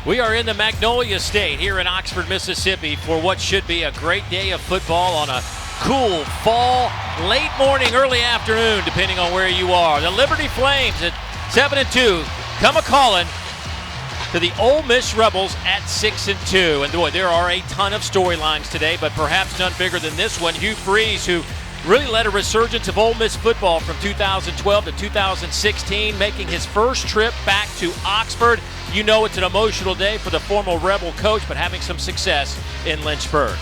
We are in the Magnolia State here in Oxford, Mississippi for what should be a great day of football on a cool fall, late morning, early afternoon, depending on where you are. The Liberty Flames at 7-2 come a-calling to the Ole Miss Rebels at 6-2. And boy, there are a ton of storylines today, but perhaps none bigger than this one. Hugh Freeze, who really led a resurgence of Ole Miss football from 2012 to 2016, making his first trip back to Oxford. You know it's an emotional day for the former Rebel coach, but having some success in Lynchburg.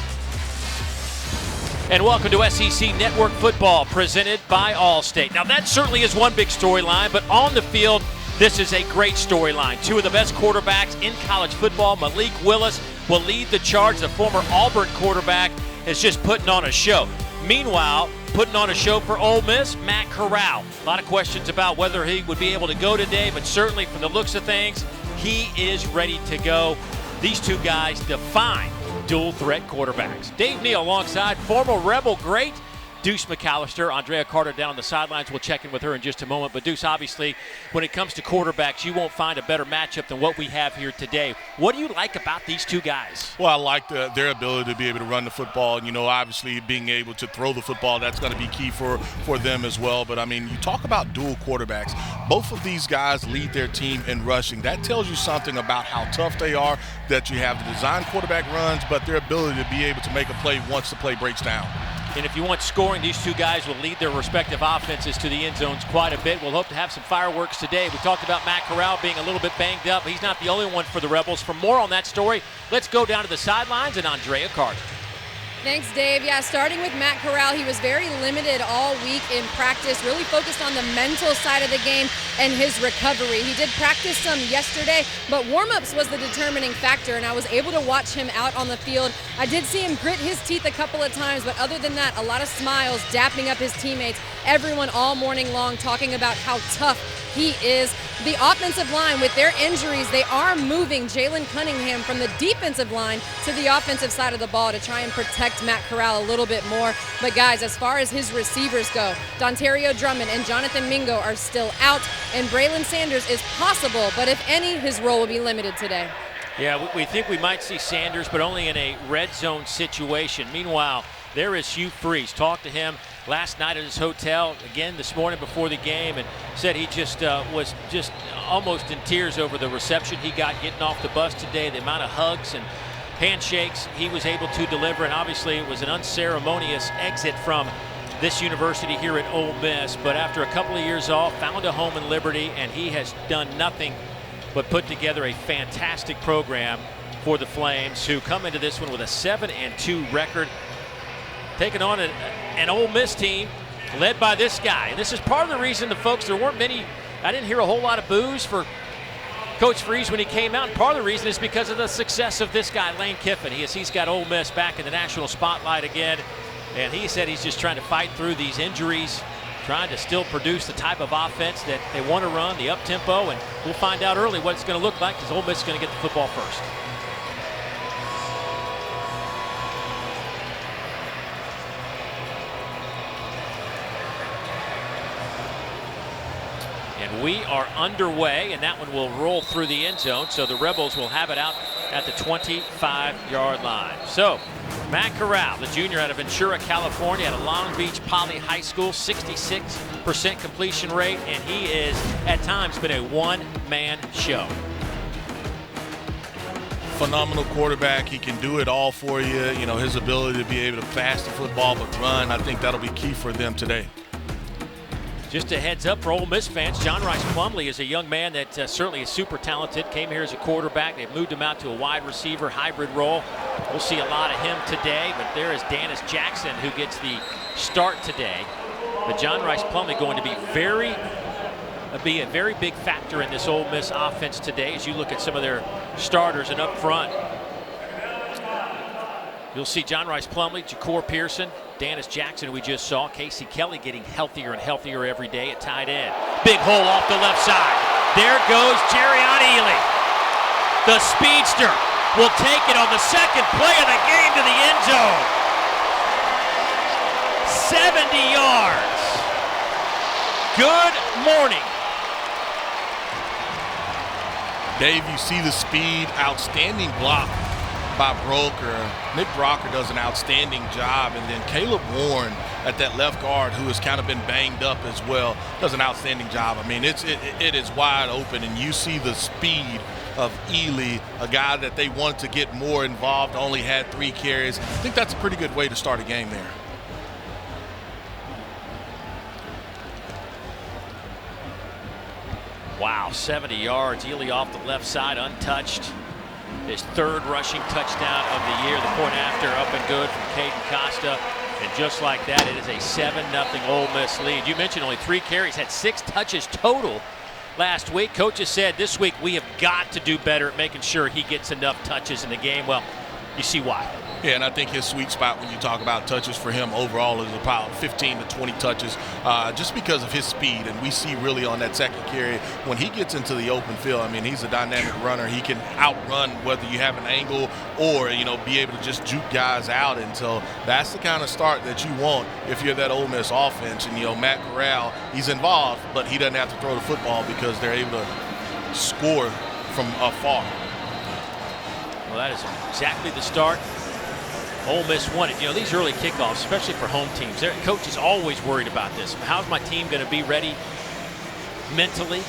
And welcome to SEC Network Football, presented by Allstate. Now that certainly is one big storyline, but on the field, this is a great storyline. Two of the best quarterbacks in college football. Malik Willis will lead the charge. The former Auburn quarterback is just putting on a show. Meanwhile, putting on a show for Ole Miss, Matt Corral. A lot of questions about whether he would be able to go today, but certainly from the looks of things, he is ready to go. These two guys define dual threat quarterbacks. Dave Neal alongside former Rebel great Deuce McAllister. Andrea Carter down on the sidelines. We'll check in with her in just a moment. But Deuce, obviously, when it comes to quarterbacks, you won't find a better matchup than what we have here today. What do you like about these two guys? Well, I like their ability to be able to run the football. And, obviously being able to throw the football, that's going to be key for them as well. But, you talk about dual quarterbacks. Both of these guys lead their team in rushing. That tells you something about how tough they are, that you have the design quarterback runs, but their ability to be able to make a play once the play breaks down. And if you want scoring, these two guys will lead their respective offenses to the end zones quite a bit. We'll hope to have some fireworks today. We talked about Matt Corral being a little bit banged up. He's not the only one for the Rebels. For more on that story, let's go down to the sidelines and Andrea Carter. Thanks, Dave. Yeah, starting with Matt Corral, he was very limited all week in practice, really focused on the mental side of the game and his recovery. He did practice some yesterday, but warm-ups was the determining factor, and I was able to watch him out on the field. I did see him grit his teeth a couple of times, but other than that, a lot of smiles, dapping up his teammates, everyone all morning long talking about how tough he is. The offensive line, with their injuries, they are moving Jalen Cunningham from the defensive line to the offensive side of the ball to try and protect Matt Corral a little bit more. But guys, as far as his receivers go, Dontario Drummond and Jonathan Mingo are still out, and Braylon Sanders is possible, but if any, his role will be limited today. Yeah, we think we might see Sanders, but only in a red zone situation. Meanwhile, there is Hugh Freeze. Talked to him last night at his hotel, again this morning before the game, and said he just was just almost in tears over the reception he got getting off the bus today, the amount of hugs and handshakes he was able to deliver, and obviously it was an unceremonious exit from this university here at Ole Miss. But after a couple of years off, found a home in Liberty, and he has done nothing but put together a fantastic program for the Flames, who come into this one with a 7-2 record, taking on an Ole Miss team led by this guy. And this is part of the reason the folks, there weren't many, I didn't hear a whole lot of boos for Coach Freeze when he came out. And part of the reason is because of the success of this guy, Lane Kiffin. He's got Ole Miss back in the national spotlight again. And he said he's just trying to fight through these injuries, trying to still produce the type of offense that they want to run, the up-tempo. And we'll find out early what it's going to look like, because Ole Miss is going to get the football first. And we are underway, and that one will roll through the end zone, so the Rebels will have it out at the 25-yard line. So, Matt Corral, the junior out of Ventura, California, at a Long Beach Poly High School, 66% completion rate, and he is, at times, been a one-man show. Phenomenal quarterback. He can do it all for you. His ability to be able to pass the football but run, I think that'll be key for them today. Just a heads up for Ole Miss fans, John Rice Plumlee is a young man that certainly is super talented. Came here as a quarterback. They've moved him out to a wide receiver hybrid role. We'll see a lot of him today, but there is Dennis Jackson who gets the start today. But John Rice Plumlee going to be a very big factor in this Ole Miss offense today as you look at some of their starters. And up front, you'll see John Rice Plumlee, Ja'Cour Pearson, Dennis Jackson, who we just saw, Casey Kelly getting healthier and healthier every day at tight end. Big hole off the left side. There goes Jerrion Ely. The speedster will take it on the second play of the game to the end zone. 70 yards. Good morning. Dave, you see the speed, outstanding block by Broker. Nick Brocker does an outstanding job, and then Caleb Warren at that left guard, who has kind of been banged up as well, does an outstanding job. I mean, it is wide open, and you see the speed of Ely, a guy that they wanted to get more involved, only had 3 carries. I think that's a pretty good way to start a game there. Wow, 70 yards. Ely off the left side, untouched. His 3rd rushing touchdown of the year. The point after up and good from Caden Costa. And just like that, it is a 7-0 Ole Miss lead. You mentioned only 3 carries, had 6 touches total last week. Coaches said this week we have got to do better at making sure he gets enough touches in the game. Well, you see why. Yeah, and I think his sweet spot when you talk about touches for him overall is about 15 to 20 touches just because of his speed. And we see really on that second carry, when he gets into the open field, I mean, he's a dynamic runner. He can outrun whether you have an angle or, you know, be able to just juke guys out. And so that's the kind of start that you want if you're that Ole Miss offense. And, you know, Matt Corral, he's involved, but he doesn't have to throw the football because they're able to score from afar. Well, that is exactly the start Ole Miss wanted. You know, these early kickoffs, especially for home teams, their coach is always worried about this. How's my team going to be ready mentally?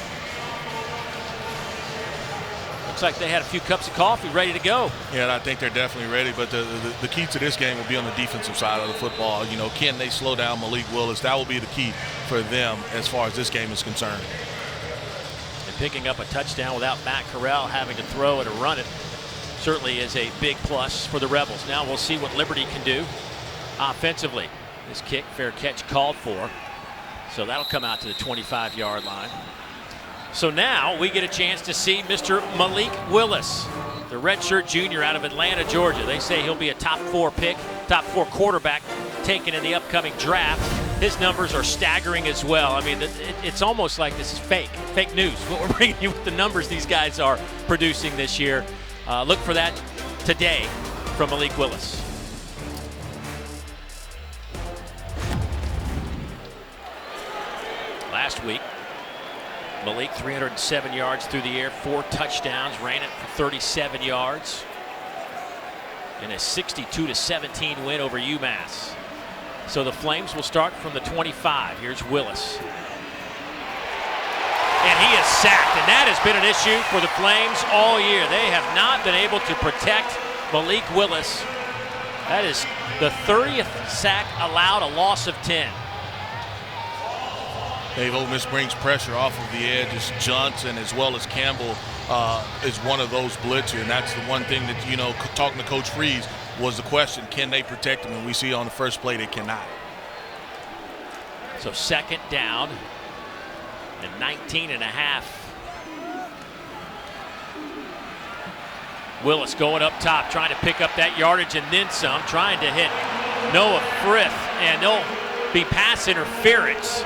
Looks like they had a few cups of coffee ready to go. Yeah, and I think they're definitely ready, but the key to this game will be on the defensive side of the football. You know, can they slow down Malik Willis? That will be the key for them as far as this game is concerned. And picking up a touchdown without Matt Corral having to throw it or run it certainly is a big plus for the Rebels. Now we'll see what Liberty can do offensively. This kick, fair catch called for. So that'll come out to the 25-yard line. So now we get a chance to see Mr. Malik Willis, the redshirt junior out of Atlanta, Georgia. They say he'll be a top 4 pick, top 4 quarterback taken in the upcoming draft. His numbers are staggering as well. I mean, it's almost like this is fake news. What we're bringing you with the numbers these guys are producing this year. Look for that today from Malik Willis. Last week, Malik 307 yards through the air, 4 touchdowns, ran it for 37 yards in a 62-17 win over UMass. So the Flames will start from the 25. Here's Willis. And he is sacked, and that has been an issue for the Flames all year. They have not been able to protect Malik Willis. That is the 30th sack allowed, a loss of 10. Dave, Ole Miss brings pressure off of the edges. Johnson as well as Campbell is one of those blitzers, and that's the one thing that, you know, talking to Coach Freeze was the question, can they protect him? And we see on the first play they cannot. So 2nd down and 19.5. Willis going up top, trying to pick up that yardage and then some, trying to hit Noah Frith, and there'll be pass interference.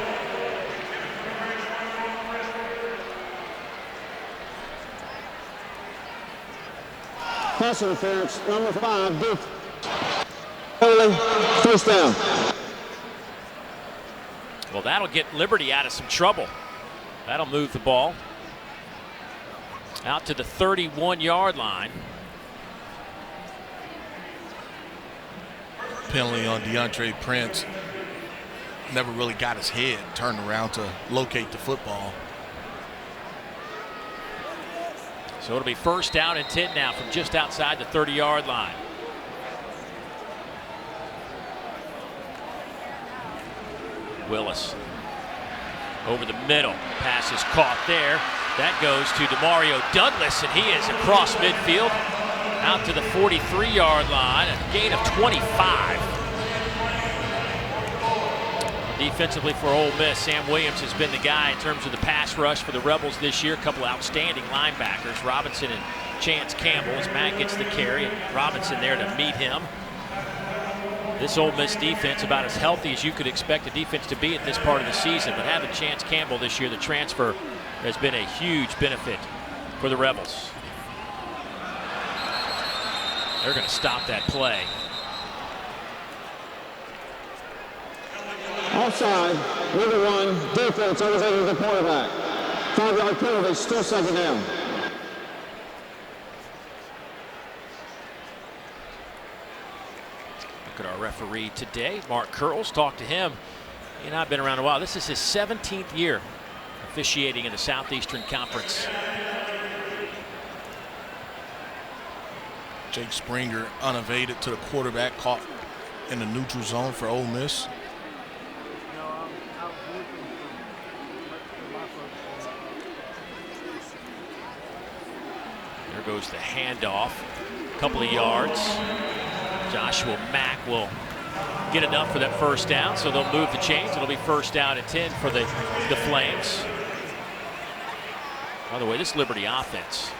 Pass interference, number 5, Duke. First down. Well, that'll get Liberty out of some trouble. That'll move the ball out to the 31-yard line. Penalty on DeAndre Prince. Never really got his head turned around to locate the football. So it'll be 1st down and 10 now from just outside the 30-yard line. Willis over the middle. Pass is caught there. That goes to Demario Douglas, and he is across midfield out to the 43-yard line, a gain of 25. Defensively for Ole Miss, Sam Williams has been the guy in terms of the pass rush for the Rebels this year. A couple outstanding linebackers, Robinson and Chance Campbell, as Matt gets the carry, and Robinson there to meet him. This Ole Miss defense about as healthy as you could expect a defense to be at this part of the season, but having Chance Campbell this year, the transfer, has been a huge benefit for the Rebels. They're going to stop that play. Offside, number 1, defense overtaking the quarterback. 5-yard penalty, still 2nd down. Look at our referee today, Mark Curls. Talk to him. He and I have been around a while. This is his 17th year officiating in the Southeastern Conference. Jake Springer unevaded to the quarterback, caught in the neutral zone for Ole Miss. There goes the handoff, a couple of yards. Joshua Mack will get enough for that first down, so they'll move the chains. It'll be first down and 10 for the Flames. By the way, this Liberty offense,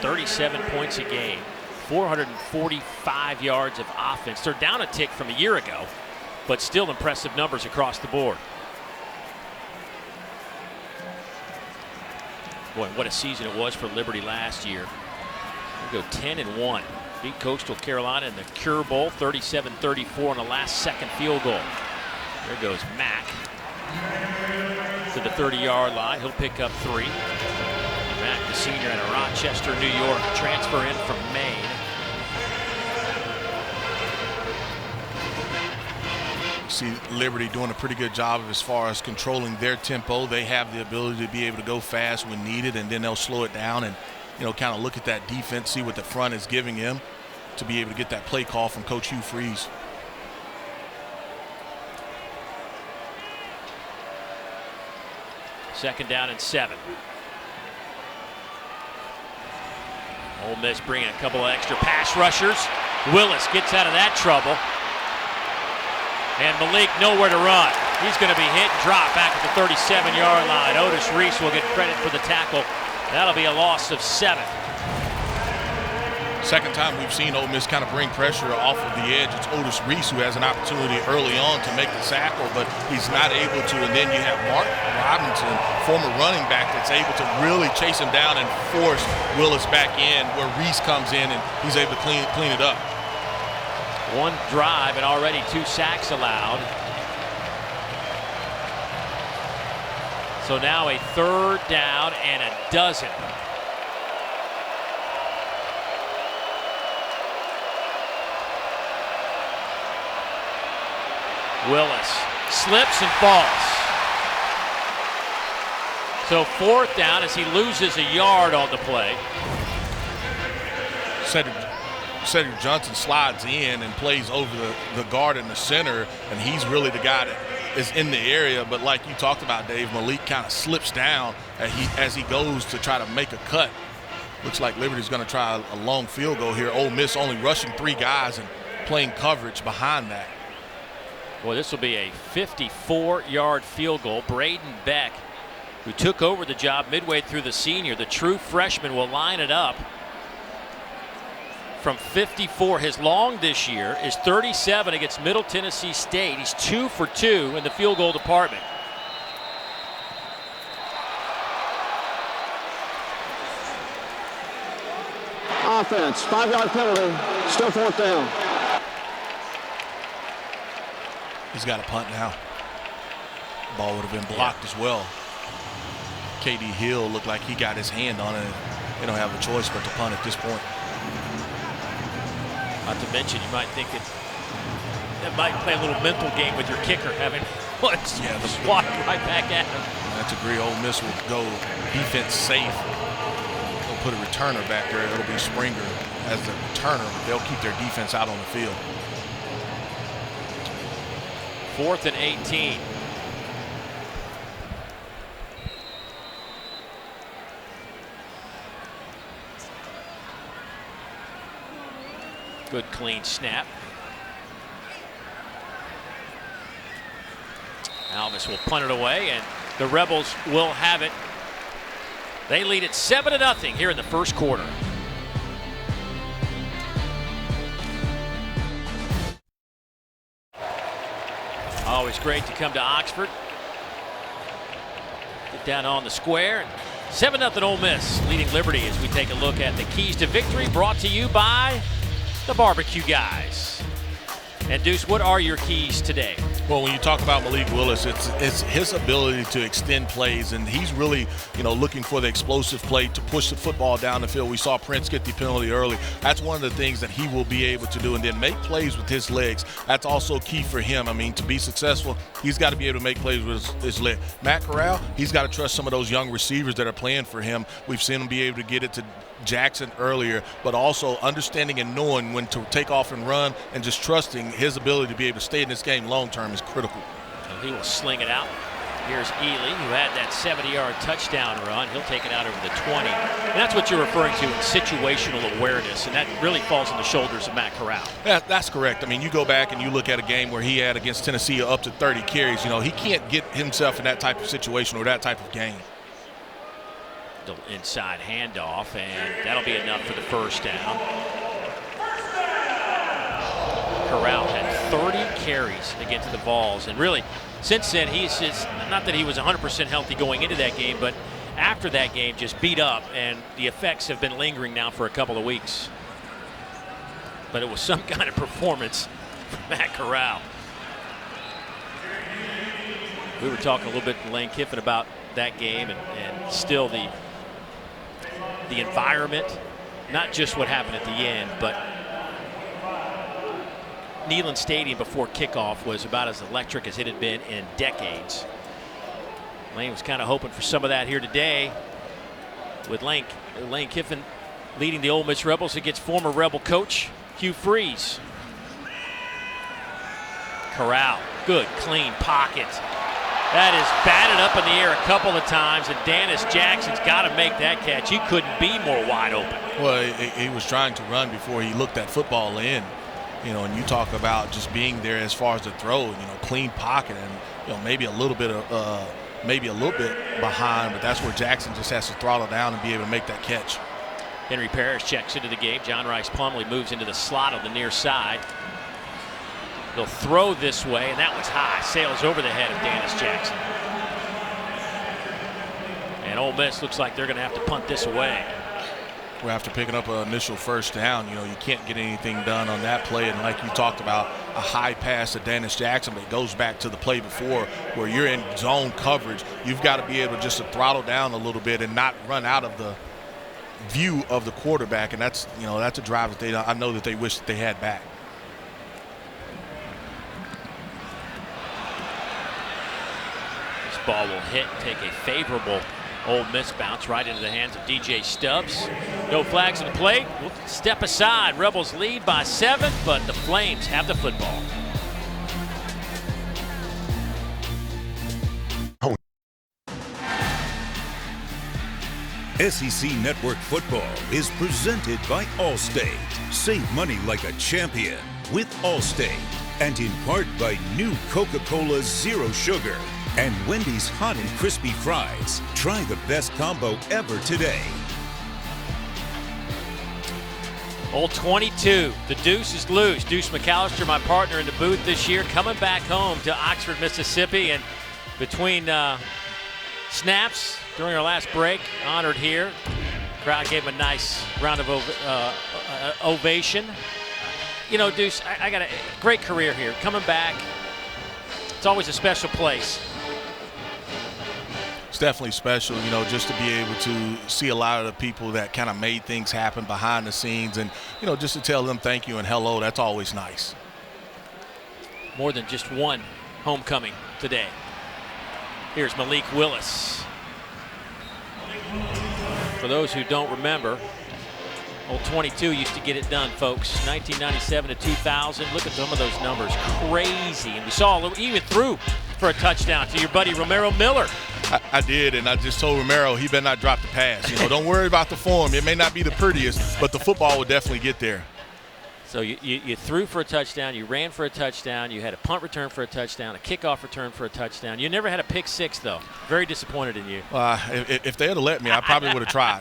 37 points a game, 445 yards of offense. They're down a tick from a year ago, but still impressive numbers across the board. Boy, what a season it was for Liberty last year. They go 10-1. Beat Coastal Carolina in the Cure Bowl, 37-34 on the last second field goal. There goes Mack to the 30-yard line. He'll pick up 3. Mack, the senior out of Rochester, New York, transfer in from Maine. See Liberty doing a pretty good job of as far as controlling their tempo. They have the ability to be able to go fast when needed, and then they'll slow it down and, you know, kind of look at that defense, see what the front is giving him to be able to get that play call from Coach Hugh Freeze. Second down and 7. Ole Miss bringing a couple of extra pass rushers. Willis gets out of that trouble. And Malik nowhere to run. He's going to be hit and drop back at the 37-yard line. Otis Reese will get credit for the tackle. That'll be a loss of 7. Second time we've seen Ole Miss kind of bring pressure off of the edge. It's Otis Reese who has an opportunity early on to make the tackle, but he's not able to. And then you have Mark Robinson, former running back, that's able to really chase him down and force Willis back in, where Reese comes in and he's able to clean it up. One drive and already 2 sacks allowed. So now a 3rd down and a dozen. Willis slips and falls. So 4th down as he loses a yard on the play. Cedric Johnson slides in and plays over the guard in the center, and he's really the guy that is in the area. But like you talked about, Dave, Malik kind of slips down as he goes to try to make a cut. Looks like Liberty's going to try a long field goal here. Ole Miss only rushing 3 guys and playing coverage behind that. Boy, this will be a 54-yard field goal. Braden Beck, who took over the job midway through the senior, the true freshman, will line it up from 54. His long this year is 37 against Middle Tennessee State. He's 2 for 2 in the field goal department. Offense, 5-yard penalty, still 4th down. He's got a punt now. Ball would have been blocked as well. KD Hill looked like he got his hand on it. They don't have a choice but to punt at this point. Not to mention, you might think that might play a little mental game with your kicker, having one swat right back at him. That's a great. Ole Miss will go defense safe. They'll put a returner back there. It'll be Springer as the returner. They'll keep their defense out on the field. 4th and 18. Good clean snap. Alvis will punt it away, and the Rebels will have it. They lead it 7-0 here in the first quarter. Always great to come to Oxford. Get down on the square. 7-0 Ole Miss leading Liberty as we take a look at the keys to victory, brought to you by the Barbecue Guys. And Deuce, what are your keys today? Well, when you talk about Malik Willis, it's his ability to extend plays, and he's really, looking for the explosive play to push the football down the field. We saw Prince get the penalty early. That's one of the things that he will be able to do, and then make plays with his legs. That's also key for him. I mean, to be successful, he's got to be able to make plays with his leg. Matt Corral, he's got to trust some of those young receivers that are playing for him. We've seen him be able to get it to Jackson earlier, but also understanding and knowing when to take off and run, and just trusting his ability to be able to stay in this game long term is critical. So he will sling it out. Here's Ely, who had that 70-yard touchdown run. He'll take it out over the 20. And that's what you're referring to in situational awareness, and that really falls on the shoulders of Matt Corral. That's correct. I mean, you go back and you look at a game where he had against Tennessee up to 30 carries. He can't get himself in that type of situation or that type of game. The inside handoff, and that'll be enough for the first down. Corral had 30 carries against the Vols, and really, since then, he's just, not that he was 100% healthy going into that game, but after that game, just beat up, and the effects have been lingering now for a couple of weeks. But it was some kind of performance from Matt Corral. We were talking a little bit to Lane Kiffin about that game, and still the environment, not just what happened at the end, but Neyland Stadium before kickoff was about as electric as it had been in decades. Lane was kind of hoping for some of that here today with Lane Kiffin leading the Ole Miss Rebels against former Rebel coach Hugh Freeze. Corral, good clean pocket. That is batted up in the air a couple of times, and Dennis Jackson's got to make that catch. He couldn't be more wide open. Well, he was trying to run before he looked that football in. And you talk about just being there as far as the throw, clean pocket, and maybe a little bit behind, but that's where Jackson just has to throttle down and be able to make that catch. Henry Parrish checks into the game. John Rice Plumlee moves into the slot on the near side. They'll throw this way, and that one's high. Sails over the head of Dennis Jackson. And Ole Miss looks like they're going to have to punt this away. Well, after picking up an initial first down, you can't get anything done on that play. And like you talked about, a high pass to Dennis Jackson, but it goes back to the play before where you're in zone coverage. You've got to be able just to throttle down a little bit and not run out of the view of the quarterback. And that's a drive that I know that they wish that they had back. Ball will hit and take a favorable Ole Miss bounce right into the hands of DJ Stubbs. No flags in the play. We'll step aside. Rebels lead by 7, but the Flames have the football. SEC Network Football is presented by Allstate. Save money like a champion with Allstate. And in part by new Coca-Cola Zero Sugar. And Wendy's hot and crispy fries. Try the best combo ever today. Old 22, the deuce is loose. Deuce McAllister, my partner in the booth this year, coming back home to Oxford, Mississippi. And between snaps during our last break, honored here. Crowd gave him a nice round of ovation. Deuce, I got a great career here. Coming back, it's always a special place. It's definitely special, just to be able to see a lot of the people that kind of made things happen behind the scenes, and, just to tell them thank you and hello. That's always nice. More than just one homecoming today. Here's Malik Willis. For those who don't remember, old 22 used to get it done, folks. 1997 to 2000. Look at some of those numbers. Crazy. And we saw even threw for a touchdown to your buddy Romero Miller. I did, and I just told Romero he better not drop the pass. Don't worry about the form. It may not be the prettiest, but the football will definitely get there. So you threw for a touchdown, you ran for a touchdown, you had a punt return for a touchdown, a kickoff return for a touchdown. You never had a pick six, though. Very disappointed in you. If they had let me, I probably would have tried.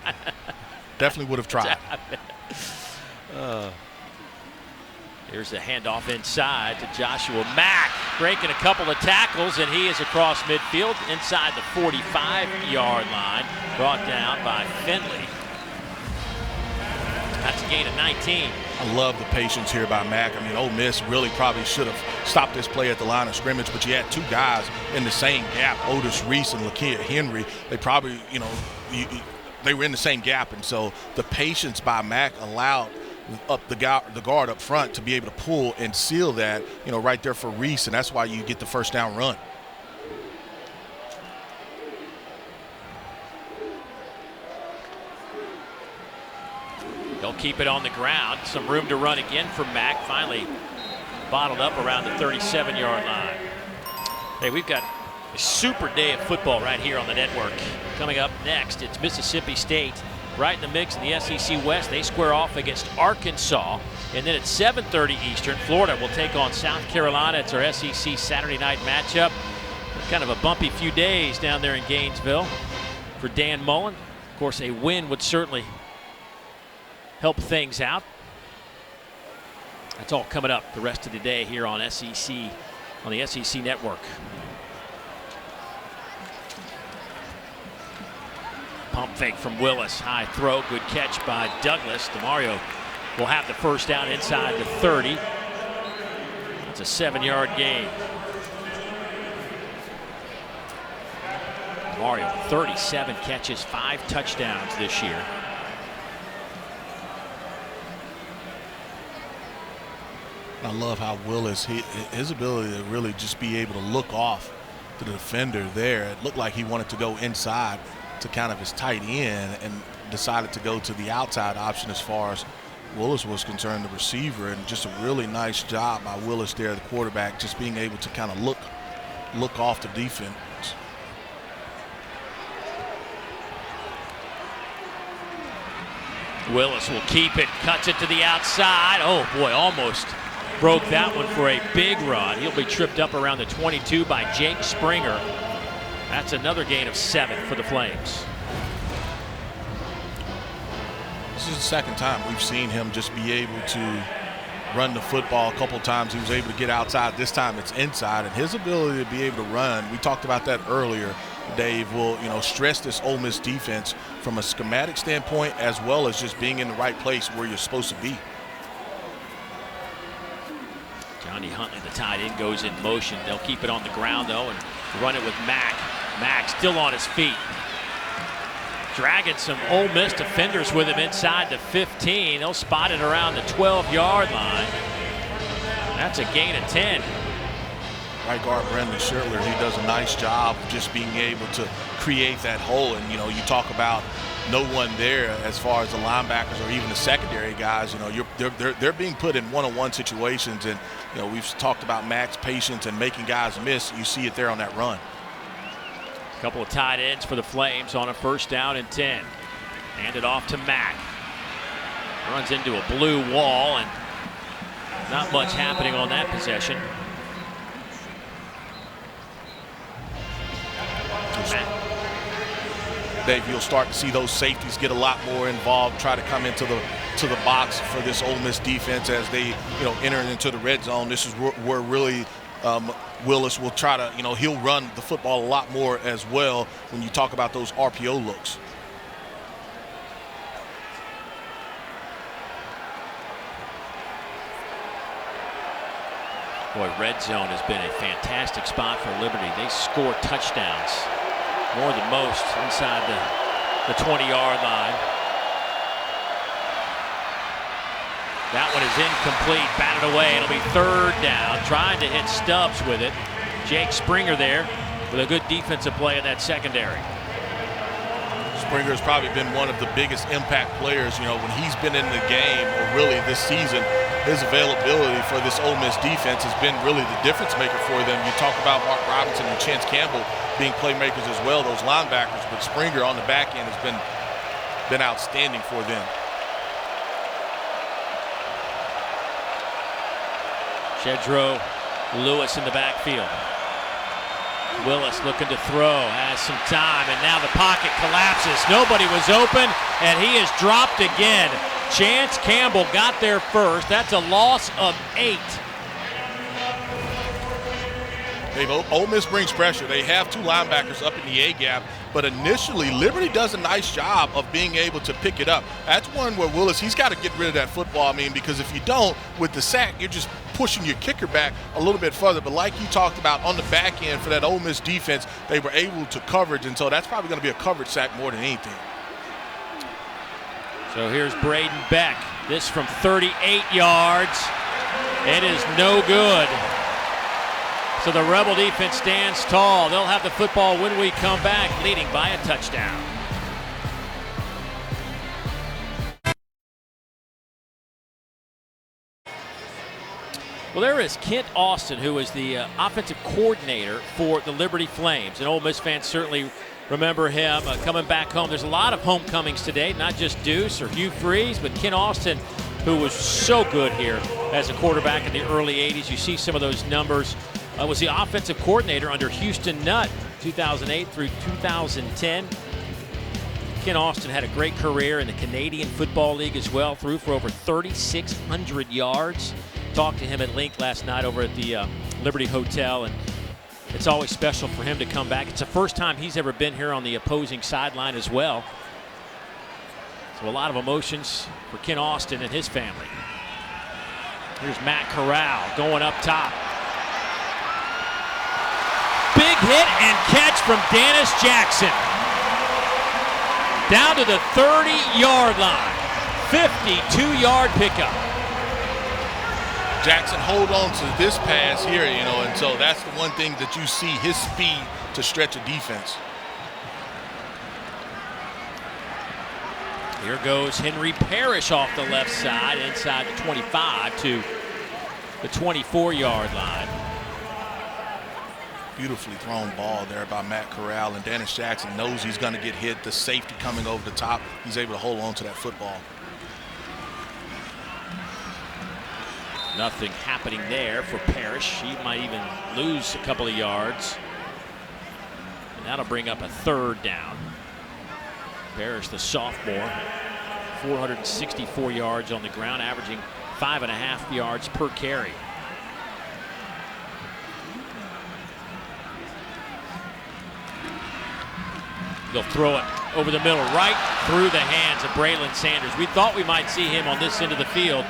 Definitely would have tried. Here's the handoff inside to Joshua Mack, breaking a couple of tackles, and he is across midfield inside the 45-yard line, brought down by Finley. That's a gain of 19. I love the patience here by Mack. I mean, Ole Miss really probably should have stopped this play at the line of scrimmage, but you had two guys in the same gap, Otis Reese and Lakia Henry. They probably, they were in the same gap, and so the patience by Mack allowed the guard up front to be able to pull and seal that, right there for Reese, and that's why you get the first down run. They'll keep it on the ground. Some room to run again for Mack. Finally bottled up around the 37-yard line. Hey, we've got a super day of football right here on the network. Coming up next, it's Mississippi State right in the mix in the SEC West. They square off against Arkansas. And then at 7:30 Eastern, Florida will take on South Carolina. It's our SEC Saturday night matchup. Kind of a bumpy few days down there in Gainesville for Dan Mullen. Of course, a win would certainly help things out. That's all coming up the rest of the day here on the SEC Network. Pump fake from Willis, high throw, good catch by Douglas. DeMario will have the first down inside the 30. It's a 7-yard gain. DeMario, 37 catches, 5 touchdowns this year. I love how Willis, his ability to really just be able to look off to the defender there. It looked like he wanted to go inside to kind of his tight end and decided to go to the outside option as far as Willis was concerned, the receiver, and just a really nice job by Willis there, the quarterback, just being able to kind of look off the defense. Willis will keep it, cuts it to the outside. Oh boy, almost broke that one for a big run. He'll be tripped up around the 22 by Jake Springer. That's another gain of 7 for the Flames. This is the second time we've seen him just be able to run the football. A couple times he was able to get outside. This time it's inside, and his ability to be able to run, we talked about that earlier, Dave, will stress this Ole Miss defense from a schematic standpoint as well as just being in the right place where you're supposed to be. Johnny Huntley, the tight end, goes in motion. They'll keep it on the ground, though, and run it with Mack. Mack still on his feet. Dragging some Ole Miss defenders with him inside the 15. They'll spot it around the 12-yard line. That's a gain of 10. Right guard Brendan Schertler, he does a nice job of just being able to create that hole. And, you talk about no one there as far as the linebackers or even the secondary guys. They're being put in one-on-one situations. And, we've talked about Mack's patience and making guys miss. You see it there on that run. A couple of tight ends for the Flames on a first down and 10. Hand it off to Mack. Runs into a blue wall, and not much happening on that possession. Dave, you'll start to see those safeties get a lot more involved, try to come into the box for this Ole Miss defense as they enter into the red zone. This is where really Willis will try to, he'll run the football a lot more as well when you talk about those RPO looks. Boy, red zone has been a fantastic spot for Liberty. They score touchdowns, more than most, inside the 20-yard line. That one is incomplete, batted away. It'll be third down, trying to hit Stubbs with it. Jake Springer there with a good defensive play in that secondary. Springer has probably been one of the biggest impact players, when he's been in the game, or really this season. His availability for this Ole Miss defense has been really the difference maker for them. You talk about Mark Robinson and Chance Campbell being playmakers as well, those linebackers, but Springer on the back end has been outstanding for them. Shedro Lewis in the backfield. Willis looking to throw, has some time, and now the pocket collapses. Nobody was open, and he is dropped again. Chance Campbell got there first. That's a loss of 8. Ole Miss brings pressure. They have two linebackers up in the A-gap. but initially Liberty does a nice job of being able to pick it up. That's one where Willis, he's got to get rid of that football. I mean, because if you don't, with the sack, you're just pushing your kicker back a little bit further. But like you talked about on the back end for that Ole Miss defense, they were able to coverage, and so that's probably going to be a coverage sack more than anything. So here's Braden Beck. This from 38 yards. It is no good. So the Rebel defense stands tall. They'll have the football when we come back, leading by a touchdown. Well, there is Kent Austin, who is the offensive coordinator for the Liberty Flames. And Ole Miss fans certainly remember him coming back home. There's a lot of homecomings today, not just Deuce or Hugh Freeze, but Kent Austin, who was so good here as a quarterback in the early 80s. You see some of those numbers. Was the offensive coordinator under Houston Nutt 2008 through 2010. Kent Austin had a great career in the Canadian Football League as well, threw for over 3,600 yards. Talked to him at length last night over at the Liberty Hotel, and it's always special for him to come back. It's the first time he's ever been here on the opposing sideline as well. So a lot of emotions for Kent Austin and his family. Here's Matt Corral going up top. Big hit and catch from Dennis Jackson. Down to the 30-yard line. 52-yard pickup. Jackson hold on to this pass here, you know, and so that's the one thing that you see, his speed to stretch a defense. Here goes Henry Parrish off the left side, inside the 25 to the 24-yard line. Beautifully thrown ball there by Matt Corral, and Dennis Jackson knows he's going to get hit. The safety coming over the top, he's able to hold on to that football. Nothing happening there for Parrish. He might even lose a couple of yards. And that'll bring up a third down. Parrish, the sophomore, 464 yards on the ground, averaging 5.5 yards per carry. They'll throw it over the middle, right through the hands of Braylon Sanders. We thought we might see him on this end of the field.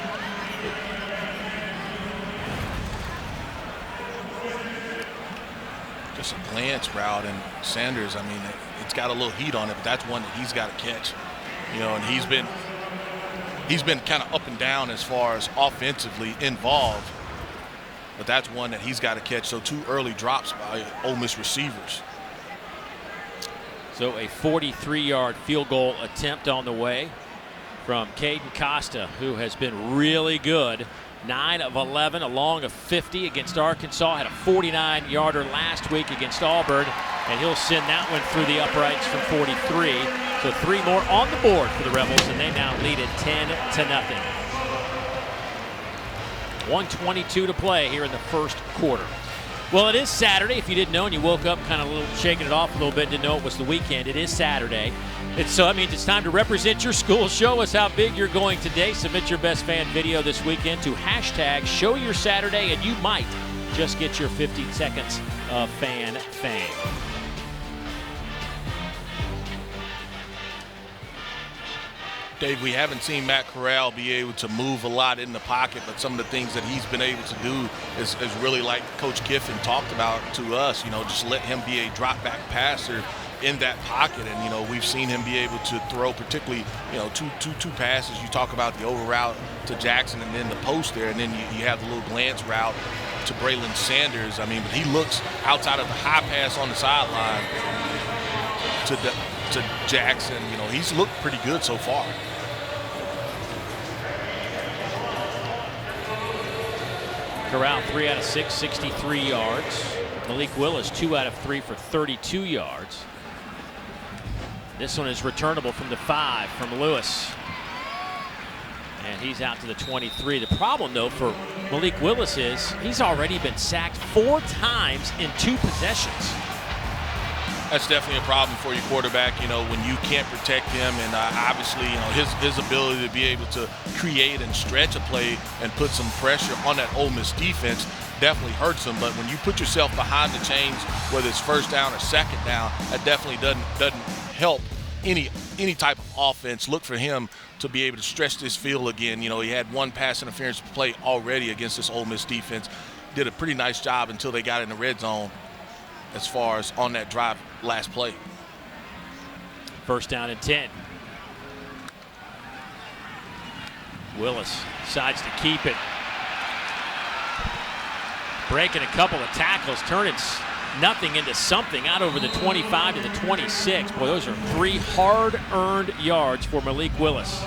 Just a glance route, and Sanders, I mean, it's got a little heat on it, but that's one that he's got to catch. You know, and he's been kind of up and down as far as offensively involved, but that's one that he's got to catch. So 2 early drops by Ole Miss receivers. So a 43-yard field goal attempt on the way from Caden Costa, who has been really good. 9 of 11 along a 50 against Arkansas. Had a 49-yarder last week against Auburn, and he'll send that one through the uprights from 43. So 3 more on the board for the Rebels, and they now lead it 10-0. 1:22 to play here in the first quarter. Well, it is Saturday. If you didn't know and you woke up kind of a little shaking it off a little bit, didn't know it was the weekend, it is Saturday. So that means it's time to represent your school. Show us how big you're going today. Submit your best fan video this weekend to #ShowYourSaturday, and you might just get your 50 seconds of fan fame. Dave, we haven't seen Matt Corral be able to move a lot in the pocket, but some of the things that he's been able to do is really like Coach Kiffin talked about to us, you know, just let him be a drop back passer in that pocket. And, you know, we've seen him be able to throw particularly, you know, two passes. You talk about the over route to Jackson and then the post there, and then you have the little glance route to Braylon Sanders. I mean, but he looks outside of the high pass on the sideline to Jackson. You know, he's looked pretty good so far. Corral 3 out of 6, 63 yards. Malik Willis 2 out of 3 for 32 yards. This one is returnable from the 5 from Lewis. And he's out to the 23. The problem, though, for Malik Willis is he's already been sacked 4 times in 2 possessions. That's definitely a problem for your quarterback, you know, when you can't protect him, and obviously, you know, his ability to be able to create and stretch a play and put some pressure on that Ole Miss defense. definitely hurts them. But when you put yourself behind the chains, whether it's first down or second down, that definitely doesn't help any type of offense. Look for him to be able to stretch this field again. You know, he had one pass interference play already against this Ole Miss defense. Did a pretty nice job until they got in the red zone as far as on that drive last play. First down and 10. Willis decides to keep it. Breaking a couple of tackles, turning nothing into something out over the 25 to the 26. Boy, those are 3 hard-earned yards for Malik Willis.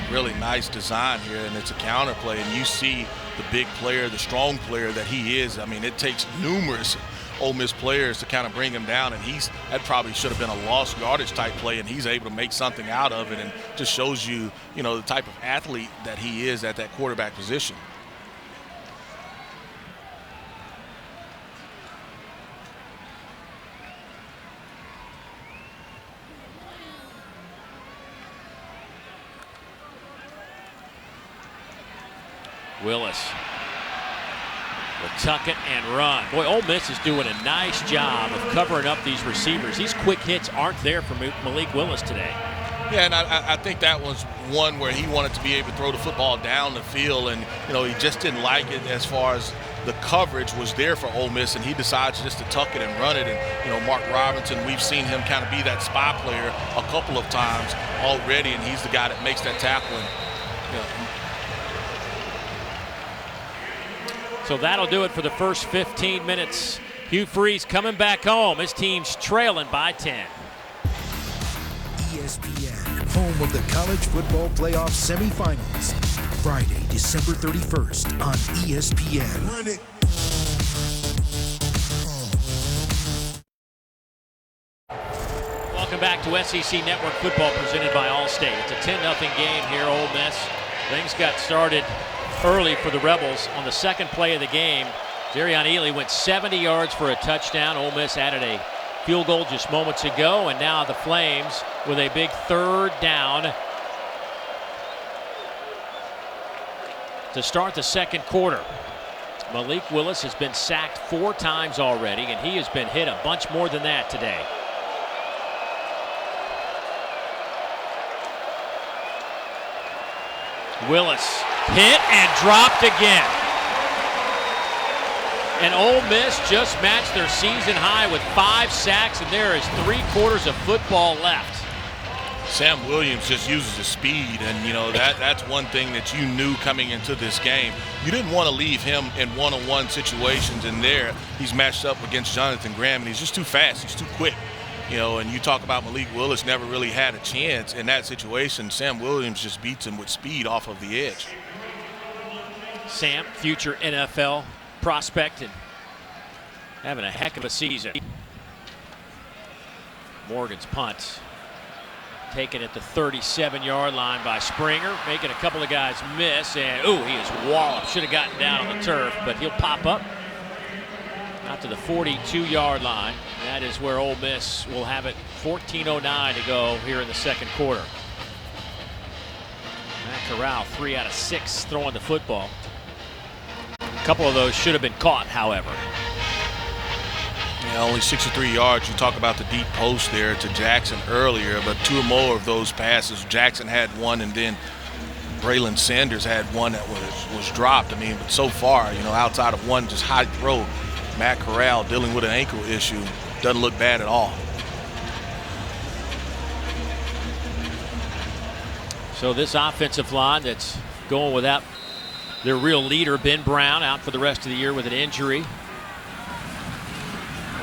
Really nice design here, and it's a counter play, and you see the big player, the strong player that he is. I mean, it takes numerous Ole Miss players to kind of bring him down, and that probably should have been a lost yardage type play, and he's able to make something out of it, and just shows you, you know, the type of athlete that he is at that quarterback position. Willis will tuck it and run. Boy, Ole Miss is doing a nice job of covering up these receivers. These quick hits aren't there for Malik Willis today. Yeah, and I think that was one where he wanted to be able to throw the football down the field, and you know, he just didn't like it as far as the coverage was there for Ole Miss, and he decides just to tuck it and run it. And you know, Mark Robinson, we've seen him kind of be that spy player a couple of times already, and he's the guy that makes that tackle. And, you know, so that'll do it for the first 15 minutes. Hugh Freeze coming back home. His team's trailing by 10. ESPN, home of the college football playoff semifinals. Friday, December 31st on ESPN. Run it. Welcome back to SEC Network Football presented by Allstate. It's a 10-0 game here, Ole Miss. Things got started early for the Rebels. On the second play of the game, Jerion Ely went 70 yards for a touchdown. Ole Miss added a field goal just moments ago, and now the Flames with a big third down to start the second quarter. Malik Willis has been sacked 4 times already, and he has been hit a bunch more than that today. Willis hit and dropped again. And Ole Miss just matched their season high with 5 sacks, and there is 3/4 of football left. Sam Williams just uses his speed, and you know that's one thing that you knew coming into this game. You didn't want to leave him in one-on-one situations, and there he's matched up against Jonathan Graham, and he's just too fast, he's too quick. You know, and you talk about Malik Willis never really had a chance in that situation. Sam Williams just beats him with speed off of the edge. Sam, future NFL prospect, and having a heck of a season. Morgan's punt taken at the 37-yard line by Springer, making a couple of guys miss, and ooh, he is walloped. Should have gotten down on the turf, but he'll pop up out to the 42-yard line. That is where Ole Miss will have it. 14:09 to go here in the second quarter. Matt Corral, 3 out of 6 throwing the football. A couple of those should have been caught, however. Yeah, only 63 yards. You talk about the deep post there to Jackson earlier, but 2 or more of those passes, Jackson had one, and then Braylon Sanders had one that was dropped. I mean, but so far, you know, outside of one just high throw, Matt Corral dealing with an ankle issue doesn't look bad at all. So this offensive line that's going without their real leader, Ben Brown, out for the rest of the year with an injury.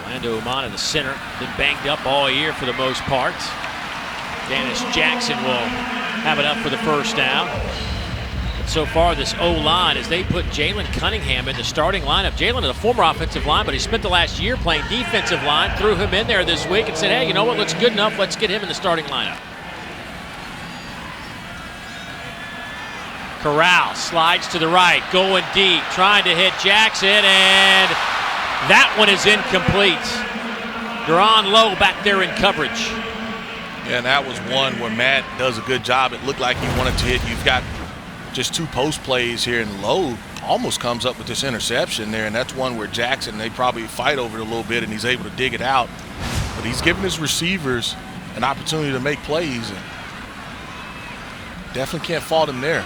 Orlando Umana, the center, been banged up all year for the most part. Dennis Jackson will have it up for the first down. But so far, this O-line, as they put Jalen Cunningham in the starting lineup. Jalen is a former offensive line, but he spent the last year playing defensive line, threw him in there this week and said, hey, you know what, looks good enough, let's get him in the starting lineup. Corral slides to the right, going deep, trying to hit Jackson, and that one is incomplete. Deron Lowe back there in coverage. Yeah, and that was one where Matt does a good job. It looked like he wanted to hit. You've got just 2 post plays here, and Lowe almost comes up with this interception there, and that's one where Jackson, they probably fight over it a little bit, and he's able to dig it out. But he's giving his receivers an opportunity to make plays, and definitely can't fault him there.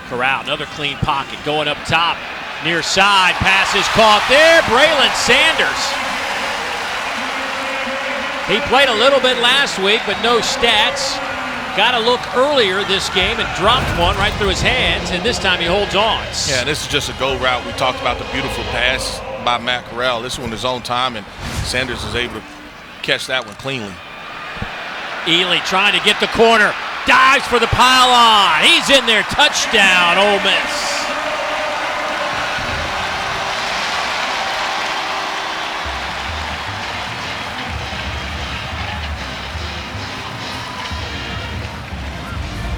Corral, another clean pocket, going up top, near side, pass is caught there, Braylon Sanders. He played a little bit last week, but no stats. Got a look earlier this game and dropped one right through his hands, and this time he holds on. Yeah, this is just a go route. We talked about the beautiful pass by Matt Corral. This one is on time, and Sanders is able to catch that one cleanly. Ely trying to get the corner, dives for the pylon. He's in there, touchdown, Ole Miss.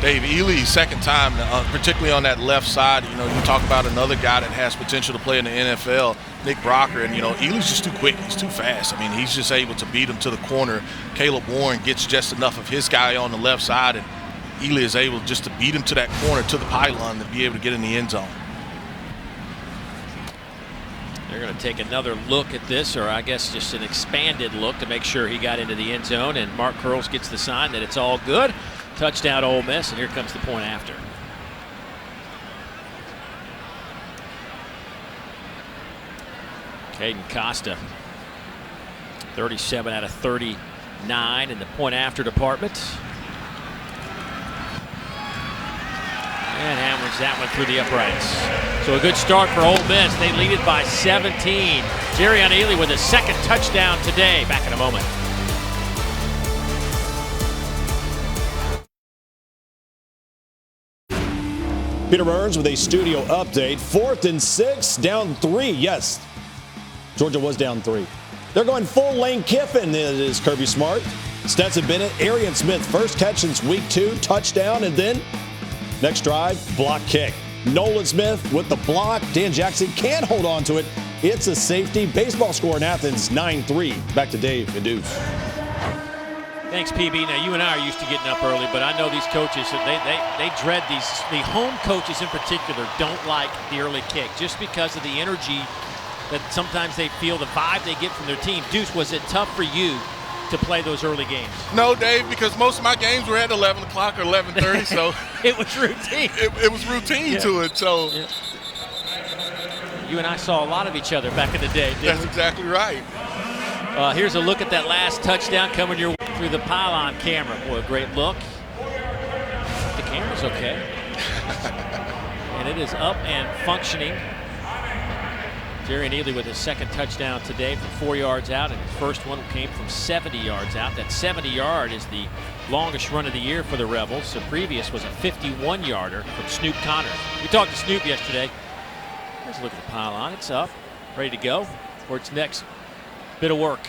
Dave, Ely's second time, particularly on that left side. You know, you talk about another guy that has potential to play in the NFL, Nick Brocker, and, you know, Ely's just too quick. He's too fast. I mean, he's just able to beat him to the corner. Caleb Warren gets just enough of his guy on the left side, and Ely is able just to beat him to that corner, to the pylon, to be able to get in the end zone. They're going to take another look at this, or I guess just an expanded look to make sure he got into the end zone, and Mark Curls gets the sign that it's all good. Touchdown Ole Miss, and here comes the point after. Caden Costa, 37 out of 39 in the point after department. And hammers that one through the uprights. So a good start for Ole Miss. They lead it by 17. Jerrion Ely with his second touchdown today. Back in a moment. Peter Burns with a studio update. 4th and 6, down 3. Yes, Georgia was down 3. They're going full Lane Kiffin. It is Kirby Smart, Stetson Bennett, Arian Smith, first catch since week 2, touchdown, and then next drive, block kick. Nolan Smith with the block. Dan Jackson can't hold on to it. It's a safety. Baseball score in Athens, 9-3. Back to Dave and Deuce. Thanks, PB. Now, you and I are used to getting up early, but I know these coaches, they dread these. The home coaches in particular don't like the early kick just because of the energy that sometimes they feel, the vibe they get from their team. Deuce, was it tough for you to play those early games? No, Dave, because most of my games were at 11 o'clock or 11:30, so it was routine. It was routine to it, so. Yeah. You and I saw a lot of each other back in the day, didn't That's we? exactly right. Here's a look at that last touchdown coming your way through the pylon camera. Boy, a great look. The camera's okay. And it is up and functioning. Jerrion Ely with his second touchdown today from 4 yards out, and his first one came from 70 yards out. That 70-yard is the longest run of the year for the Rebels. The previous was a 51-yarder from Snoop Connors. We talked to Snoop yesterday. Here's a look at the pylon. It's up, ready to go for its next bit of work.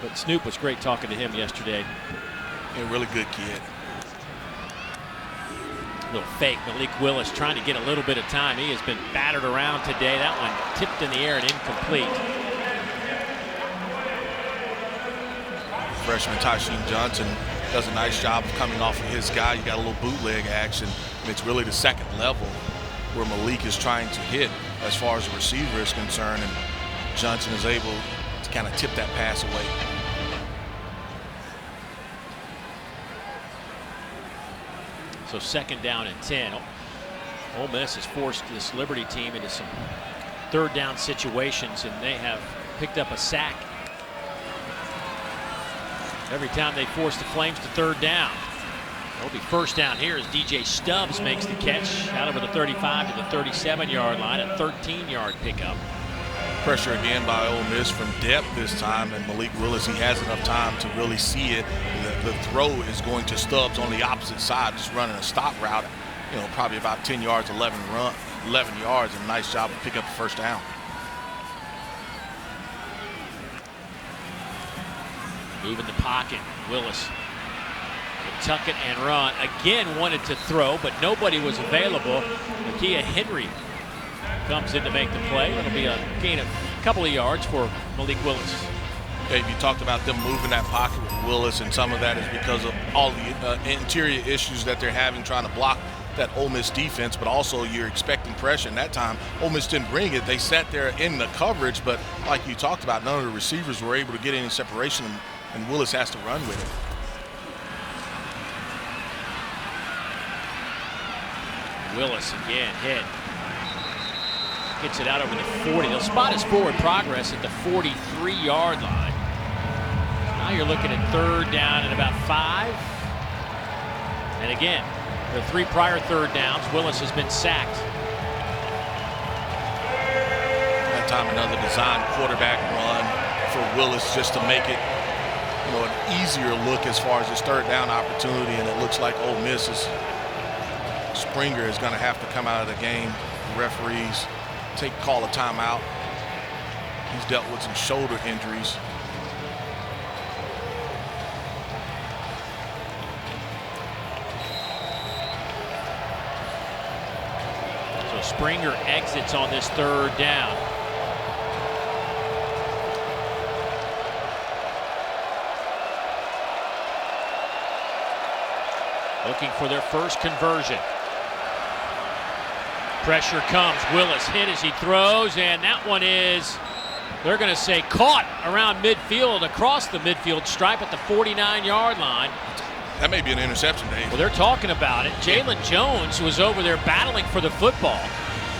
But Snoop was great talking to him yesterday. A really good kid. Little fake. Malik Willis trying to get a little bit of time. He has been battered around today. That one tipped in the air and incomplete. Freshman Tysheem Johnson does a nice job of coming off of his guy. You got a little bootleg action, and it's really the second level where Malik is trying to hit as far as the receiver is concerned, and Johnson is able to kind of tip that pass away. So second down and 10. Ole Miss has forced this Liberty team into some third down situations, and they have picked up a sack every time they force the Flames to third down. It'll be first down here as DJ Stubbs makes the catch out over the 35 to the 37-yard line, a 13-yard pickup. Pressure again by Ole Miss from depth this time, and Malik Willis, he has enough time to really see it. The throw is going to Stubbs on the opposite side, just running a stop route, you know, probably about 10 yards, 11 yards, and a nice job to pick up the first down. Moving the pocket, Willis can tuck it and run. Again wanted to throw, but nobody was available. Nakia Henry comes in to make the play. It'll be a gain of a couple of yards for Malik Willis. Dave, you talked about them moving that pocket with Willis, and some of that is because of all the interior issues that they're having trying to block that Ole Miss defense, but also you're expecting pressure. And that time, Ole Miss didn't bring it. They sat there in the coverage, but like you talked about, none of the receivers were able to get any separation, and Willis has to run with it. Willis again hit. Gets it out over the 40. They'll spot his forward progress at the 43-yard line. Now you're looking at third down at about 5. And again, the 3 prior third downs, Willis has been sacked. That time another design quarterback run for Willis just to make it, an easier look as far as his third down opportunity, and it looks like Ole Miss Springer is going to have to come out of the game. The referees call a timeout. He's dealt with some shoulder injuries. So Springer exits on this third down. Looking for their first conversion. Pressure comes. Willis hit as he throws, and that one is, they're going to say, caught around midfield, across the midfield stripe at the 49-yard line. That may be an interception, Dave. Well, they're talking about it. Jalen Jones was over there battling for the football.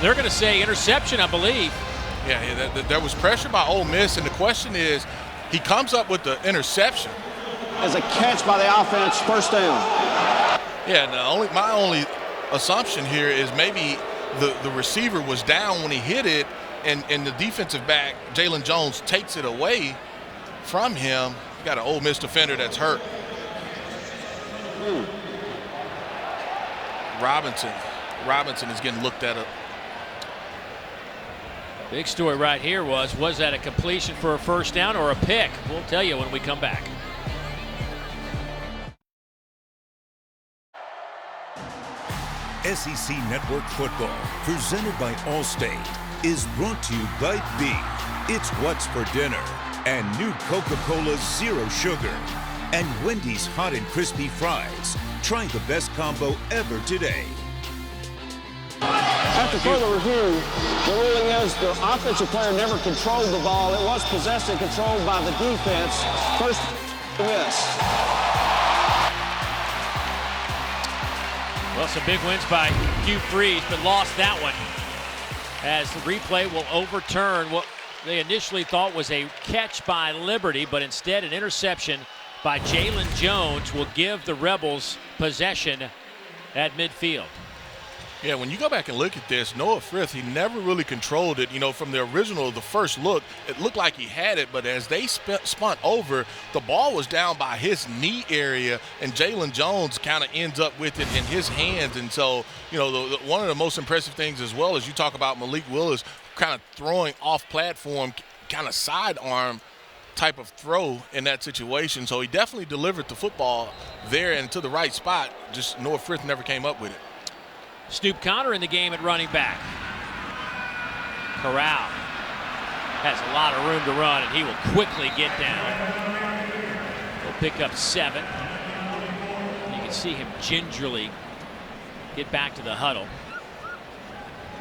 They're going to say interception, I believe. Yeah, there was pressure by Ole Miss, and the question is, he comes up with the interception. As a catch by the offense, first down. Yeah, my only assumption here is maybe the receiver was down when he hit it, and the defensive back, Jalen Jones, takes it away from him. Got an Ole Miss defender that's hurt. Robinson is getting looked at. Big story right here was that a completion for a first down or a pick? We'll tell you when we come back. SEC Network Football, presented by Allstate, is brought to you by B. It's What's for Dinner, and new Coca-Cola Zero Sugar, and Wendy's Hot and Crispy Fries. Try the best combo ever today. After further review, the ruling is the offensive player never controlled the ball. It was possessed and controlled by the defense. First miss. Well, some big wins by Hugh Freeze, but lost that one, as the replay will overturn what they initially thought was a catch by Liberty, but instead an interception by Jalen Jones will give the Rebels possession at midfield. Yeah, when you go back and look at this, Noah Frith, he never really controlled it. From the first look, it looked like he had it, but as they spun over, the ball was down by his knee area, and Jalen Jones kind of ends up with it in his hands. And so, one of the most impressive things as well is you talk about Malik Willis kind of throwing off platform, kind of sidearm type of throw in that situation. So he definitely delivered the football there and to the right spot. Just Noah Frith never came up with it. Snoop Conner in the game at running back. Corral has a lot of room to run, and he will quickly get down. He'll pick up 7. You can see him gingerly get back to the huddle.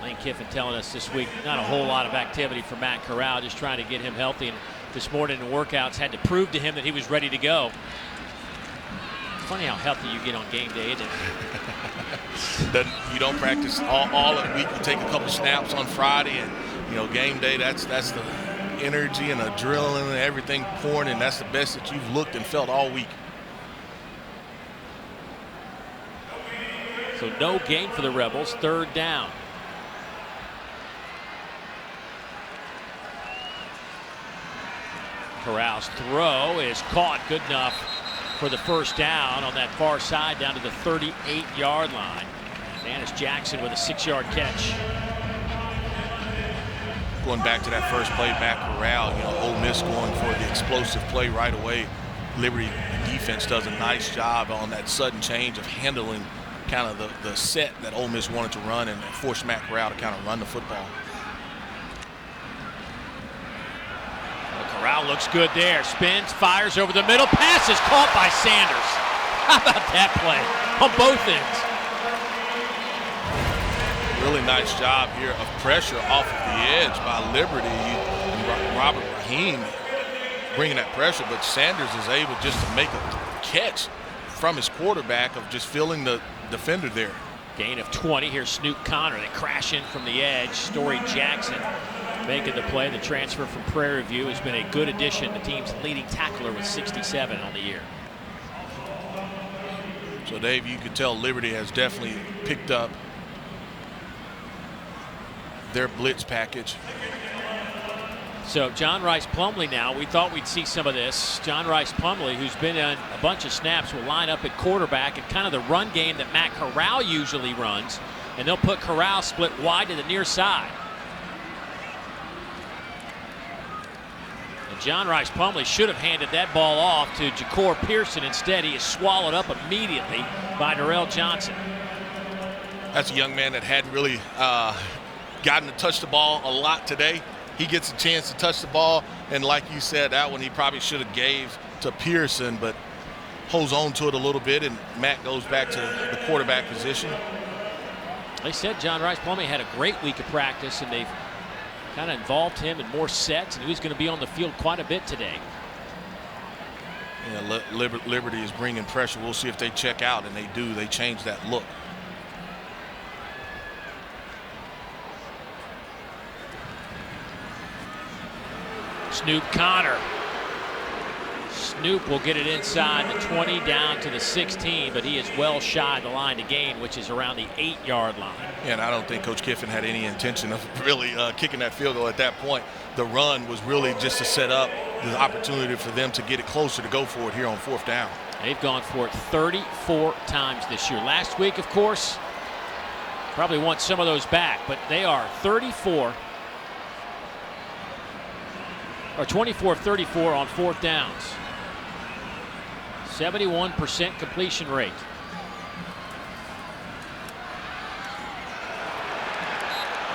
Lane Kiffin telling us this week not a whole lot of activity for Matt Corral, just trying to get him healthy. And this morning in workouts had to prove to him that he was ready to go. Funny how healthy you get on game day, isn't it? You don't practice all week. You take a couple snaps on Friday, and game day. That's the energy and adrenaline and everything pouring, and that's the best that you've looked and felt all week. So no gain for the Rebels. Third down. Corral's throw is caught, good enough for the first down on that far side down to the 38-yard line. Dennis Jackson with a 6-yard catch. Going back to that first play, Matt Corral, Ole Miss going for the explosive play right away. Liberty defense does a nice job on that sudden change of handling kind of the set that Ole Miss wanted to run and forced Matt Corral to kind of run the football. Corral looks good there. Spins, fires over the middle. Pass is caught by Sanders. How about that play on both ends? really nice job here of pressure off of the edge by Liberty. And Robert Rahim bringing that pressure, but Sanders is able just to make a catch from his quarterback of just feeling the defender there. Gain of 20. Here's Snoop Connor. They crash in from the edge. Story Jackson making the play. The transfer from Prairie View has been a good addition. The team's leading tackler with 67 on the year. So, Dave, you could tell Liberty has definitely picked up their blitz package. So John Rice Plumlee now, we thought we'd see some of this. John Rice Plumlee, who's been on a bunch of snaps, will line up at quarterback and kind of the run game that Matt Corral usually runs. And they'll put Corral split wide to the near side. And John Rice Plumlee should have handed that ball off to Ja'Cour Pearson. Instead, he is swallowed up immediately by Darrell Johnson. That's a young man that hadn't really gotten to touch the ball a lot today. He gets a chance to touch the ball, and like you said, that one he probably should have gave to Pearson, but holds on to it a little bit, and Matt goes back to the quarterback position. They said John Rice Plumlee had a great week of practice, and they've kind of involved him in more sets, and he was going to be on the field quite a bit today. Yeah, Liberty is bringing pressure. We'll see if they check out, and they do. They change that look. Snoop Connor. Snoop will get it inside the 20 down to the 16, but he is well shy of the line to gain, which is around the 8-yard line. Yeah, and I don't think Coach Kiffin had any intention of really kicking that field goal at that point. The run was really just to set up the opportunity for them to get it closer to go for it here on 4th down. They've gone for it 34 times this year. Last week, of course, probably want some of those back, but they are 24 or 24 of 34 on 4th downs. 71% completion rate.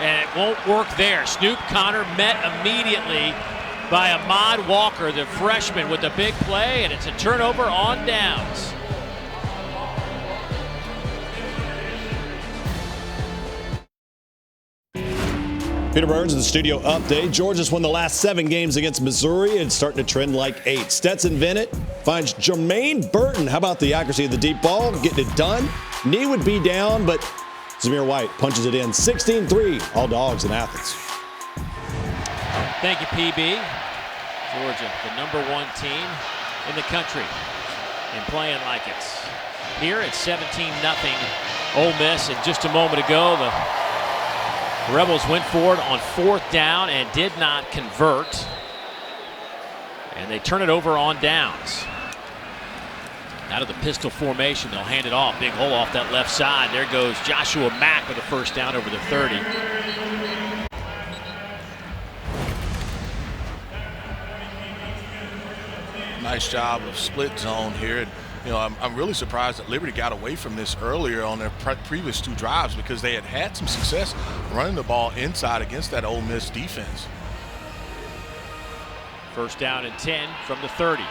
And it won't work there. Snoop Connor met immediately by Ahmad Walker, the freshman, with a big play, and it's a turnover on downs. Peter Burns in the studio update. Georgia's won the last 7 games against Missouri and starting to trend like 8. Stetson Bennett finds Jermaine Burton. How about the accuracy of the deep ball? Getting it done. Knee would be down, but Zamir White punches it in. 16-3, all dogs in Athens. Thank you, PB. Georgia, the #1 team in the country and playing like it's here at 17-0 Ole Miss. And just a moment ago, the Rebels went for it on 4th down and did not convert. And they turn it over on downs. Out of the pistol formation, they'll hand it off. Big hole off that left side. There goes Joshua Mack with a 1st down over the 30. Nice job of split zone here. And, you know, I'm really surprised that Liberty got away from this earlier on their previous 2 drives, because they had some success running the ball inside against that Ole Miss defense. 1st down and 10 from the 30.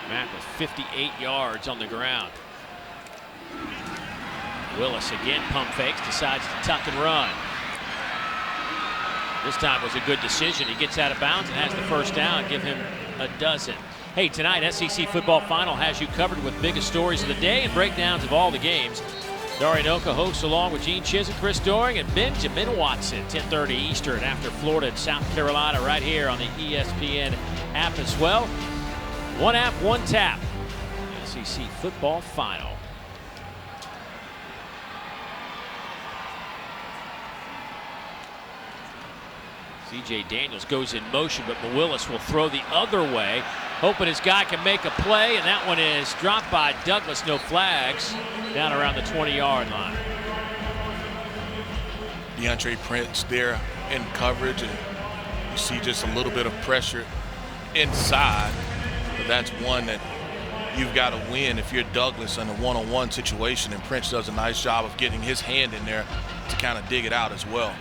Mack with 58 yards on the ground. Willis again pump fakes, decides to tuck and run. This time was a good decision. He gets out of bounds and has the 1st down. Give him a dozen. Hey, tonight SEC football final has you covered with biggest stories of the day and breakdowns of all the games. Dari Noka hosts along with Gene Chisholm, Chris Doering, and Benjamin Watson. 10:30 Eastern after Florida and South Carolina right here on the ESPN app as well. One app, one tap. SEC football final. C.J. Daniels goes in motion, but Willis will throw the other way, hoping his guy can make a play, and that one is dropped by Douglas. No flags, down around the 20-yard line. DeAndre Prince there in coverage, and you see just a little bit of pressure inside, but that's one that you've got to win if you're Douglas in a one-on-one situation, and Prince does a nice job of getting his hand in there to kind of dig it out as well.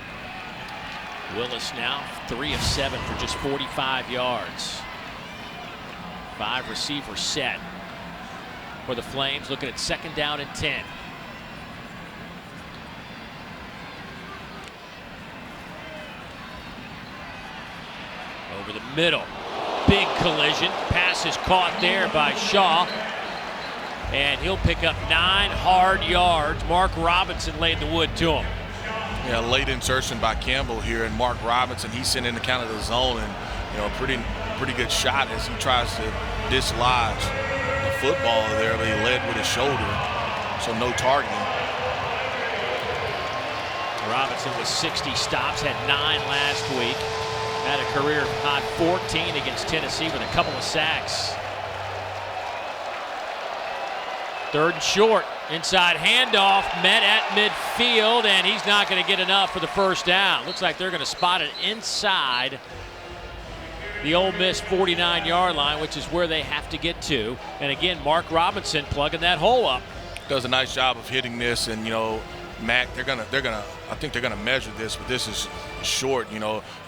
Willis now 3 of 7 for just 45 yards. 5 receiver set for the Flames, looking at 2nd down and 10. over the middle. Big collision. Pass is caught there by Shaw. And he'll pick up 9 hard yards. Mark Robinson laid the wood to him. Yeah, late insertion by Campbell here, and Mark Robinson, he's sent into kind of the zone, and pretty good shot as he tries to dislodge the football there, but he led with his shoulder, so no targeting. Robinson with 60 stops, had 9 last week. Had a career high 14 against Tennessee with a couple of sacks. 3rd and short, inside handoff, met at midfield, and he's not going to get enough for the first down. Looks like they're going to spot it inside the Ole Miss 49-yard line, which is where they have to get to. And again, Mark Robinson plugging that hole up. Does a nice job of hitting this, and Mac, I think they're gonna measure this, but this is short.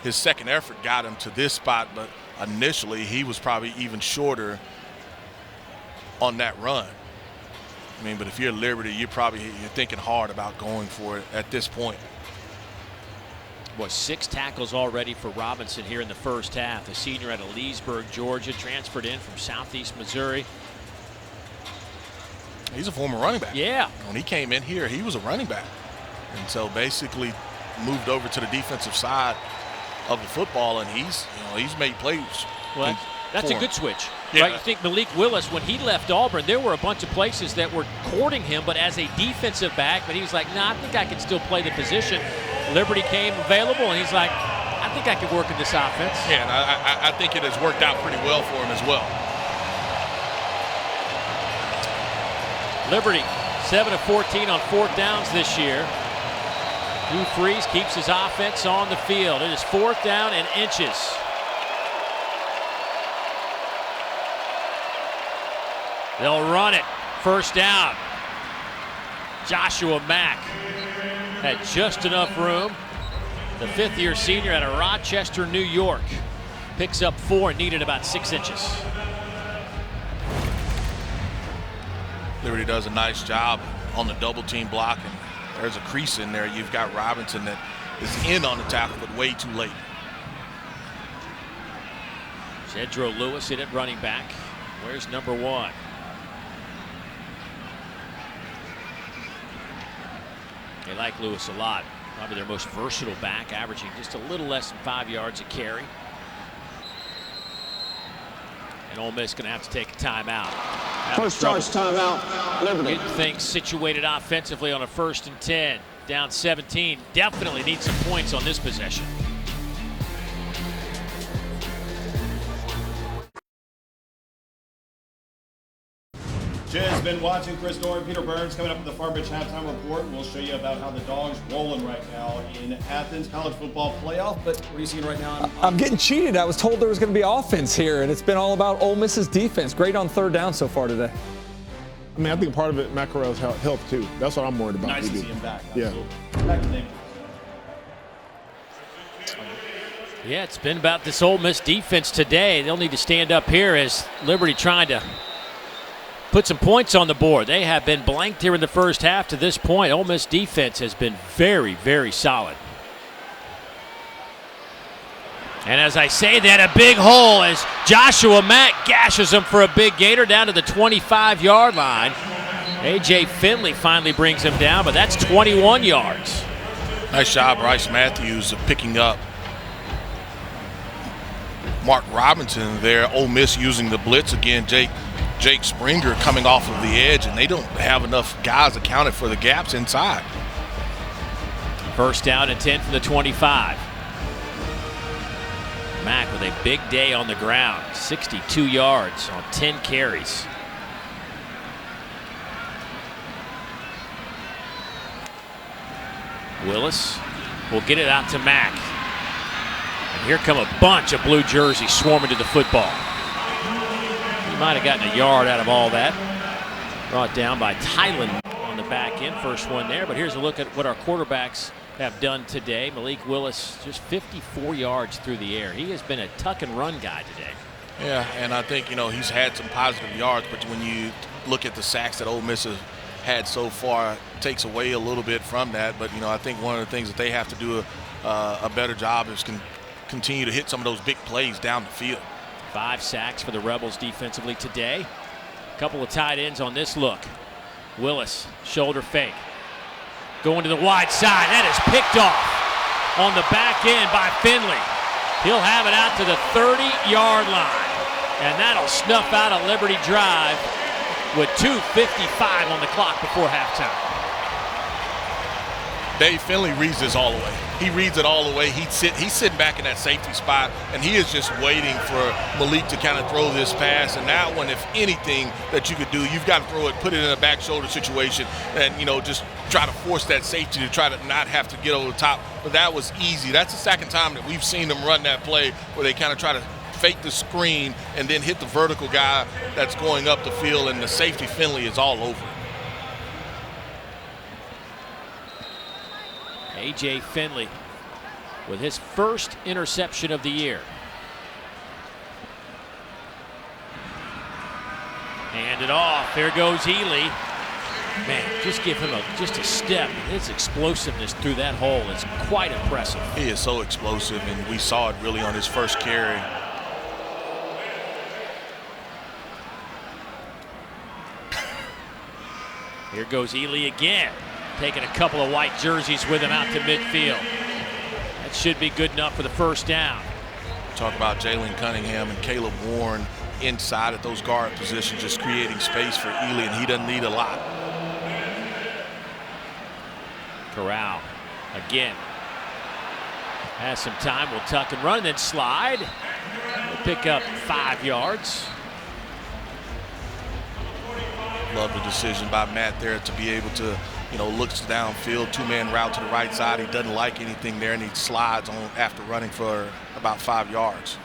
His second effort got him to this spot, but initially he was probably even shorter on that run. But if you're Liberty, you're thinking hard about going for it at this point. 6 tackles already for Robinson here in the first half. The senior out of Leesburg, Georgia, transferred in from Southeast Missouri. He's a former running back. Yeah. When he came in here, he was a running back. And so basically moved over to the defensive side of the football, and he's made plays. Well, that's a good switch. Yeah. Right? You think Malik Willis, when he left Auburn, there were a bunch of places that were courting him, but as a defensive back, but he was like, I think I can still play the position. Liberty came available, and he's like, I think I can work in this offense. Yeah, and I think it has worked out pretty well for him as well. Liberty, 7 of 14 on 4th downs this year. Hugh Freeze keeps his offense on the field. It is 4th down and inches. They'll run it. First down. Joshua Mack had just enough room. The 5th-year senior out of Rochester, New York, picks up 4 and needed about 6 inches. Liberty does a nice job on the double team block, and there's a crease in there. You've got Robinson that is in on the tackle, but way too late. Jedro Lewis in at running back. Where's number 1? They like Lewis a lot. Probably their most versatile back, averaging just a little less than 5 yards a carry. And Ole Miss going to have to take a timeout. First charge timeout, Liberty. Getting things situated offensively on a 1st and 10. Down 17. Definitely need some points on this possession. Jay's been watching. Chris Doran, Peter Burns coming up with the Farm Bitch Halftime Report. We'll show you about how the Dogs rolling right now in Athens College Football Playoff. But what are you seeing right now? I'm getting cheated. I was told there was going to be offense here, and it's been all about Ole Miss's defense. Great on 3rd down so far today. I think part of it, Matt Corral's health too. That's what I'm worried about. Nice to see him back. Yeah. Back to Nick. Yeah, it's been about this Ole Miss defense today. They'll need to stand up here as Liberty trying to put some points on the board. They have been blanked here in the first half to this point. Ole Miss defense has been very, very solid. And as I say that, a big hole as Joshua Mack gashes him for a big gator down to the 25-yard line. A.J. Finley finally brings him down, but that's 21 yards. Nice job, Bryce Matthews, of picking up Mark Robinson there. Ole Miss using the blitz again. Jake Springer coming off of the edge, and they don't have enough guys accounted for the gaps inside. 1st down and 10 from the 25. Mack with a big day on the ground, 62 yards on 10 carries. Willis will get it out to Mack. And here come a bunch of blue jerseys swarming to the football. He might have gotten a yard out of all that. Brought down by Tylen on the back end. First one there, but here's a look at what our quarterbacks have done today. Malik Willis just 54 yards through the air. He has been a tuck and run guy today. Yeah, and I think, he's had some positive yards, but when you look at the sacks that Ole Miss has had so far, it takes away a little bit from that. But, I think one of the things that they have to do a better job is continue to hit some of those big plays down the field. 5 sacks for the Rebels defensively today. A couple of tight ends on this look. Willis, shoulder fake. Going to the wide side. That is picked off on the back end by Finley. He'll have it out to the 30-yard line. And that'll snuff out a Liberty drive with 2:55 on the clock before halftime. Dave Finley reads this all the way. He reads it all the way. He's sitting back in that safety spot, and he is just waiting for Malik to kind of throw this pass. And that one, if anything that you could do, you've got to throw it, put it in a back shoulder situation, and, you know, just try to force that safety to try to not have to get over the top. But that was easy. That's the second time that we've seen them run that play where they kind of try to fake the screen and then hit the vertical guy that's going up the field, and the safety Finley is all over it. A.J. Finley with his first interception of the year. Hand it off. There goes Ely. Man, just give him just a step. His explosiveness through that hole is quite impressive. He is so explosive, and we saw it really on his first carry. Here goes Ely again, taking a couple of white jerseys with him out to midfield. That should be good enough for the first down. Talk about Jalen Cunningham and Caleb Warren inside at those guard positions, just creating space for Ely, and he doesn't need a lot. Corral again has some time. Will tuck and run, then slide. We'll pick up 5 yards. Love the decision by Matt there to be able to, you know, looks downfield, 2-man route to the right side. He doesn't like anything there, and he slides on after running for about 5 yards.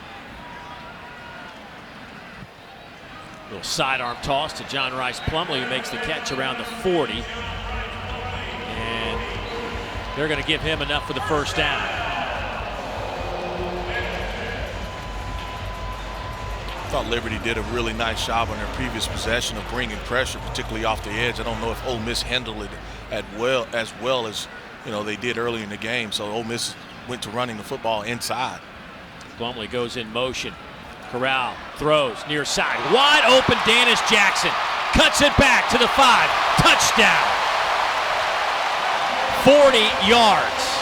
Little sidearm toss to John Rice Plumlee, who makes the catch around the 40. And they're going to give him enough for the first down. I thought Liberty did a really nice job on their previous possession of bringing pressure, particularly off the edge. I don't know if Ole Miss handled it as well as you know they did early in the game. So Ole Miss went to running the football inside. Plumlee goes in motion. Corral throws near side, wide open. Dennis Jackson cuts it back to the 5. Touchdown. 40 yards.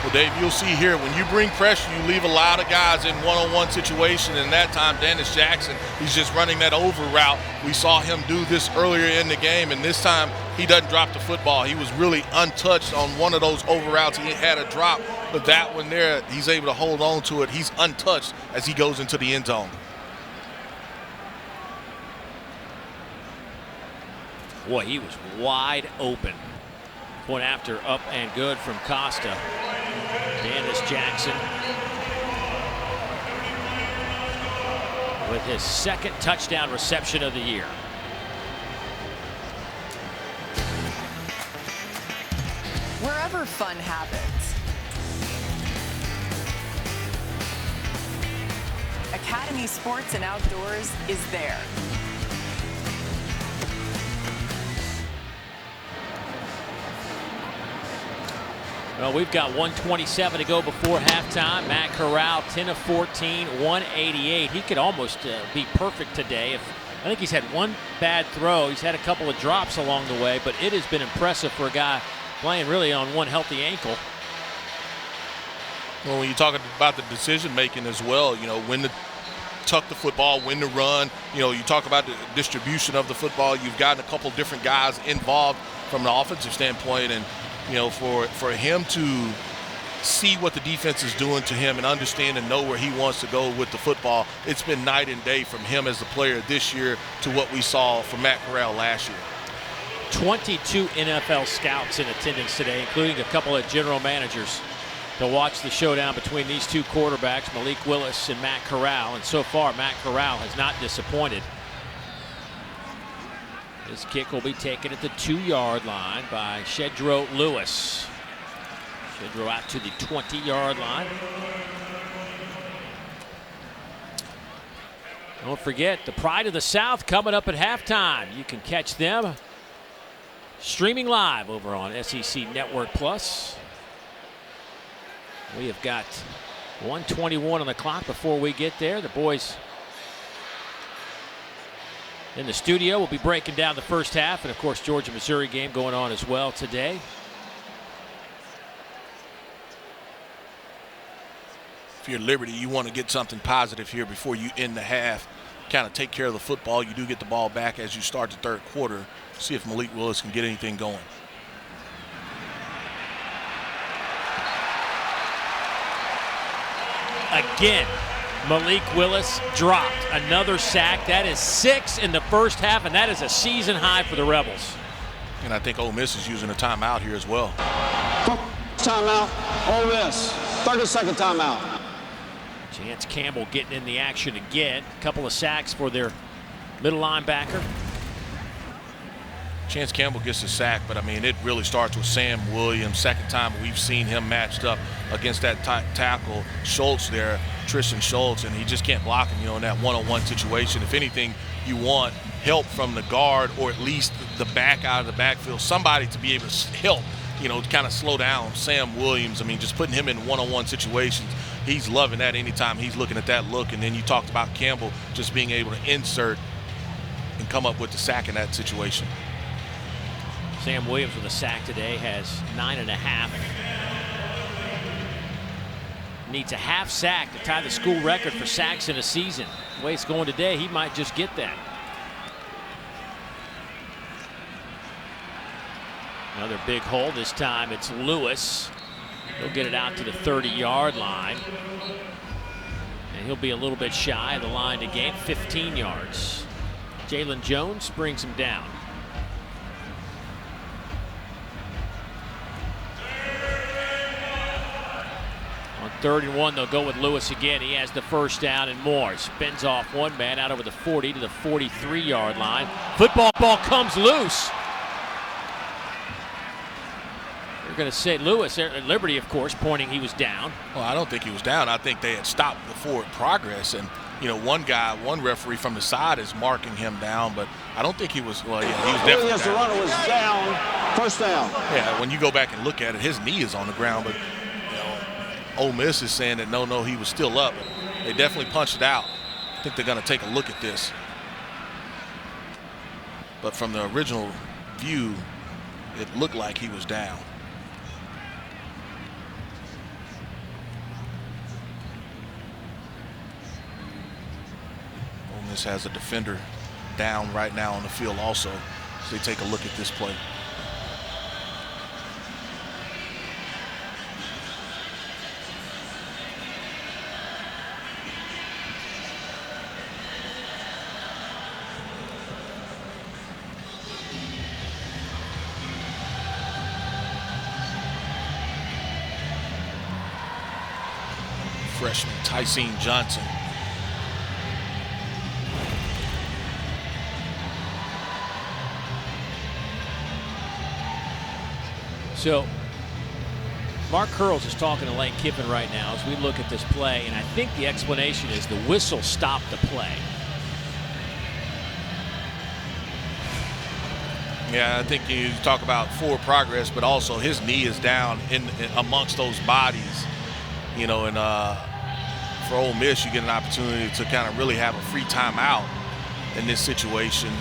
Well, Dave, you'll see here, when you bring pressure, you leave a lot of guys in one-on-one situation, and that time Dennis Jackson, he's just running that over route. We saw him do this earlier in the game, and this time he doesn't drop the football. He was really untouched on one of those over routes. He had a drop, but that one there, he's able to hold on to it. He's untouched as he goes into the end zone. Boy, he was wide open. Point after, up and good from Costa. Dennis Jackson with his second touchdown reception of the year. Wherever fun happens, Academy Sports and Outdoors is there. Well, we've got 1:27 to go before halftime. Matt Corral, 10 of 14, 188. He could almost be perfect today. I think he's had one bad throw. He's had a couple of drops along the way, but it has been impressive for a guy playing really on one healthy ankle. Well, when you're talking about the decision making as well, you know, when to tuck the football, when to run, you know, you talk about the distribution of the football. You've gotten a couple different guys involved from the offensive standpoint, and you know, for him to see what the defense is doing to him and understand and know where he wants to go with the football, it's been night and day from him as a player this year to what we saw from Matt Corral last year. 22 NFL scouts in attendance today, including a couple of general managers, to watch the showdown between these two quarterbacks, Malik Willis and Matt Corral. And so far, Matt Corral has not disappointed. This kick will be taken at the 2-yard line by Shedro Lewis. Shedro out to the 20-yard line. Don't forget the Pride of the South coming up at halftime. You can catch them streaming live over on SEC Network Plus. We have got 1:21 on the clock before we get there. The boys in the studio will be breaking down the first half, and of course Georgia-Missouri game going on as well today. If you're Liberty, you want to get something positive here before you end the half. Kind of take care of the football. You do get the ball back as you start the third quarter. See if Malik Willis can get anything going. Again, Malik Willis dropped another sack. That is 6 in the first half, and that is a season high for the Rebels. And I think Ole Miss is using a timeout here as well. Timeout, Ole Miss. 30-second timeout. Chance Campbell getting in the action again. A couple of sacks for their middle linebacker. Chance Campbell gets a sack, but I mean, it really starts with Sam Williams. Second time we've seen him matched up against that tackle Schultz there, Tristan Schultz, and he just can't block him, in that one-on-one situation. If anything, you want help from the guard or at least the back out of the backfield, somebody to be able to help, to kind of slow down Sam Williams. I mean, just putting him in one-on-one situations, he's loving that anytime he's looking at that look. And then you talked about Campbell just being able to insert and come up with the sack in that situation. Sam Williams with a sack today, has 9.5. Needs a half sack to tie the school record for sacks in a season. The way it's going today, he might just get that. Another big hole. This time it's Lewis. He'll get it out to the 30-yard line. And he'll be a little bit shy of the line to gain 15 yards. Jalen Jones brings him down. On 3rd and 1, they'll go with Lewis again. He has the first down and more. Spins off one man out over the 40 to the 43-yard line. Football ball comes loose. They're going to say Lewis, Liberty, of course, pointing he was down. Well, I don't think he was down. I think they had stopped the forward progress. And, one referee from the side is marking him down, but I don't think he was, he was definitely Yes, the runner was down. First down. Yeah, when you go back and look at it, his knee is on the ground, but, Ole Miss is saying that no, he was still up. They definitely punched it out. I think they're going to take a look at this. But from the original view, it looked like he was down. Ole Miss has a defender down right now on the field also. So they take a look at this play. Freshman Tyson Johnson. So Mark Curls is talking to Lane Kiffin right now as we look at this play, and I think the explanation is the whistle stopped the play. Yeah, I think you talk about forward progress, but also his knee is down in amongst those bodies, and for Ole Miss, you get an opportunity to kind of really have a free timeout in this situation.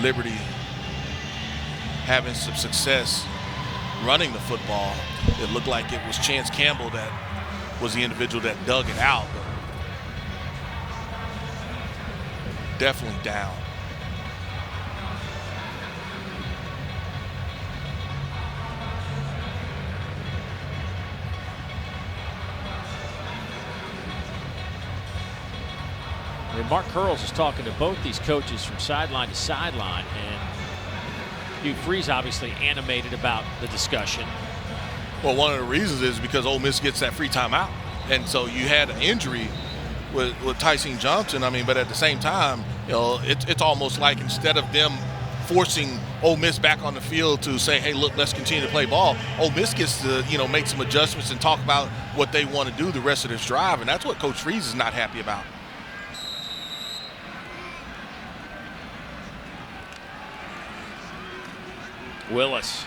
Liberty having some success running the football. It looked like it was Chance Campbell that was the individual that dug it out, but definitely down. I mean, Mark Curls is talking to both these coaches from sideline to sideline, and Hugh Freeze obviously animated about the discussion. Well, one of the reasons is because Ole Miss gets that free timeout, and so you had an injury with Tyson Johnson. But at the same time, it's almost like instead of them forcing Ole Miss back on the field to say, hey, look, let's continue to play ball, Ole Miss gets to make some adjustments and talk about what they want to do the rest of this drive, and that's what Coach Freeze is not happy about. Willis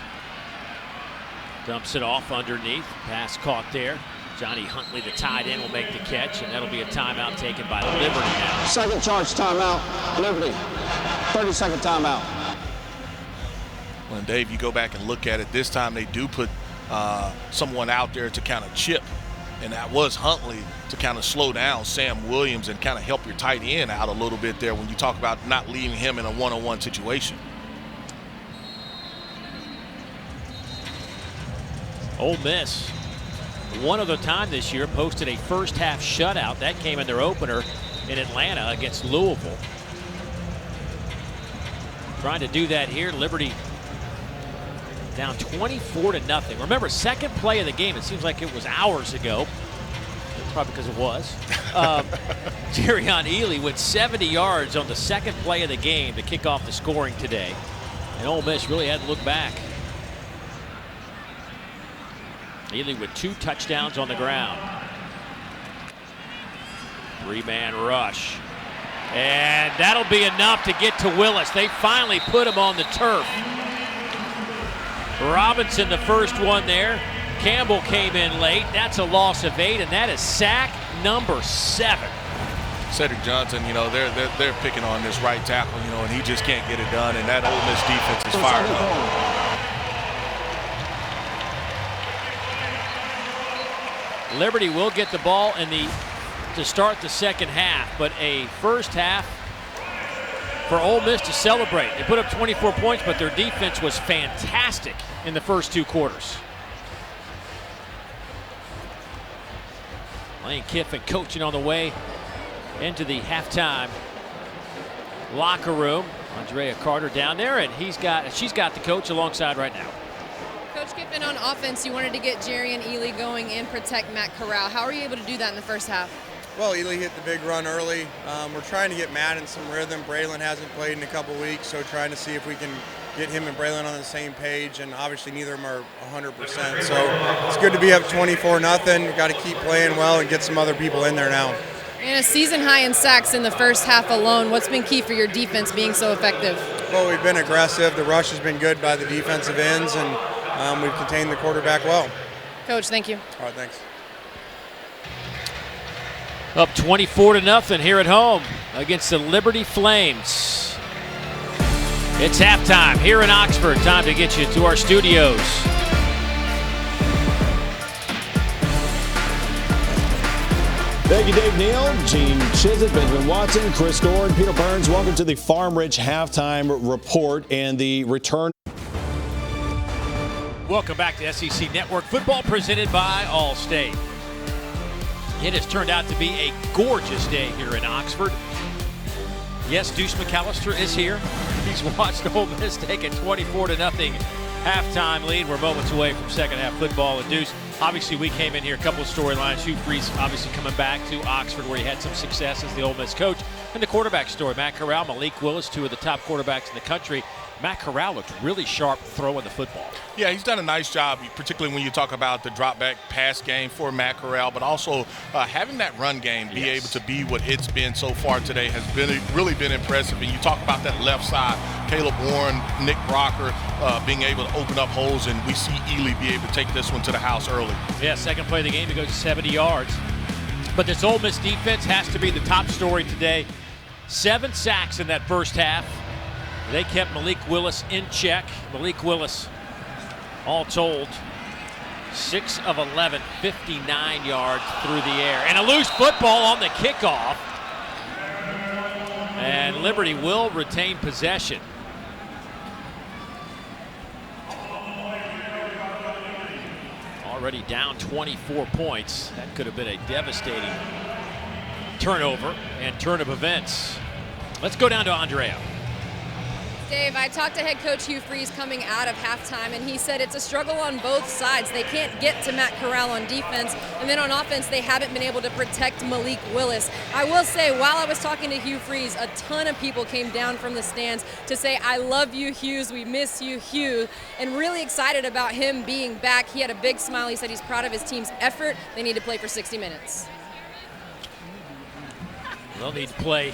dumps it off underneath. Pass caught there. Johnny Huntley, the tight end, will make the catch, and that'll be a timeout taken by Liberty now. Second charge timeout, Liberty. 30-second timeout. Well, and Dave, you go back and look at it. This time they do put someone out there to kind of chip, and that was Huntley to kind of slow down Sam Williams and kind of help your tight end out a little bit there when you talk about not leaving him in a one-on-one situation. Ole Miss, one other time this year, posted a first-half shutout. That came in their opener in Atlanta against Louisville. Trying to do that here. Liberty down 24-0. Remember, second play of the game. It seems like it was hours ago. That's probably because it was. Jerrion Ely with 70 yards on the second play of the game to kick off the scoring today. And Ole Miss really had to look back. Ely with 2 touchdowns on the ground. 3-man rush. And that'll be enough to get to Willis. They finally put him on the turf. Robinson, the first one there. Campbell came in late. That's a loss of 8, and that is sack number 7. Cedric Johnson, you know, they're picking on this right tackle, you know, and he just can't get it done, and that Ole Miss defense is fired up. Liberty will get the ball to start the second half, but a first half for Ole Miss to celebrate. They put up 24 points, but their defense was fantastic in the first 2 quarters. Lane Kiffin coaching on the way into the halftime locker room. Andrea Carter down there, and she's got the coach alongside right now. Coach Kiffin, on offense, you wanted to get Jerrion Ely going and protect Matt Corral. How were you able to do that in the first half? Well, Ely hit the big run early. We're trying to get Matt in some rhythm. Braylon hasn't played in a couple weeks, so trying to see if we can get him and Braylon on the same page, and obviously neither of them are 100%. So it's good to be up 24-0. We've got to keep playing well and get some other people in there now. And a season high in sacks in the first half alone. What's been key for your defense being so effective? Well, we've been aggressive. The rush has been good by the defensive ends, and we've contained the quarterback well. Coach, thank you. All right, thanks. Up 24-0 here at home against the Liberty Flames. It's halftime here in Oxford. Time to get you to our studios. Thank you, Dave Neal, Gene Chizik, Benjamin Watson, Chris Dorn, Peter Burns. Welcome to the Farm Ridge Halftime Report and the return. Welcome back to SEC Network Football, presented by Allstate. It has turned out to be a gorgeous day here in Oxford. Yes, Deuce McAllister is here. He's watched Ole Miss take a 24-0 halftime lead. We're moments away from second half football. And Deuce, obviously we came in here, a couple of storylines. Hugh Freeze obviously coming back to Oxford where he had some success as the Ole Miss coach. And the quarterback story, Matt Corral, Malik Willis, 2 of the top quarterbacks in the country. Matt Corral looked really sharp throwing the football. Yeah, he's done a nice job, particularly when you talk about the drop back pass game for Matt Corral, but also having that run game be able to be what it's been so far today has really been impressive. And you talk about that left side, Caleb Warren, Nick Brocker being able to open up holes, and we see Ely be able to take this one to the house early. Yeah, second play of the game, he goes 70 yards. But this Ole Miss defense has to be the top story today. 7 sacks in that first half. They kept Malik Willis in check. Malik Willis, all told, 6 of 11, 59 yards through the air. And a loose football on the kickoff. And Liberty will retain possession. Already down 24 points. That could have been a devastating turnover and turn of events. Let's go down to Andrea. Dave, I talked to head coach Hugh Freeze coming out of halftime, and he said it's a struggle on both sides. They can't get to Matt Corral on defense, and then on offense, they haven't been able to protect Malik Willis. I will say, while I was talking to Hugh Freeze, a ton of people came down from the stands to say, I love you, Hughes, we miss you, Hugh, and really excited about him being back. He had a big smile. He said he's proud of his team's effort. They need to play for 60 minutes. They'll need to play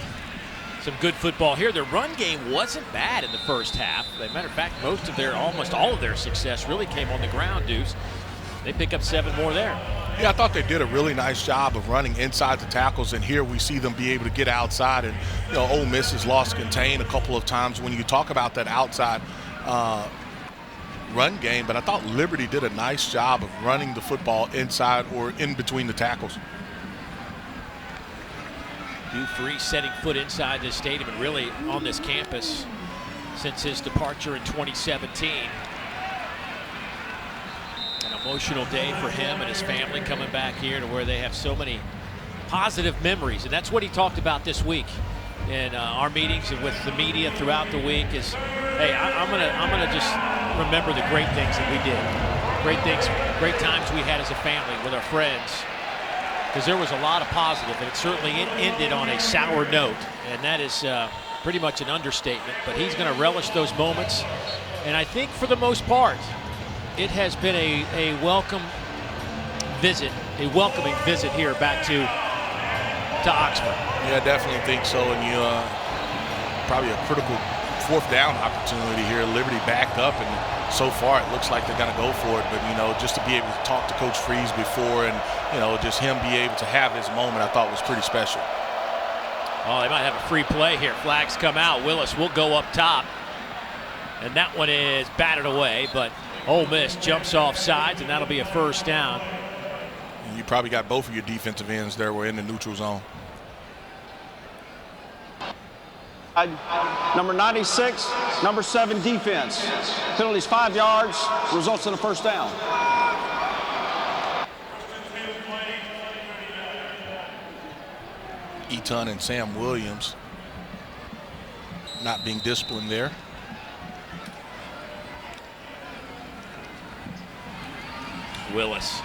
some good football here. Their run game wasn't bad in the first half. As a matter of fact, almost all of their success really came on the ground, Deuce. They pick up 7 more there. Yeah, I thought they did a really nice job of running inside the tackles, and here we see them be able to get outside. And Ole Miss has lost contain a couple of times when you talk about that outside run game. But I thought Liberty did a nice job of running the football inside or in between the tackles. Hugh Freeze setting foot inside this stadium and really on this campus since his departure in 2017. An emotional day for him and his family coming back here to where they have so many positive memories. And that's what he talked about this week in our meetings and with the media throughout the week is, hey, I'm gonna just remember the great things that we did. Great things, great times we had as a family with our friends. Because there was a lot of positive, and it certainly ended on a sour note, and that is pretty much an understatement. But he's going to relish those moments, and I think for the most part, it has been a welcoming visit here back to Oxford. Yeah, I definitely think so, and probably a critical 4th down opportunity here. Liberty backed up, and so far it looks like they're going to go for it. But just to be able to talk to Coach Freeze before, and just him be able to have his moment, I thought was pretty special. Oh, they might have a free play here. Flags come out. Willis will go up top, and that one is batted away. But Ole Miss jumps off sides, and that'll be a 1st down. And you probably got both of your defensive ends there. Were in the neutral zone. Number 96, number 7 defense. Penalties 5 yards, results in a 1st down. Eaton and Sam Williams not being disciplined there. Willis.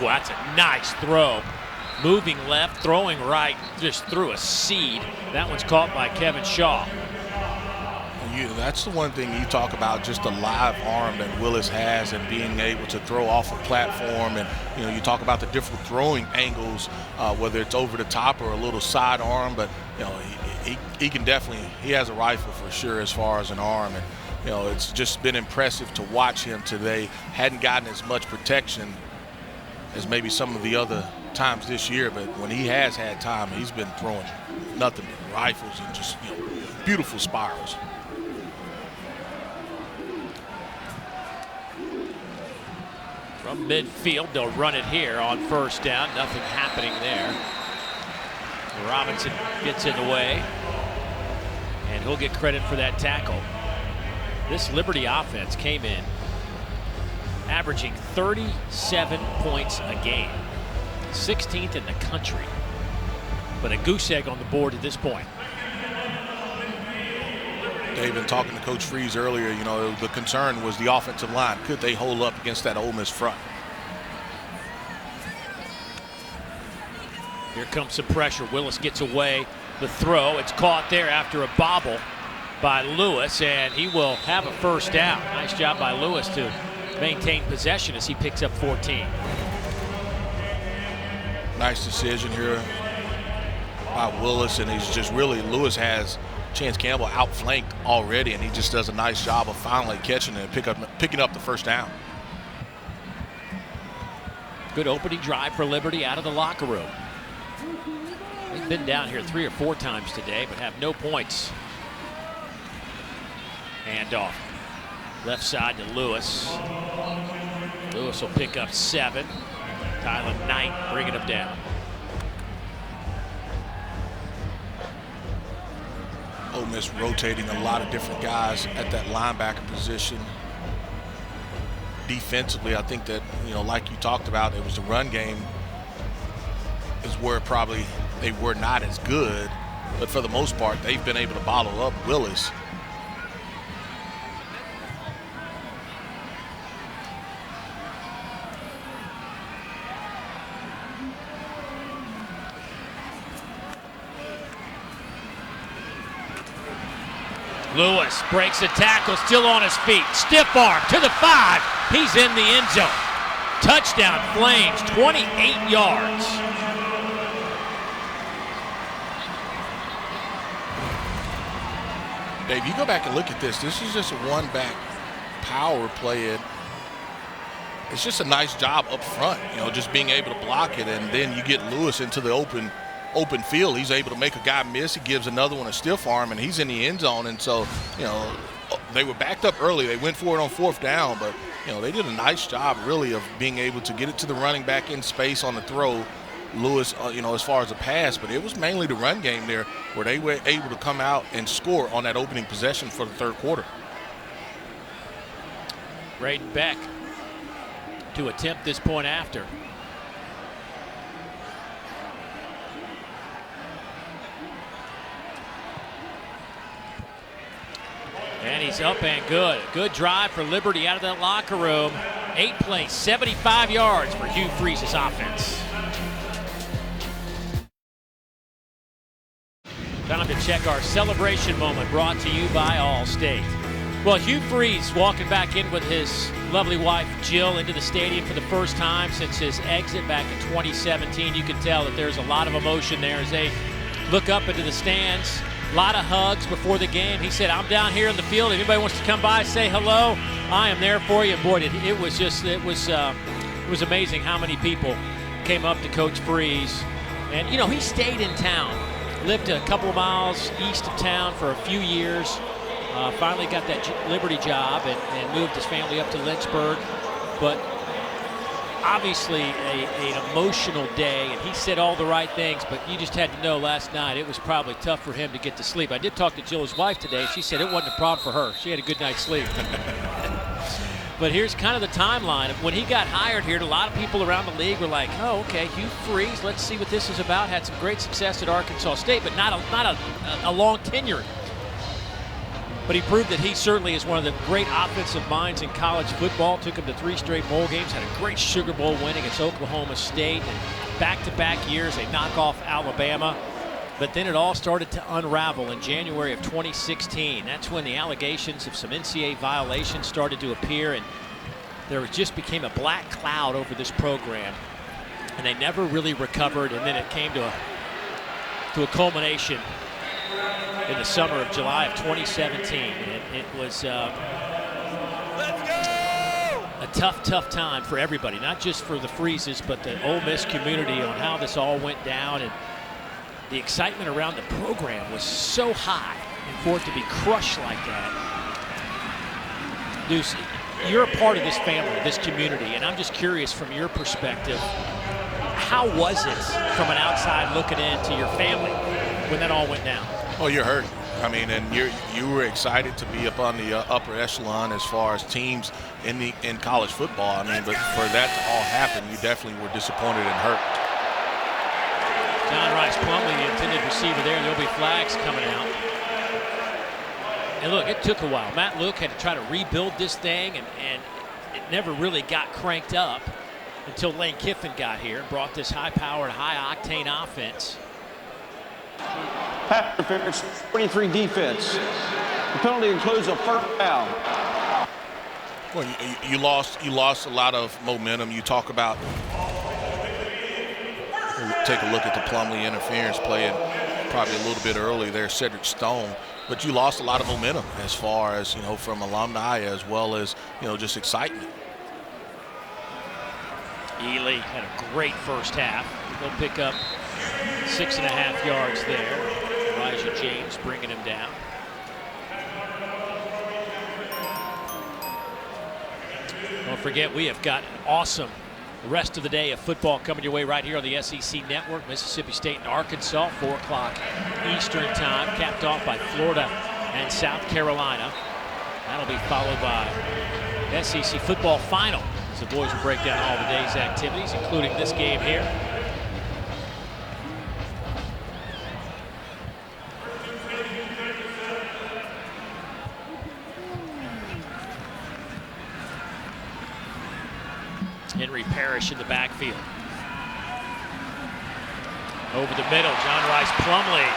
Well, that's a nice throw. Moving left, throwing right, just threw a seed. That one's caught by Kevin Shaw. That's the one thing you talk about, just the live arm that Willis has and being able to throw off a platform. And, you talk about the different throwing angles, whether it's over the top or a little side arm. But, he can definitely, he has a rifle for sure as far as an arm. And, it's just been impressive to watch him today. Hadn't gotten as much protection as maybe some of the other times this year, but when he has had time, he's been throwing nothing but rifles and just beautiful spirals. From midfield, they'll run it here on 1st down. Nothing happening there. Robinson gets in the way, and he'll get credit for that tackle. This Liberty offense came in averaging 37 points a game. 16th in the country, but a goose egg on the board at this point. David, talking to Coach Freeze earlier, the concern was the offensive line. Could they hold up against that Ole Miss front? Here comes some pressure. Willis gets away. The throw, it's caught there after a bobble by Lewis, and he will have a 1st down. Nice job by Lewis to maintain possession as he picks up 14. Nice decision here by Willis, and he's just really, Lewis has Chance Campbell outflanked already, and he just does a nice job of finally catching it and picking up the 1st down. Good opening drive for Liberty out of the locker room. They've been down here 3 or 4 times today, but have no points. Handoff. Left side to Lewis. Lewis will pick up 7. Tyler Knight bringing him down. Ole Miss rotating a lot of different guys at that linebacker position. Defensively, I think that, like you talked about, it was the run game is where probably they were not as good. But for the most part, they've been able to bottle up Willis. Lewis breaks a tackle, still on his feet. Stiff arm to the 5. He's in the end zone. Touchdown Flames, 28 yards. Dave, you go back and look at this. This is just a one-back power play. And it's just a nice job up front, just being able to block it. And then you get Lewis into the open field. He's able to make a guy miss. He gives another one a stiff arm, and he's in the end zone. And so, they were backed up early. They went for it on 4th down, but, they did a nice job really of being able to get it to the running back in space on the throw. Lewis, as far as the pass, but it was mainly the run game there where they were able to come out and score on that opening possession for the 3rd quarter. Braden Beck to attempt this point after. And he's up and good. Good drive for Liberty out of that locker room. 8 plays, 75 yards for Hugh Freeze's offense. Time to check our celebration moment brought to you by Allstate. Well, Hugh Freeze walking back in with his lovely wife Jill into the stadium for the first time since his exit back in 2017. You can tell that there's a lot of emotion there as they look up into the stands. A lot of hugs before the game. He said, I'm down here in the field. If anybody wants to come by, say hello. I am there for you. And boy, it was amazing how many people came up to Coach Freeze. And, he stayed in town. Lived a couple of miles east of town for a few years. Finally got that Liberty job and moved his family up to Lynchburg. But obviously an emotional day, and he said all the right things, but you just had to know last night it was probably tough for him to get to sleep. I did talk to Jill's wife today. She said it wasn't a problem for her. She had a good night's sleep. But here's kind of the timeline. When he got hired here, a lot of people around the league were like, oh, okay, Hugh Freeze, let's see what this is about. Had some great success at Arkansas State, but not a long tenure. But he proved that he certainly is one of the great offensive minds in college football. Took him to 3 straight bowl games, had a great Sugar Bowl win against Oklahoma State, and back-to-back years they knock off Alabama. But then it all started to unravel in January of 2016. That's when the allegations of some NCAA violations started to appear, and there just became a black cloud over this program. And they never really recovered, and then it came to a culmination in the summer of July of 2017. And it was a tough time for everybody, not just for the Freezes, but the Ole Miss community on how this all went down. And the excitement around the program was so high, and for it to be crushed like that. Deuce, you're a part of this family, this community, and I'm just curious from your perspective, how was it from an outside looking into your family when that all went down? Oh, you're hurt. I mean, and you were excited to be up on the upper echelon as far as teams in college football. I mean, but for that to all happen, you definitely were disappointed and hurt. John Rice Plumlee, the intended receiver there. There'll be flags coming out. And look, it took a while. Matt Luke had to try to rebuild this thing, and it never really got cranked up until Lane Kiffin got here and brought this high-powered, high-octane offense. Pass interference, 23 defense. The penalty includes a first down. Well, you lost a lot of momentum. You talk about. Take a look at the Plumlee interference play, and probably a little bit early there, Cedric Stone. But you lost a lot of momentum as far as, from alumni as well as, just excitement. Ely had a great first half. They'll pick up 6.5 yards there. Elijah James bringing him down. Don't forget, we have got an awesome rest of the day of football coming your way right here on the SEC Network. Mississippi State and Arkansas, 4 o'clock Eastern time, capped off by Florida and South Carolina. That'll be followed by SEC football final, as the boys will break down all the day's activities, including this game here. Henry Parrish in the backfield. Over the middle, John Rice Plumlee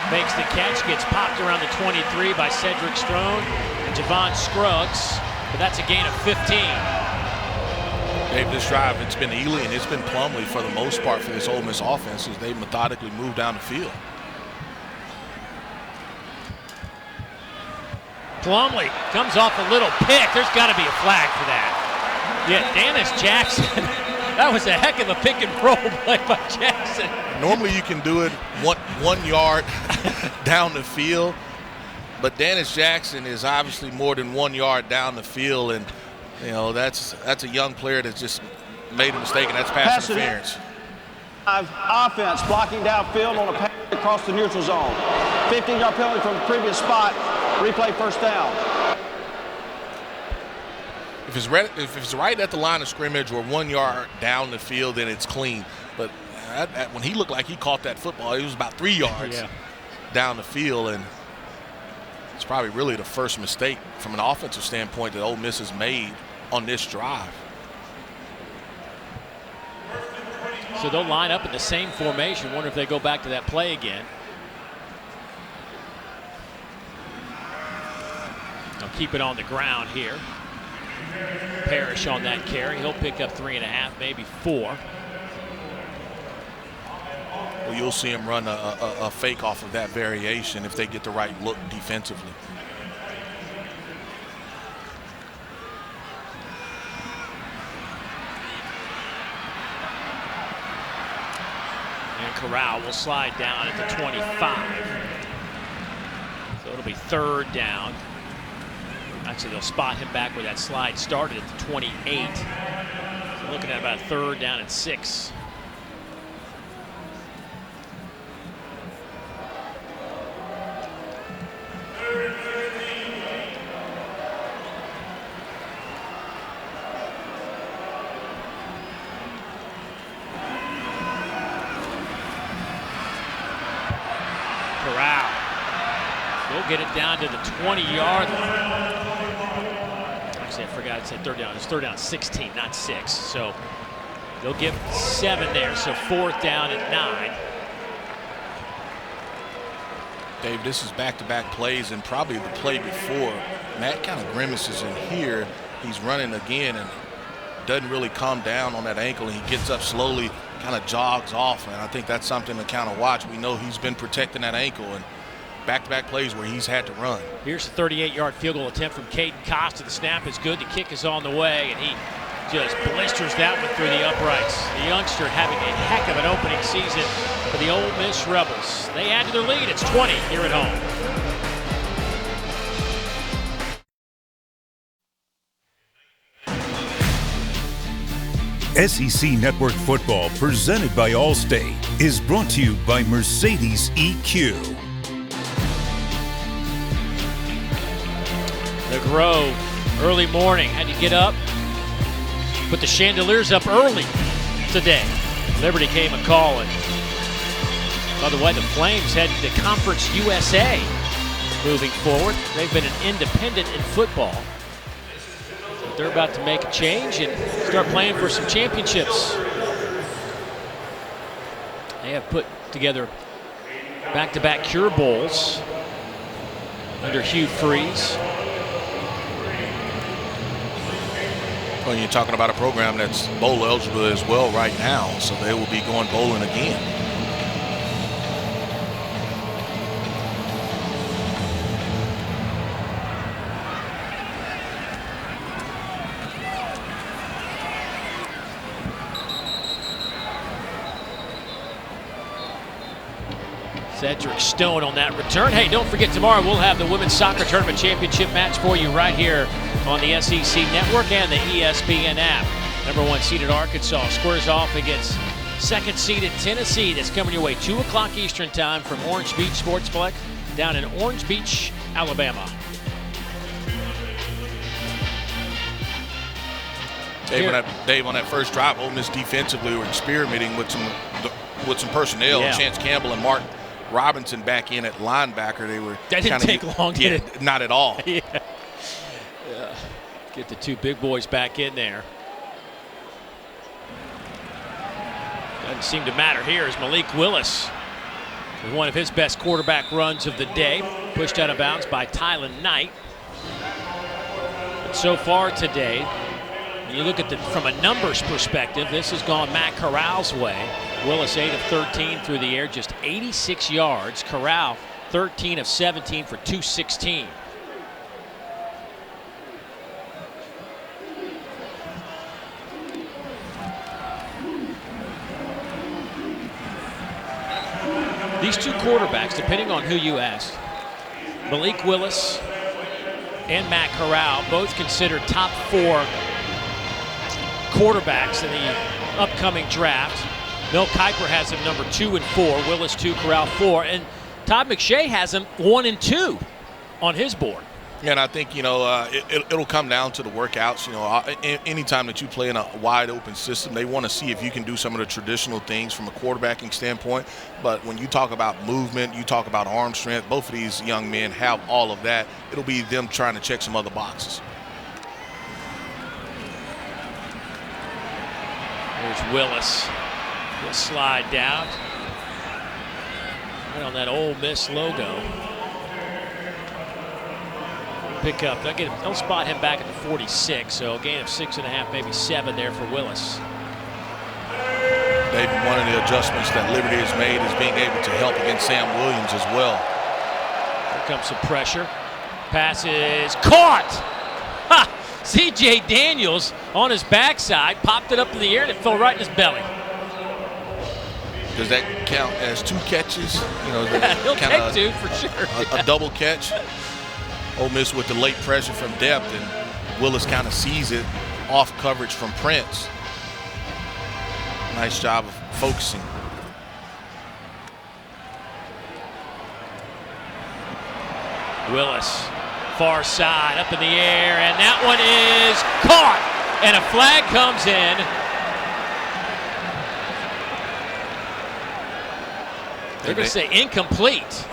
makes the catch, gets popped around the 23 by Cedric Strone and Javon Scruggs, but that's a gain of 15. Dave, this drive, it's been Ely and it's been Plumlee for the most part for this Ole Miss offense as they methodically move down the field. Plumlee comes off a little pick. There's got to be a flag for that. Yeah, Dennis Jackson. That was a heck of a pick and roll play by Jackson. Normally you can do it 1 yard down the field, but Dennis Jackson is obviously more than 1 yard down the field, and you know that's a young player that just made a mistake, and that's pass interference. Offense blocking downfield on a pass across the neutral zone. 15-yard penalty from the previous spot. Replay first down. If it's right at the line of scrimmage or 1 yard down the field, then it's clean. But when he looked like he caught that football, it was about 3 yards down the field, and it's probably really the first mistake from an offensive standpoint that Ole Miss has made on this drive. So they'll line up in the same formation. Wonder if they go back to that play again. They'll keep it on the ground here. Parrish on that carry. He'll pick up 3.5, maybe 4. Well, you'll see him run a fake off of that variation if they get the right look defensively. And Corral will slide down at the 25. So it'll be 3rd down. Actually, they'll spot him back where that slide started at the 28. So looking at about 3rd down and 6. Corral. They'll get it down to the 20-yard line. Actually, I forgot it said 3rd down. It's 3rd down 16, not 6. So they'll give 7 there. So 4th down and 9. Dave, this is back-to-back plays, and probably the play before. Matt kind of grimaces in here. He's running again and doesn't really calm down on that ankle, and he gets up slowly, kind of jogs off, and I think that's something to kind of watch. We know he's been protecting that ankle, and back-to-back plays where he's had to run. Here's the 38-yard field goal attempt from Caden Costa. The snap is good. The kick is on the way, and he just blisters that one through the uprights. The youngster having a heck of an opening season for the Ole Miss Rebels. They add to their lead. It's 20 here at home. SEC Network Football, presented by Allstate, is brought to you by Mercedes EQ. The Grove, early morning, had to get up, put the chandeliers up early today. Liberty came a-calling. By the way, the Flames headed to Conference USA moving forward. They've been an independent in football. They're about to make a change and start playing for some championships. They have put together back-to-back Cure Bowls under Hugh Freeze. Well, you're talking about a program that's bowl eligible as well right now, so they will be going bowling again. Cedric Stone on that return. Hey, don't forget tomorrow we'll have the Women's Soccer Tournament Championship match for you right here on the SEC Network and the ESPN app. #1 seeded Arkansas squares off against 2nd seeded Tennessee. That's coming your way 2 o'clock Eastern time from Orange Beach Sportsplex down in Orange Beach, Alabama. Dave, on that first drive, Ole Miss defensively were experimenting with some personnel. Yeah. Chance Campbell and Mark Robinson back in at linebacker. They were that didn't take long, did it? Not at all. Yeah. Get the 2 big boys back in there. Doesn't seem to matter here as Malik Willis with one of his best quarterback runs of the day, pushed out of bounds by Tylen Knight. But so far today, when you look at from a numbers perspective, this has gone Matt Corral's way. Willis 8 of 13 through the air, just 86 yards. Corral 13 of 17 for 216. These two quarterbacks, depending on who you ask, Malik Willis and Matt Corral, both considered top 4 quarterbacks in the upcoming draft. Mel Kiper has him number 2 and 4, Willis 2, Corral 4, and Todd McShay has him 1 and 2 on his board. And I think, it'll come down to the workouts. Anytime that you play in a wide open system, they want to see if you can do some of the traditional things from a quarterbacking standpoint. But when you talk about movement, you talk about arm strength, both of these young men have all of that. It'll be them trying to check some other boxes. There's Willis. He'll slide down. Right on that Ole Miss logo. Pick up. They'll spot him back at the 46, so a gain of 6.5, maybe 7 there for Willis. Maybe one of the adjustments that Liberty has made is being able to help against Sam Williams as well. Here comes some pressure. Pass is caught. Ha! C.J. Daniels on his backside popped it up in the air and it fell right in his belly. Does that count as 2 catches? He'll take 2 for sure. A double catch. Ole Miss with the late pressure from depth, and Willis kind of sees it off coverage from Prince. Nice job of focusing. Willis, far side, up in the air, and that one is caught, and a flag comes in. They're going to say incomplete.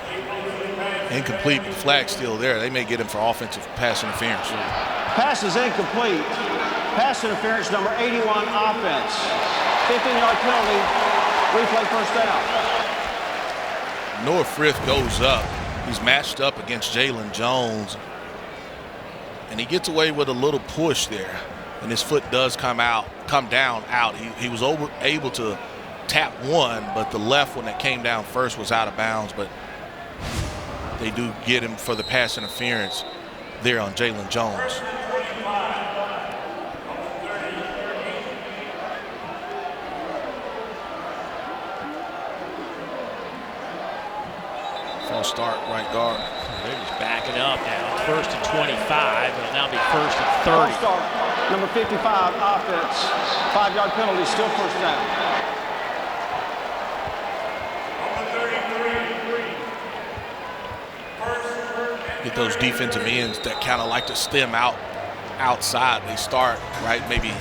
Incomplete, but the flag's still there. They may get him for offensive pass interference. Pass is incomplete. Pass interference, number 81, offense. 15-yard penalty, replay first down. Noah Frith goes up. He's matched up against Jalen Jones, and he gets away with a little push there, and his foot does come down out. He was able to tap one, but the left one that came down first was out of bounds, but they do get him for the pass interference there on Jalen Jones. False start, right guard. They're just backing up now. First and 25. It'll now be first and 30. False start, number 55, offense. 5-yard penalty, still first down. Get those defensive ends that kind of like to stem outside. They start right, maybe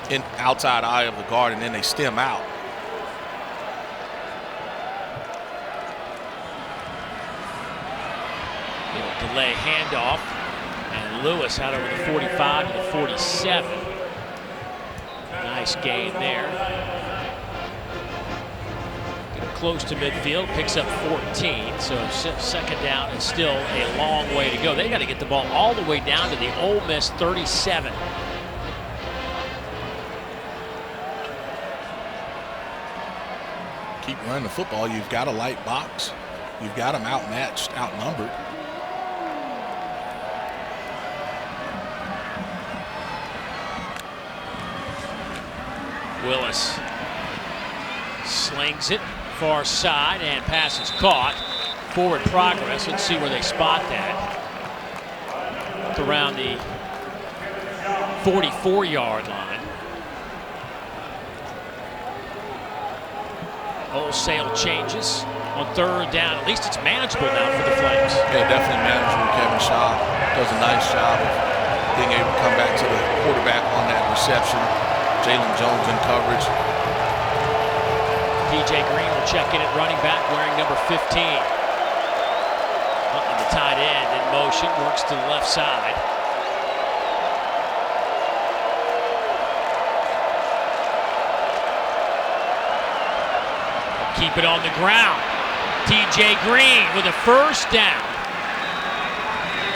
in outside eye of the guard, and then they stem out. Delay handoff, and Lewis out over the 45 to the 47. Nice gain there. Close to midfield, picks up 14, so second down and still a long way to go. They got to get the ball all the way down to the Ole Miss 37. Keep running the football. You've got a light box. You've got them outmatched, outnumbered. Willis slings it. Far side, and pass is caught. Forward progress. Let's see where they spot that. It's around the 44-yard line. Wholesale changes on third down. At least it's manageable now for the Flames. Yeah, definitely manageable. Kevin Shaw does a nice job of being able to come back to the quarterback on that reception. Jalen Jones in coverage. TJ Green will check in at running back wearing number 15. The tight end in motion, works to the left side. Keep it on the ground. TJ Green with a first down.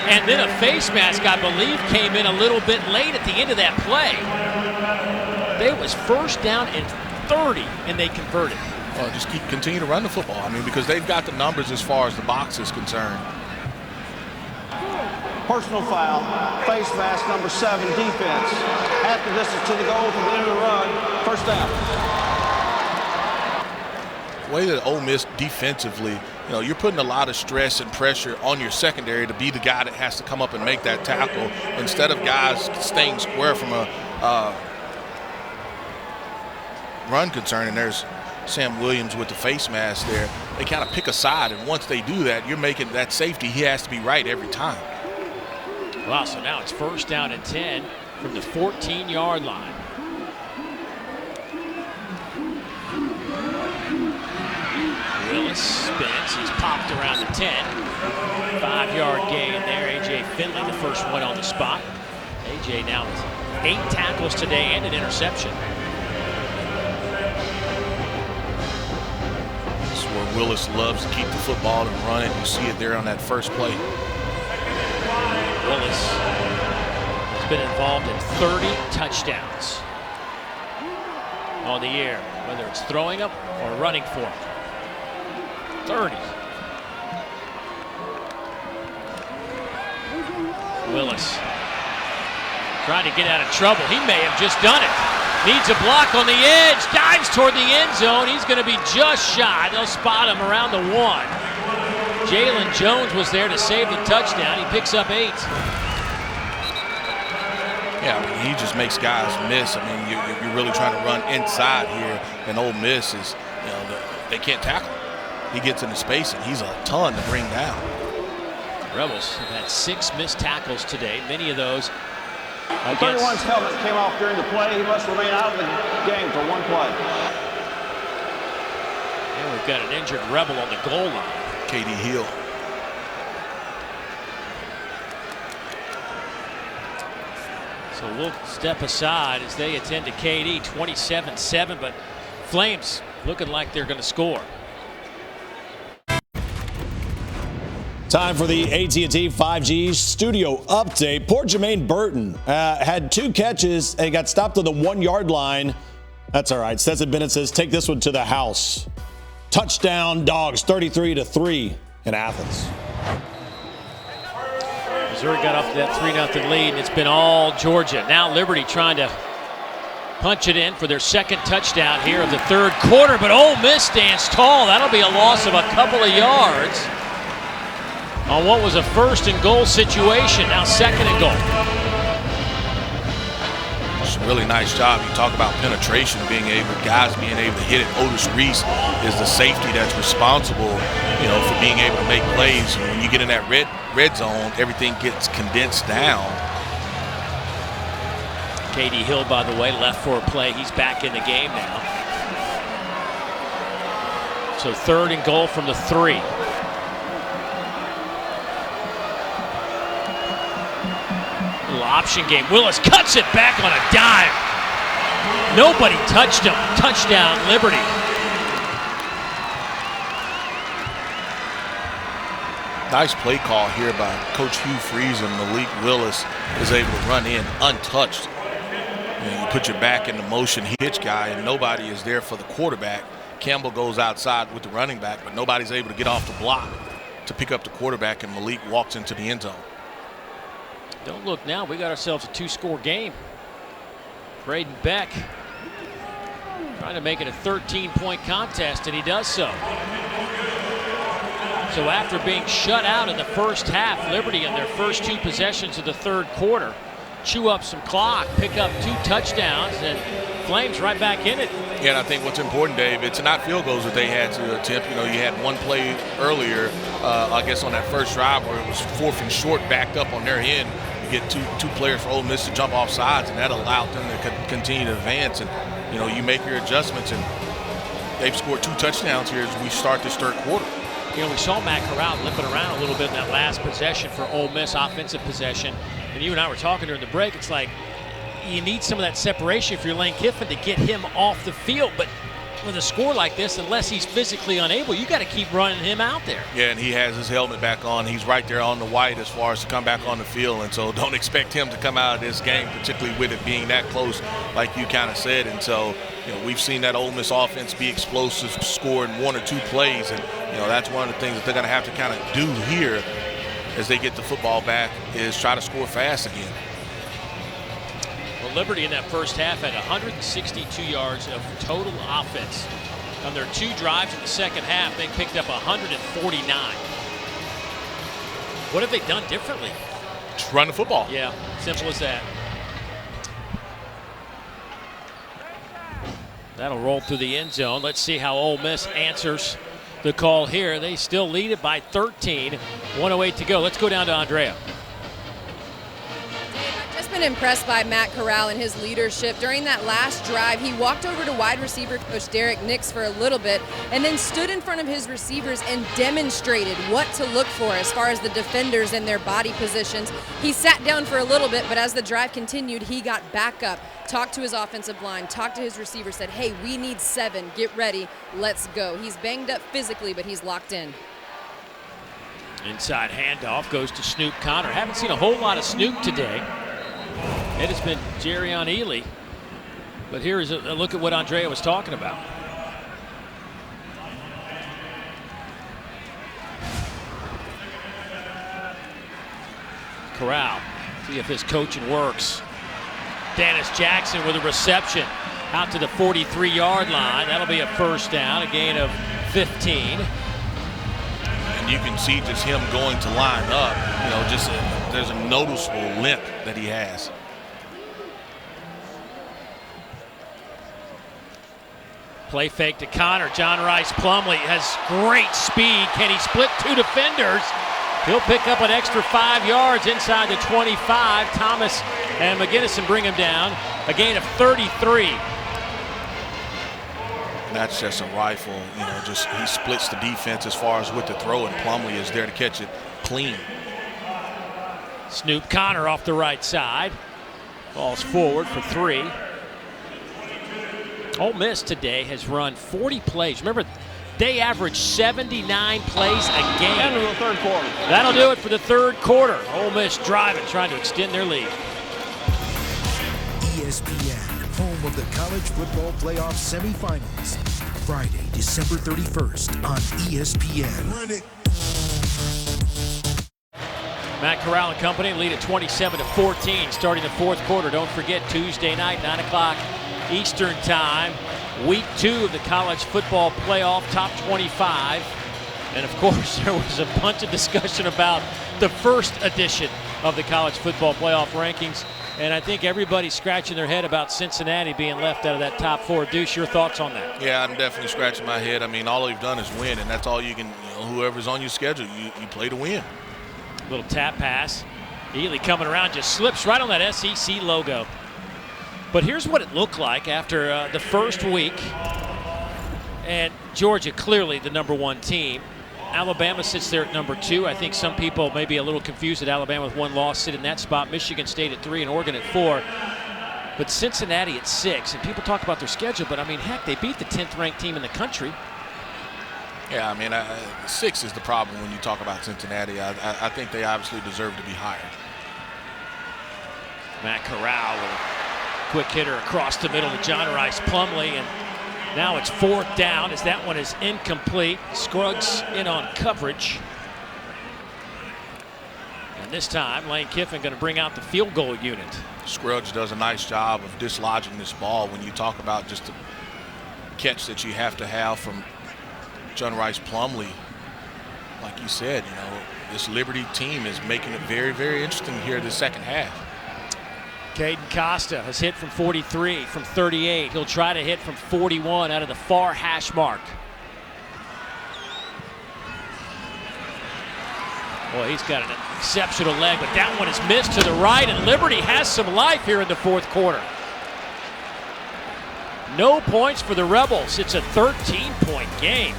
And then a face mask, I believe, came in a little bit late at the end of that play. It was first down and 30, and they converted. Well, just continue to run the football. I mean, because they've got the numbers as far as the box is concerned. Personal foul, face mask, number 7, defense. Half the distance to the goal from the end of the run, first down. way that Ole Miss defensively, you're putting a lot of stress and pressure on your secondary to be the guy that has to come up and make that tackle instead of guys staying square from a run concern. And there's Sam Williams with the face mask there. They kind of pick a side, and once they do that, you're making that safety. He has to be right every time. Wow, so now it's 1st down and 10 from the 14-yard line. Willis spins. He's popped around the 10. 5-yard gain there. A.J. Finley, the first one on the spot. A.J. now with 8 tackles today and an interception. This is where Willis loves to keep the football and run it. You see it there on that first play. Willis has been involved in 30 touchdowns on the year, whether it's throwing them or running for them. 30. Willis trying to get out of trouble. He may have just done it. Needs a block on the edge. Dives toward the end zone. He's going to be just shy. They'll spot him around the 1. Jalen Jones was there to save the touchdown. He picks up 8. Yeah, I mean, he just makes guys miss. I mean, you're really trying to run inside here, and Ole Miss is, they can't tackle. He gets into space, and he's a ton to bring down. Rebels have had 6 missed tackles today. Many of those against... 31's helmet came off during the play. He must remain out of the game for 1 play. And we've got an injured Rebel on the goal line. Katie Hill. So we'll step aside as they attend to KD. 27-7, but Flames looking like they're going to score. Time for the AT&T 5G studio update. Poor Jermaine Burton had 2 catches and got stopped on the 1-yard line. That's all right. Stetson Bennett says, take this one to the house. Touchdown Dogs, 33-3 in Athens. Missouri got up to that 3-0 lead, and it's been all Georgia. Now Liberty trying to punch it in for their 2nd touchdown here of the 3rd quarter, but Ole Miss stands tall. That'll be a loss of a couple of yards on what was a 1st and goal situation. Now 2nd and goal. It's a really nice job. You talk about penetration, guys being able to hit it. Otis Reese is the safety that's responsible, for being able to make plays. When you get in that red zone, everything gets condensed down. Katie Hill, by the way, left for a play. He's back in the game now. So 3rd and goal from the 3. Little option game. Willis cuts it back on a dime. Nobody touched him. Touchdown, Liberty. Nice play call here by Coach Hugh Freeze, and Malik Willis is able to run in untouched. You put your back in the motion hitch guy, and nobody is there for the quarterback. Campbell goes outside with the running back, but nobody's able to get off the block to pick up the quarterback, and Malik walks into the end zone. Don't look now. We got ourselves a 2-score game. Braden Beck trying to make it a 13-point contest, and he does so. So after being shut out in the first half, Liberty in their first 2 possessions of the 3rd quarter chew up some clock, pick up 2 touchdowns, and Flames right back in it. Yeah, and I think what's important, Dave, it's not field goals that they had to attempt. You had one play earlier, I guess on that first drive where it was 4th and short backed up on their end. You get two players for Ole Miss to jump off sides, and that allowed them to continue to advance. And, you make your adjustments, and they've scored 2 touchdowns here as we start this 3rd quarter. We saw Matt Corral limping around a little bit in that last possession for Ole Miss, offensive possession. And you and I were talking during the break. It's like you need some of that separation if you're Lane Kiffin to get him off the field. But with a score like this, unless he's physically unable, you got to keep running him out there. Yeah, and he has his helmet back on. He's right there on the white as far as to come back on the field. And so don't expect him to come out of this game, particularly with it being that close, like you kind of said. And so, we've seen that Ole Miss offense be explosive, score in 1 or 2 plays. And, that's one of the things that they're going to have to kind of do here as they get the football back is try to score fast again. Well, Liberty in that first half had 162 yards of total offense. On their 2 drives in the second half, they picked up 149. What have they done differently? Just run the football. Yeah, simple as that. That'll roll through the end zone. Let's see how Ole Miss answers the call here. They still lead it by 13. 1:08 to go. Let's go down to Andrea. I've just been impressed by Matt Corral and his leadership. During that last drive, he walked over to wide receiver coach Derek Nix for a little bit and then stood in front of his receivers and demonstrated what to look for as far as the defenders and their body positions. He sat down for a little bit, but as the drive continued, he got back up, talked to his offensive line, talked to his receiver, said, hey, we need 7, get ready, let's go. He's banged up physically, but he's locked in. Inside handoff goes to Snoop Connor. Haven't seen a whole lot of Snoop today. It has been Jerrion Ealy. But here is a look at what Andrea was talking about. Corral, see if his coaching works. Dennis Jackson with a reception out to the 43-yard line. That'll be a first down, a gain of 15. And you can see just him going to line up, there's a noticeable limp that he has. Play fake to Connor. John Rice Plumlee has great speed. Can he split 2 defenders? He'll pick up an extra 5 yards inside the 25. Thomas and McGinnis bring him down. A gain of 33. And that's just a rifle. He splits the defense as far as with the throw, and Plumlee is there to catch it clean. Snoop Connor off the right side. Falls forward for 3. Ole Miss today has run 40 plays. Remember, they average 79 plays a game. That'll do the third quarter. That'll do it for the third quarter. Ole Miss driving, trying to extend their lead. ESPN, home of the college football playoff semifinals. Friday, December 31st on ESPN. Matt Corral and company lead at 27-14 starting the fourth quarter. Don't forget, Tuesday night, 9 o'clock Eastern time. Week 2 of the college football playoff, top 25. And of course, there was a bunch of discussion about the first edition of the college football playoff rankings. And I think everybody's scratching their head about Cincinnati being left out of that top 4. Deuce, your thoughts on that? Yeah, I'm definitely scratching my head. I mean, all they've done is win, and that's all you can, whoever's on your schedule, you play to win. Little tap pass. Ealy coming around, just slips right on that SEC logo. But here's what it looked like after the first week. And Georgia clearly the number 1 team. Alabama sits there at number 2. I think some people may be a little confused that Alabama with 1 loss sit in that spot. Michigan State at 3 and Oregon at 4. But Cincinnati at 6. And people talk about their schedule, but I mean, heck, they beat the 10th ranked team in the country. Yeah, I mean, 6 is the problem when you talk about Cincinnati. I think they obviously deserve to be higher. Matt Corral with a quick hitter across the middle to John Rice Plumlee, and now it's 4th down as that one is incomplete. Scruggs in on coverage. And this time, Lane Kiffin going to bring out the field goal unit. Scruggs does a nice job of dislodging this ball. When you talk about just the catch that you have to have from John Rice Plumlee, like you said, this Liberty team is making it very, very interesting here the second half. Caden Costa has hit from 43, from 38. He'll try to hit from 41 out of the far hash mark. Boy, he's got an exceptional leg, but that one is missed to the right, and Liberty has some life here in the fourth quarter. No points for the Rebels. It's a 13-point game.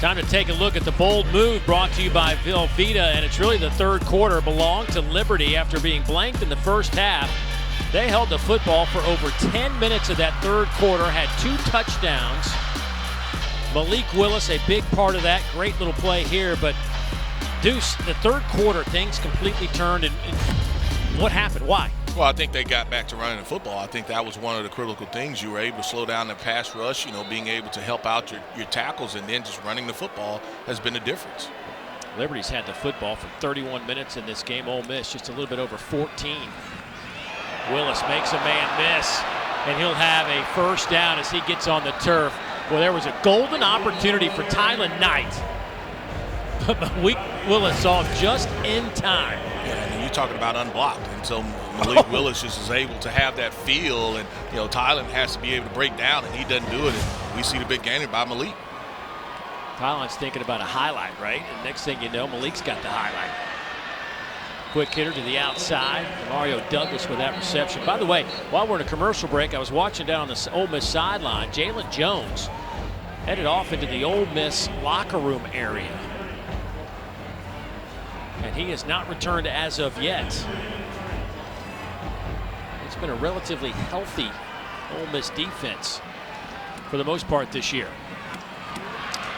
Time to take a look at the bold move brought to you by Velveeta, and it's really the third quarter belonged to Liberty after being blanked in the first half. They held the football for over 10 minutes of that third quarter, had 2 touchdowns. Malik Willis, a big part of that. Great little play here, but Deuce, the third quarter, things completely turned, and what happened? Why? Well, I think they got back to running the football. I think that was one of the critical things. You were able to slow down the pass rush, being able to help out your tackles, and then just running the football has been the difference. Liberty's had the football for 31 minutes in this game. Ole Miss just a little bit over 14. Willis makes a man miss, and he'll have a first down as he gets on the turf. Well, there was a golden opportunity for Tylen Knight, but Malik Willis saw him just in time. Yeah, and you're talking about unblocked, and so Malik Willis just is able to have that feel, and Tylen has to be able to break down, and he doesn't do it. And we see the big gainer by Malik. Tylen's thinking about a highlight, right? And next thing you know, Malik's got the highlight. Quick hitter to the outside. Mario Douglas with that reception. By the way, while we're in a commercial break, I was watching down on the Ole Miss sideline. Jalen Jones headed off into the Ole Miss locker room area. And he has not returned as of yet. It's been a relatively healthy Ole Miss defense for the most part this year.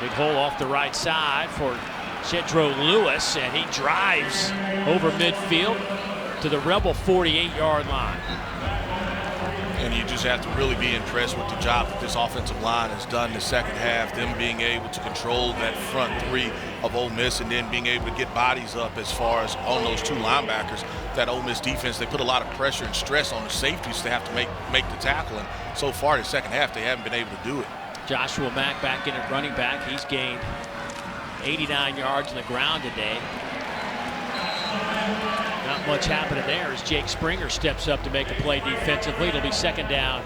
Big hole off the right side for Jedro Lewis, and he drives over midfield to the Rebel 48-yard line. And you just have to really be impressed with the job that this offensive line has done in the second half. Them being able to control that front three of Ole Miss and then being able to get bodies up as far as on those two linebackers. That Ole Miss defense, they put a lot of pressure and stress on the safeties to have to make the tackle. And so far in the second half, they haven't been able to do it. Joshua Mack back in at running back. He's gained 89 yards on the ground today. Not much happening there as Jake Springer steps up to make a play defensively. It'll be second down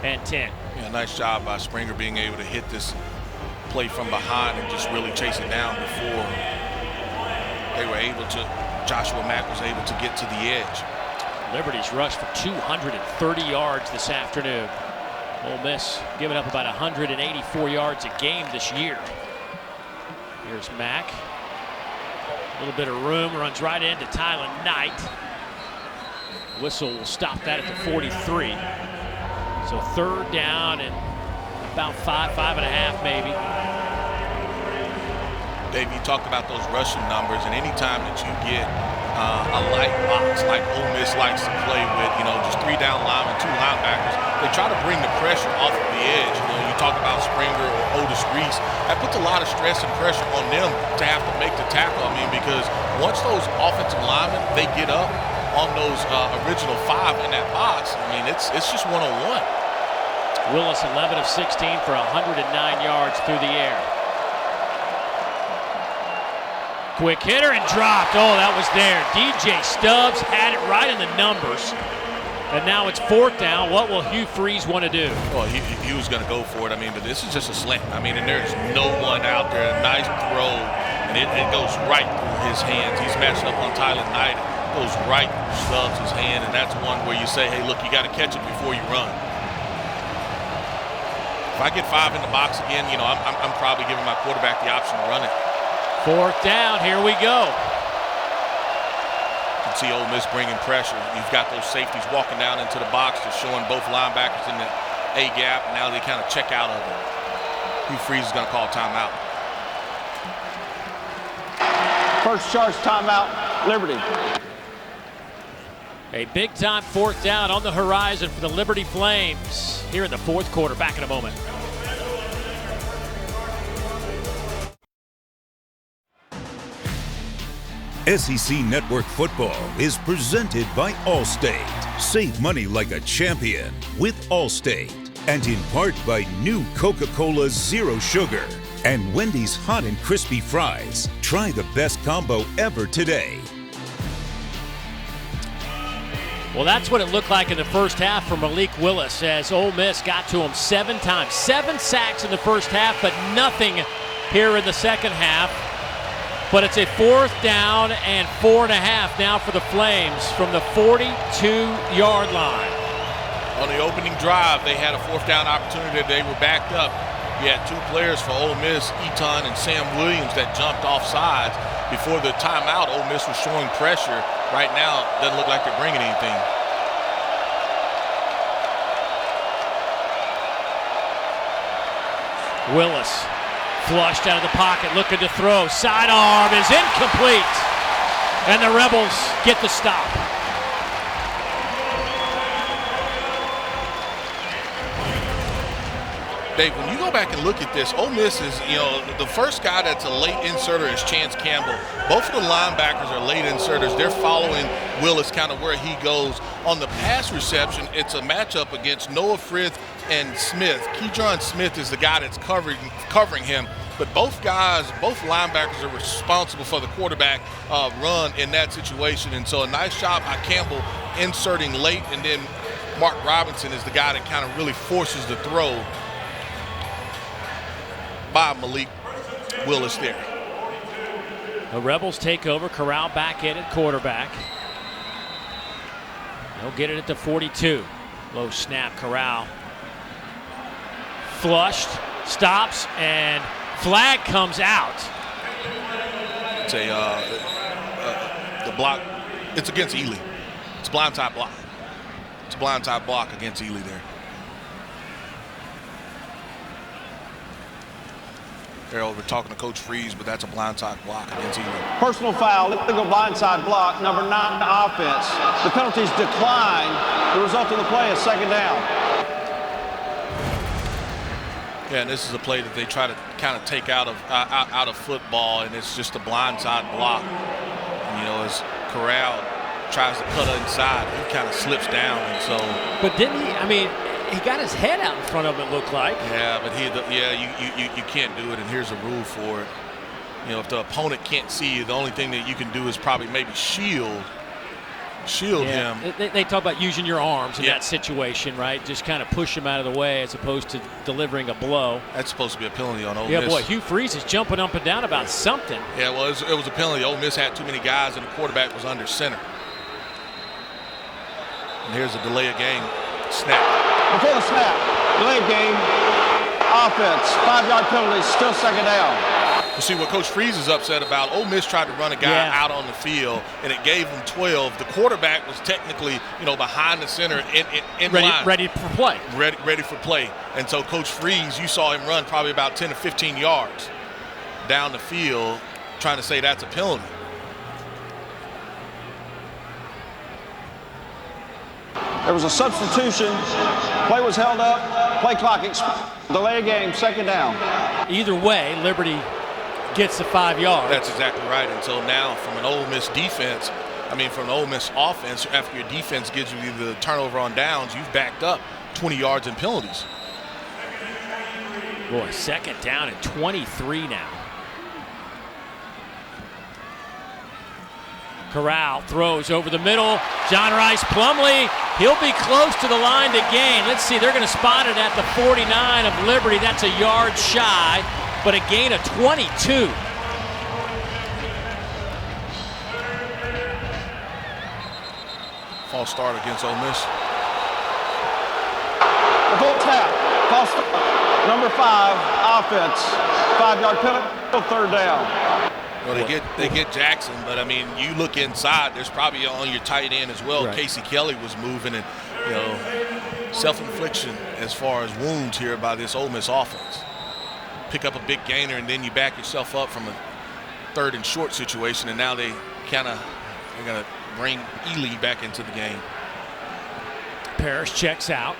and 10. Yeah, nice job by Springer being able to hit this play from behind and just really chase it down before they were able to. Joshua Mack was able to get to the edge. Liberty's rushed for 230 yards this afternoon. Ole Miss giving up about 184 yards a game this year. Here's Mack. A little bit of room, runs right into Tylen Knight. Whistle will stop that at the 43. So third down and about five and a half maybe. Dave, you talked about those rushing numbers, and anytime that you get a light box like Ole Miss likes to play with, just 3 down linemen, 2 linebackers, they try to bring the pressure off of the edge. You talk about Springer or Otis Reese, that puts a lot of stress and pressure on them to have to make the tackle. Because once those offensive linemen, they get up on those original 5 in that box, it's just one-on-one. Willis 11 of 16 for 109 yards through the air. Quick hitter and dropped. Oh, that was there. DJ Stubbs had it right in the numbers. And now it's fourth down. What will Hugh Freeze want to do? Well, he was going to go for it. But this is just a slant. And there's no one out there. A nice throw, and it goes right through his hands. He's matching up on Tylen Knight. It goes right through Stubbs' hand, and that's one where you say, hey, look, you got to catch it before you run. If I get 5 in the box again, I'm probably giving my quarterback the option to run it. Fourth down, here we go. You can see Ole Miss bringing pressure. You've got those safeties walking down into the box, just showing both linebackers in the A gap. Now they kind of check out of it. Hugh Freeze is going to call timeout. First charge timeout, Liberty. A big-time fourth down on the horizon for the Liberty Flames here in the fourth quarter. Back in a moment. SEC Network Football is presented by Allstate. Save money like a champion with Allstate. And in part by new Coca-Cola Zero Sugar and Wendy's Hot and Crispy Fries. Try the best combo ever today. Well, that's what it looked like in the first half for Malik Willis as Ole Miss got to him 7 times. 7 sacks in the first half, but nothing here in the second half. But it's a fourth down and 4.5 now for the Flames from the 42-yard line. On the opening drive, they had a fourth down opportunity. They were backed up. You had 2 players for Ole Miss, Eaton and Sam Williams, that jumped off sides. Before the timeout, Ole Miss was showing pressure. Right now, it doesn't look like they're bringing anything. Willis flushed out of the pocket, looking to throw. Sidearm is incomplete. And the Rebels get the stop. Dave, when you go back and look at this, Ole Miss is, the first guy that's a late inserter is Chance Campbell. Both of the linebackers are late inserters. They're following Willis kind of where he goes. On the pass reception, it's a matchup against Noah Frith and Smith. Keydron Smith is the guy that's covering him. But both linebackers are responsible for the quarterback run in that situation. And so a nice job by Campbell inserting late, and then Mark Robinson is the guy that kind of really forces the throw by Malik Willis there. The Rebels take over. Corral back in at quarterback. They'll get it at the 42. Low snap. Corral flushed, stops, and flag comes out. It's the block. It's against Ely. It's a blindside block. It's a blindside block against Ely there. We're talking to Coach Freeze, but that's a blindside block against Ely. Personal foul, illegal blindside block, number 9 offense. The penalties decline. The result of the play is second down. Yeah, and this is a play that they try to kind of take out of football, and it's just a blindside block. As Corral tries to cut inside, he kind of slips down, and so. But didn't he? He got his head out in front of him, it looked like. Yeah, but you can't do it, and here's a rule for it. If the opponent can't see you, the only thing that you can do is probably maybe shield him. They talk about using your arms in that situation, right? Just kind of push him out of the way as opposed to delivering a blow. That's supposed to be a penalty on Ole Miss. Yeah, boy, Hugh Freeze is jumping up and down about something. Yeah, well, it was a penalty. Ole Miss had too many guys, and the quarterback was under center. And here's a delay of game snap. Before the snap, delay of game, offense, 5-yard penalty, still second down. You see what Coach Freeze is upset about. Ole Miss tried to run a guy out on the field, and it gave him 12. The quarterback was technically, behind the center in line. Ready for play. Ready for play. And so Coach Freeze, you saw him run probably about 10 to 15 yards down the field, trying to say that's a penalty. There was a substitution. Play was held up. Play clock expired. Delay of game, second down. Either way, Liberty gets the 5 yards. That's exactly right. And so now from an Ole Miss defense, from an Ole Miss offense, after your defense gives you the turnover on downs, you've backed up 20 yards in penalties. Boy, second down and 23 now. Corral throws over the middle. John Rice Plumlee, he'll be close to the line to gain. Let's see, they're going to spot it at the 49 of Liberty. That's a yard shy, but a gain of 22. False start against Ole Miss. The full tap, false start. Number 5, offense, 5-yard penalty, third down. Well, they get Jackson, but you look inside. There's probably on your tight end as well. Right. Casey Kelly was moving, and self-infliction as far as wounds here by this Ole Miss offense. Pick up a big gainer, and then you back yourself up from a third and short situation, and now they're going to bring Ely back into the game. Parrish checks out.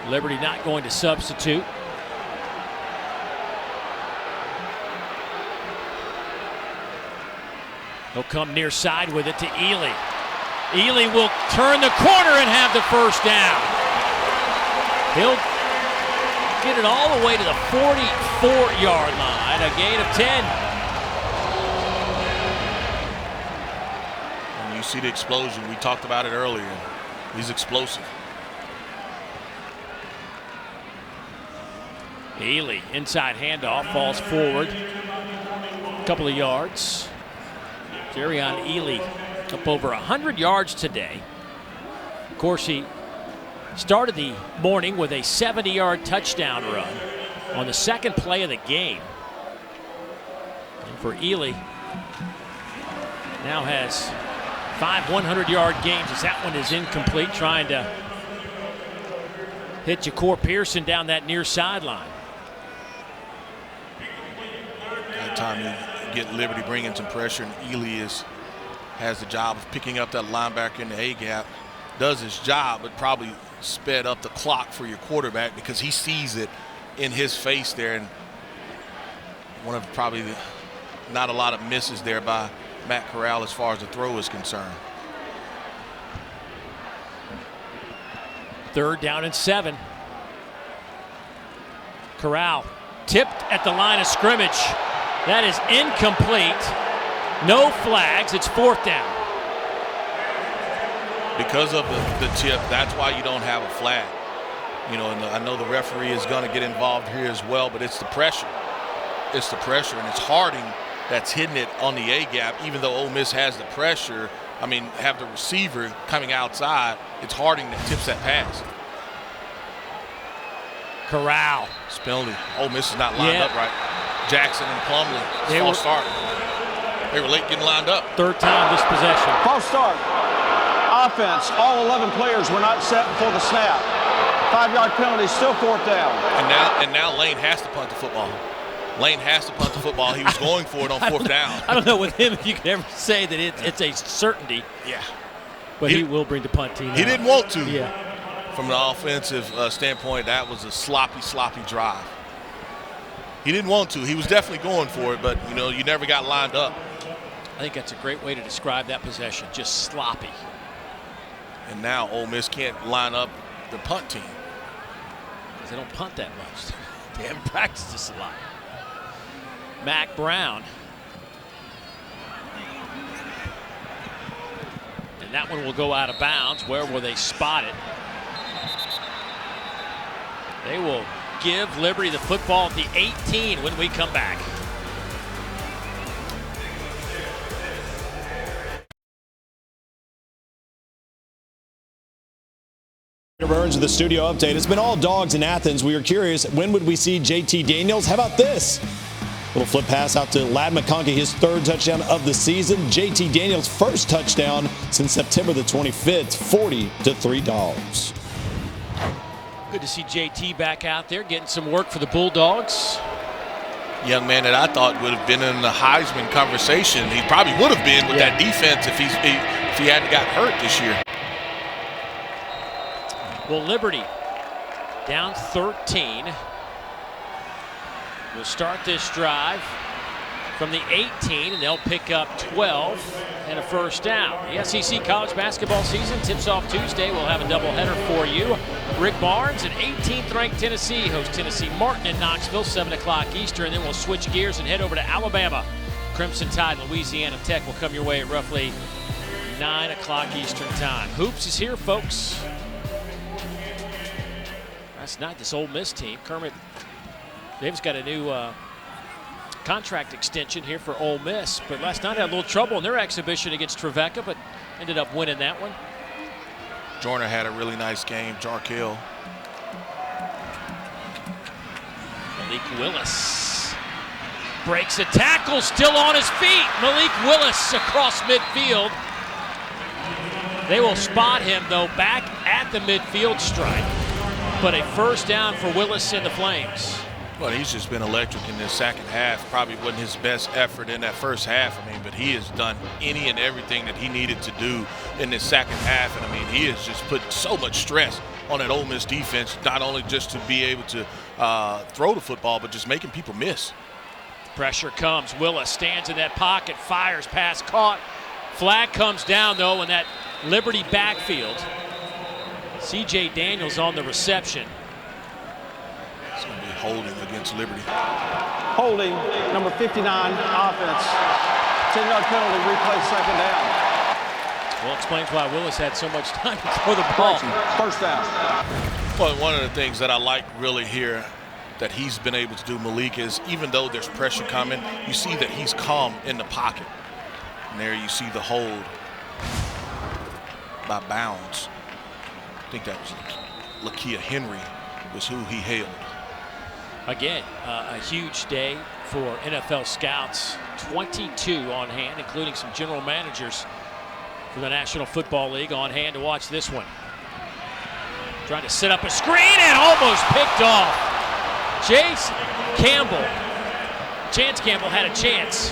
Liberty not going to substitute. He'll come near side with it to Ely. Ely will turn the corner and have the first down. He'll get it all the way to the 44-yard line, a gain of 10. And you see the explosion. We talked about it earlier. He's explosive. Ely, inside handoff, falls forward. A couple of yards. Jerion Ely up over 100 yards today. Of course, he started the morning with a 70-yard touchdown run on the second play of the game. And for Ely, now has 5 100-yard games as that one is incomplete, trying to hit Ja'Cour Pearson down that near sideline. That time you get Liberty bringing some pressure, and Ely has the job of picking up that linebacker in the A-gap. Does his job, but probably sped up the clock for your quarterback because he sees it in his face there. And one of probably not a lot of misses there by Matt Corral as far as the throw is concerned. 3rd down and 7. Corral tipped at the line of scrimmage. That is incomplete. No flags. It's 4th down. Because of the tip, that's why you don't have a flag. You know, and I know the referee is going to get involved here as well, but it's the pressure. It's the pressure, and it's Harding that's hitting it on the A-gap. Even though Ole Miss has the pressure, I mean, have the receiver coming outside, it's Harding that tips that pass. Corral. It's penalty. Ole Miss is not lined up right. Jackson and Plumlee, false start. They were late getting lined up. 3rd time this possession. False start. Offense, all 11 players were not set before the snap. 5-yard penalty, still 4th down. And now Lane has to punt the football. Lane has to punt the football. He was going for it on 4th down. I don't know with him if you can ever say that it's a certainty. Yeah. But he will bring the punt team out. He didn't want to. Yeah. From an offensive standpoint, that was a sloppy drive. He didn't want to. He was definitely going for it, but, you know, you never got lined up. I think that's a great way to describe that possession, just sloppy. And now Ole Miss can't line up the punt team. Because they don't punt that much. They haven't practiced this a lot. Mac Brown. And that one will go out of bounds. Where will they spot it? They will give Liberty the football at the 18 when we come back. Peter Burns with the studio update. It's been all dogs in Athens. We were curious, when would we see JT Daniels? How about this? Little flip pass out to Ladd McConkey, his 3rd touchdown of the season. JT Daniels' 1st touchdown since September the 25th, 40 to 3 dogs. Good to see JT back out there getting some work for the Bulldogs. Young man that I thought would have been in the Heisman conversation. He probably would have been with that defense if he hadn't got hurt this year. Well, Liberty down 13. We'll start this drive from the 18, and they'll pick up 12 and a 1st down. The SEC college basketball season tips off Tuesday. We'll have a doubleheader for you. Rick Barnes and 18th-ranked Tennessee host Tennessee Martin in Knoxville, 7 o'clock Eastern. Then we'll switch gears and head over to Alabama. Crimson Tide and Louisiana Tech will come your way at roughly 9 o'clock Eastern time. Hoops is here, folks. Last night, this Ole Miss team, Kermit Davis got a new contract extension here for Ole Miss, but last night had a little trouble in their exhibition against Trevecca, but ended up winning that one. Joyner had a really nice game. Jarkill. Malik Willis breaks a tackle, still on his feet. Malik Willis across midfield. They will spot him, though, back at the midfield stripe. But a 1st down for Willis in the Flames. Well, he's just been electric in this second half. Probably wasn't his best effort in that first half. I mean, but he has done any and everything that he needed to do in this second half. And, I mean, he has just put so much stress on that Ole Miss defense, not only just to be able to throw the football, but just making people miss. Pressure comes. Willis stands in that pocket, fires, pass caught. Flag comes down, though, in that Liberty backfield. C.J. Daniels on the reception. It's going to be holding against Liberty. Holding, number 59, offense. 10-yard penalty, replay, 2nd down. Well, explains why Willis had so much time to throw the ball. 1st down. Well, one of the things that I like really here that he's been able to do, Malik, is even though there's pressure coming, you see that he's calm in the pocket. And there you see the hold by Bounds. I think that was Lakia Henry was who he hailed. Again, a huge day for NFL scouts. 22 on hand, including some general managers from the National Football League on hand to watch this one. Trying to set up a screen and almost picked off. Chance Campbell had a chance.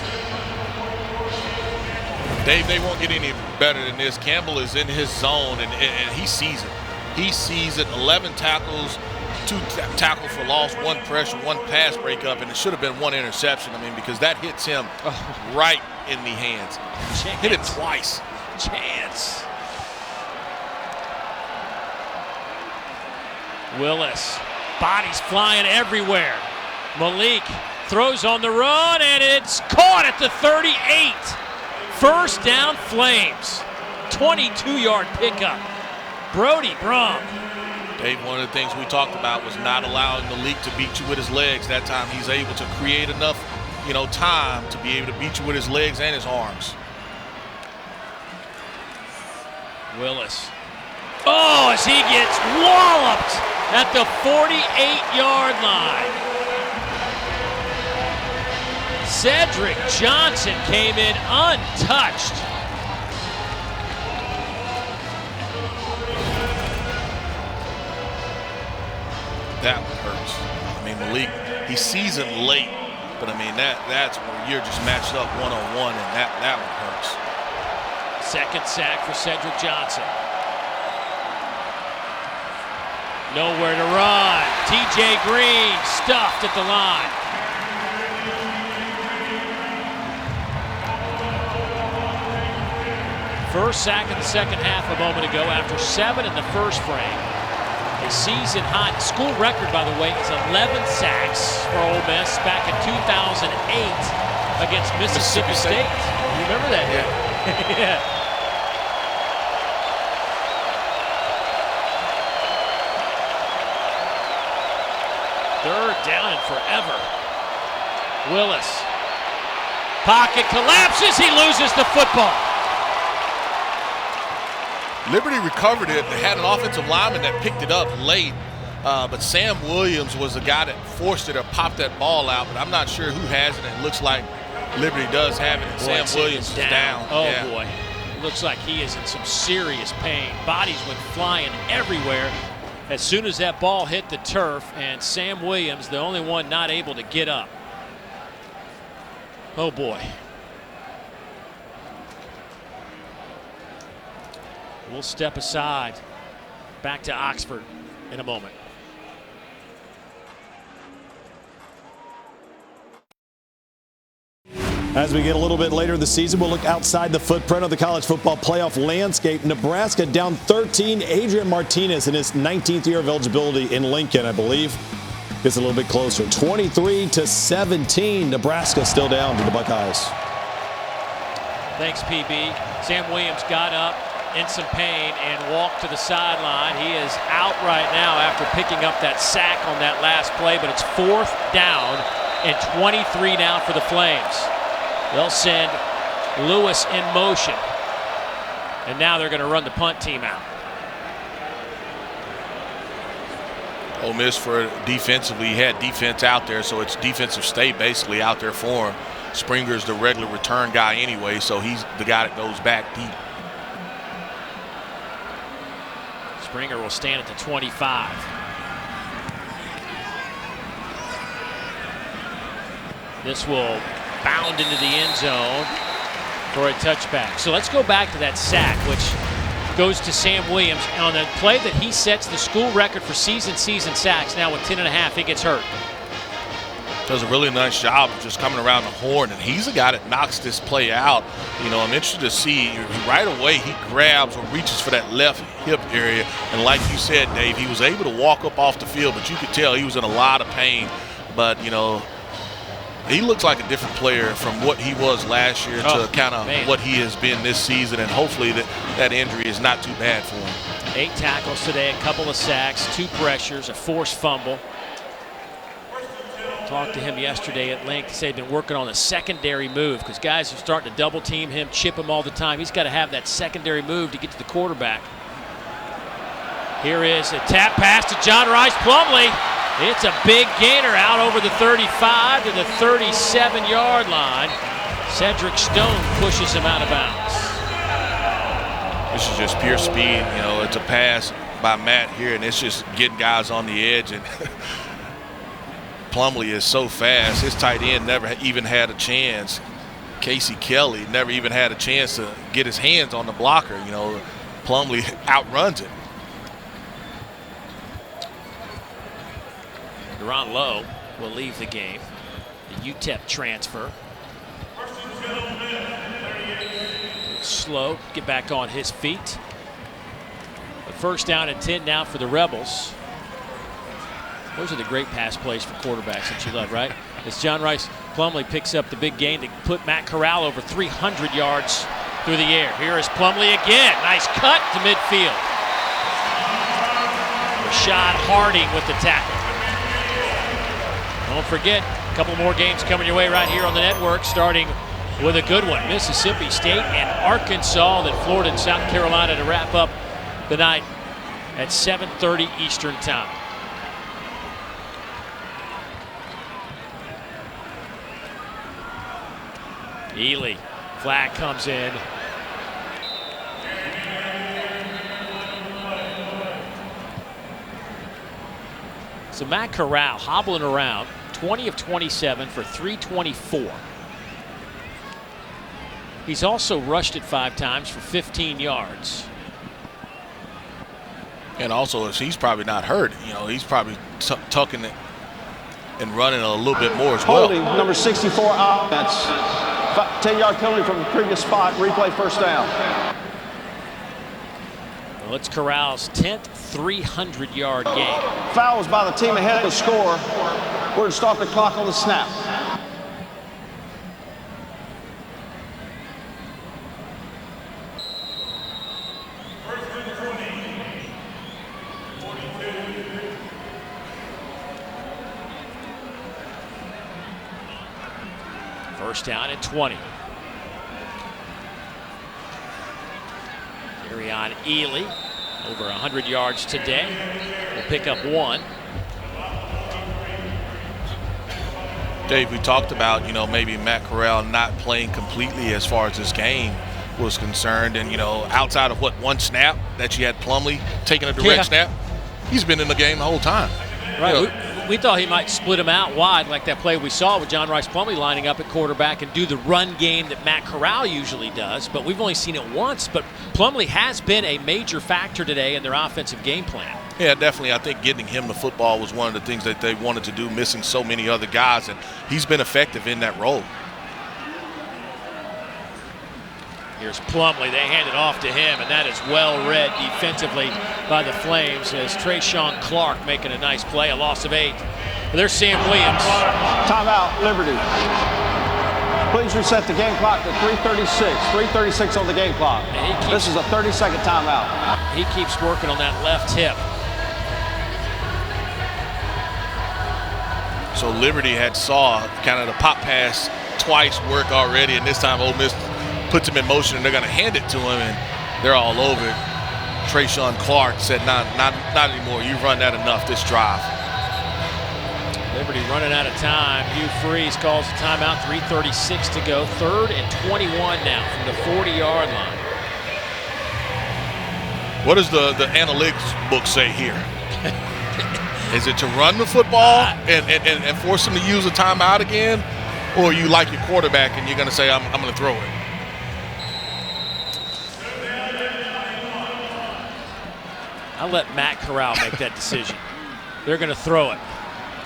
Dave, they won't get any better than this. Campbell is in his zone, and he sees it. he sees it, 11 tackles, 2 tackle for loss, 1 pressure, 1 pass breakup, and it should have been 1 interception. I mean, because that hits him right in the hands. Chance. Hit it twice. Chance. Willis. Bodies flying everywhere. Malik throws on the run, and it's caught at the 38. First down, Flames. 22-yard pickup. Brody Brum. Dave, one of the things we talked about was not allowing Malik to beat you with his legs. That time he's able to create enough, time to be able to beat you with his legs and his arms. Willis. Oh, as he gets walloped at the 48-yard line. Cedric Johnson came in untouched. That one hurts. I mean, Malik, he sees him late, but I mean, that's where you're just matched up one-on-one, and that one hurts. Second sack for Cedric Johnson. Nowhere to run. TJ Green stuffed at the line. First sack in the second half a moment ago after 7 in the first frame. A season high, school record, by the way, is 11 sacks for Ole Miss back in 2008 against Mississippi State. You remember that? Yeah. Yeah. Third down and forever. Willis. Pocket collapses. He loses the football. Liberty recovered it. They had an offensive lineman that picked it up late, but Sam Williams was the guy that forced it or popped that ball out, but I'm not sure who has it. It looks like Liberty does have it, and Boy, Sam Williams is down. Oh, yeah. boy. It looks like he is in some serious pain. Bodies went flying everywhere as soon as that ball hit the turf, and Sam Williams, the only one not able to get up. Oh, boy. We'll step aside. Back to Oxford in a moment. As we get a little bit later in the season, we'll look outside the footprint of the college football playoff landscape. Nebraska down 13. Adrian Martinez in his 19th year of eligibility in Lincoln, I believe, gets a little bit closer. 23-17. Nebraska still down to the Buckeyes. Thanks, PB. Sam Williams got up in some pain and walked to the sideline. He is out right now after picking up that sack on that last play, but it's 4th down and 23 now for the Flames. They'll send Lewis in motion, and now they're going to run the punt team out. Ole Miss for defensively had defense out there, so it's defensive stay basically out there for him. Springer's the regular return guy anyway, so he's the guy that goes back deep. Springer will stand at the 25. This will bound into the end zone for a touchback. So let's go back to that sack, which goes to Sam Williams. And on the play that he sets the school record for season sacks, now with 10.5, he gets hurt. Does a really nice job of just coming around the horn, and he's the guy that knocks this play out. I'm interested to see right away he grabs or reaches for that left hip area, and like you said, Dave, he was able to walk up off the field, but you could tell he was in a lot of pain. But he looks like a different player from what he was last year to kind of what he has been this season, and hopefully that injury is not too bad for him. 8 tackles today, a couple of sacks, 2 pressures, a forced fumble. Talked to him yesterday at length. He said he'd been working on a secondary move because guys are starting to double team him, chip him all the time. He's got to have that secondary move to get to the quarterback. Here is a tap pass to John Rice Plumlee. It's a big gainer out over the 35 to the 37-yard line. Cedric Stone pushes him out of bounds. This is just pure speed. It's a pass by Matt here, and it's just getting guys on the edge. And Plumlee is so fast. His tight end never even had a chance. Casey Kelly never even had a chance to get his hands on the blocker. Plumlee outruns it. Deron Lowe will leave the game. The UTEP transfer. Slow, get back on his feet. The first down and 10 now for the Rebels. Those are the great pass plays for quarterbacks that you love, right? As John Rice Plumlee picks up the big gain to put Matt Corral over 300 yards through the air. Here is Plumlee again. Nice cut to midfield. Rashad Harding with the tackle. Don't forget, a couple more games coming your way right here on the network, starting with a good one. Mississippi State and Arkansas, then Florida and South Carolina to wrap up the night at 7:30 Eastern Time. Ely, flag comes in. So Matt Corral hobbling around, 20 of 27 for 324. He's also rushed it 5 times for 15 yards. And also, he's probably not hurt. You know, he's probably tucking it and running a little bit more as well. Holding, number 64 out. That's 10-yard penalty from the previous spot. Replay first down. Well, it's Corral's 10th 300-yard game. Foul was by the team ahead of the score. We're going to start the clock on the snap. First down at 20. Arion Ely, over 100 yards today. Will pick up 1. Dave, we talked about, you know, maybe Matt Corral not playing completely as far as this game was concerned. And, you know, outside of, one snap that you had Plumlee taking a direct snap, he's been in the game the whole time. Right. You know, We thought he might split him out wide like that play we saw with John Rice Plumlee lining up at quarterback and do the run game that Matt Corral usually does, but we've only seen it once. But Plumlee has been a major factor today in their offensive game plan. Yeah, definitely. I think getting him the football was one of the things that they wanted to do, missing so many other guys, and he's been effective in that role. Here's Plumlee. They hand it off to him, and that is well read defensively by the Flames as Trayshawn Clark making a nice play, a loss of 8. There's Sam Williams. Timeout, Liberty. Please reset the game clock to 3:36. 3:36 on the game clock. This is a 30-second timeout. He keeps working on that left hip. So Liberty saw kind of the pop pass twice work already, and this time Ole Miss puts him in motion, and they're going to hand it to him, and they're all over it. Trayshawn Clark said, not anymore. You've run that enough this drive. Liberty running out of time. Hugh Freeze calls a timeout, 3:36 to go. 3rd and 21 now from the 40-yard line. What does the analytics book say here? Is it to run the football and force him to use a timeout again? Or you like your quarterback and you're going to say, I'm going to throw it? I'll let Matt Corral make that decision. They're going to throw it,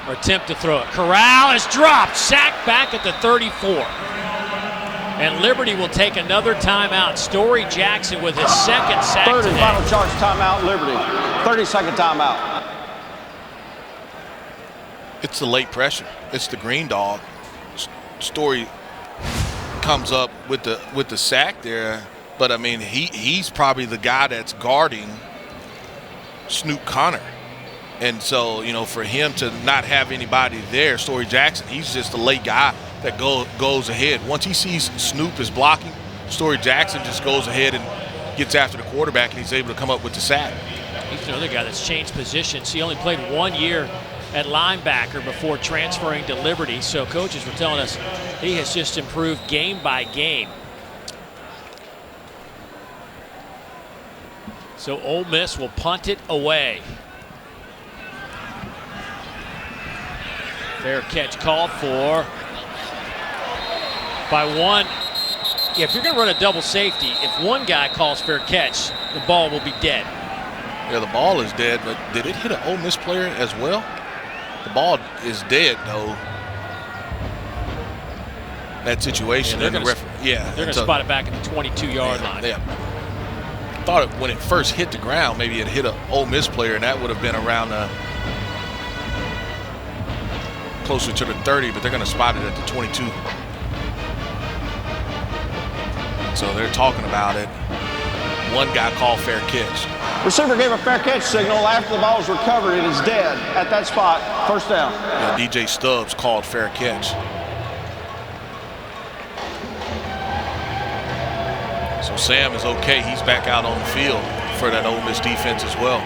or attempt to throw it. Corral is dropped, sacked back at the 34. And Liberty will take another timeout. Story Jackson with his second sack Third and today. final charge timeout, Liberty. 30-second timeout. It's the late pressure. It's the green dog. Story comes up with the sack there, but I mean he's probably the guy that's guarding Snoop Connor. And so, you know, for him to not have anybody there, Story Jackson, he's just a late guy that goes ahead. Once he sees Snoop is blocking, Story Jackson just goes ahead and gets after the quarterback, and he's able to come up with the sack. He's another guy that's changed positions. He only played 1 year at linebacker before transferring to Liberty, so coaches were telling us he has just improved game by game. So Ole Miss will punt it away. Fair catch called for by one. Yeah, if you're going to run a double safety, if one guy calls fair catch, the ball will be dead. Yeah, the ball is dead, but did it hit an Ole Miss player as well? The ball is dead, though. That situation. They're going to spot it back at the 22-yard line. Yeah. I thought when it first hit the ground, maybe it hit an Ole Miss player, and that would have been around closer to the 30, but they're going to spot it at the 22. So they're talking about it. One guy called fair catch. Receiver gave a fair catch signal after the ball was recovered. It is dead at that spot. First down. Yeah, DJ Stubbs called fair catch. So Sam is okay. He's back out on the field for that Ole Miss defense as well.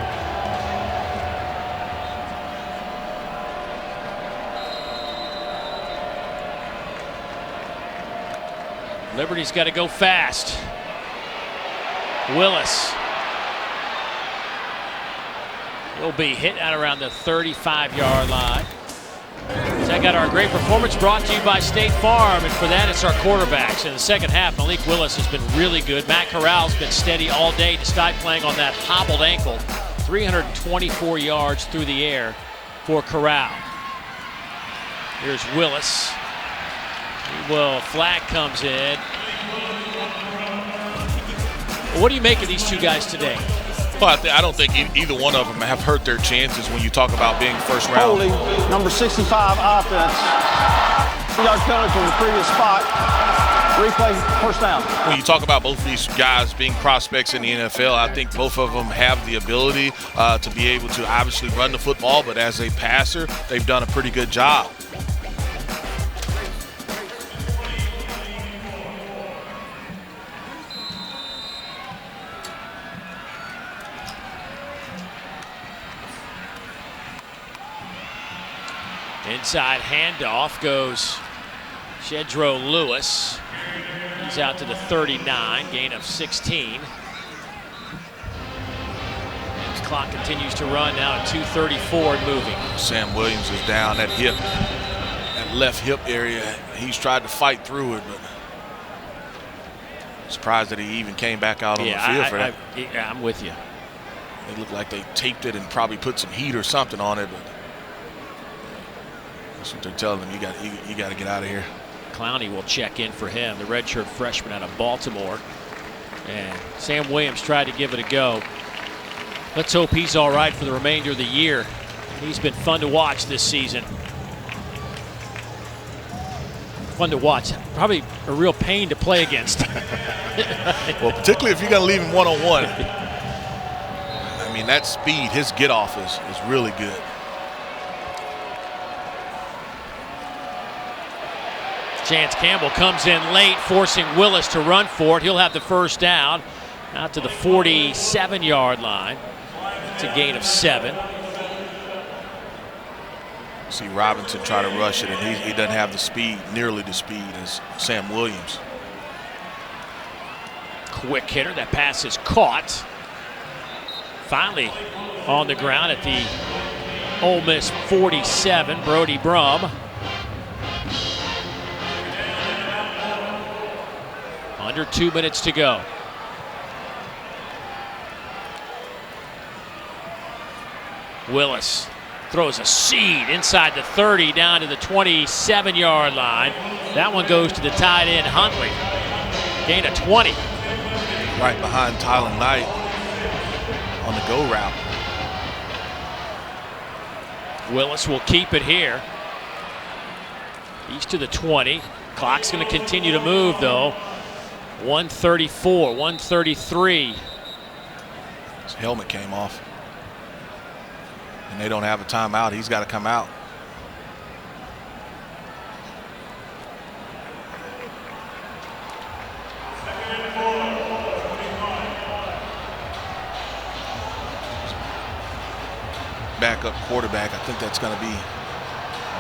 Liberty's got to go fast. Willis. He'll be hit at around the 35-yard line. Check out our great performance brought to you by State Farm, and for that it's our quarterbacks. In the second half, Malik Willis has been really good. Matt Corral's been steady all day despite playing on that hobbled ankle. 324 yards through the air for Corral. Here's Willis. Flag comes in. What do you make of these two guys today? Well, I don't think either one of them have hurt their chances when you talk about being first round. Holding, number 65 offense. 3-yard penalty from the previous spot. Replay, first down. When you talk about both of these guys being prospects in the NFL, I think both of them have the ability to be able to obviously run the football, but as a passer, they've done a pretty good job. Inside handoff goes Shedro Lewis. He's out to the 39, gain of 16. His clock continues to run now at 2:34 and moving. Sam Williams is down that hip, that left hip area. He's tried to fight through it, but surprised that he even came back out on the field for that. I'm with you. It looked like they taped it and probably put some heat or something on it, but that's what they're telling him. You got to get out of here. Clowney will check in for him, the redshirt freshman out of Baltimore. And Sam Williams tried to give it a go. Let's hope he's all right for the remainder of the year. He's been fun to watch this season. Fun to watch. Probably a real pain to play against. Well, particularly if you're going to leave him one-on-one. I mean, that speed, his get-off is really good. Chance Campbell comes in late, forcing Willis to run for it. He'll have the first down out to the 47-yard line. It's a gain of 7. See Robinson try to rush it, and he doesn't have the speed, nearly the speed as Sam Williams. Quick hitter. That pass is caught. Finally on the ground at the Ole Miss 47, Brody Brum. Under 2 minutes to go. Willis throws a seed inside the 30 down to the 27-yard line. That one goes to the tight end, Huntley. Gain of 20. Right behind Tyler Knight on the go route. Willis will keep it here. He's to the 20. Clock's going to continue to move, though. 134, 133. His helmet came off. And they don't have a timeout. He's got to come out. Backup quarterback. I think that's going to be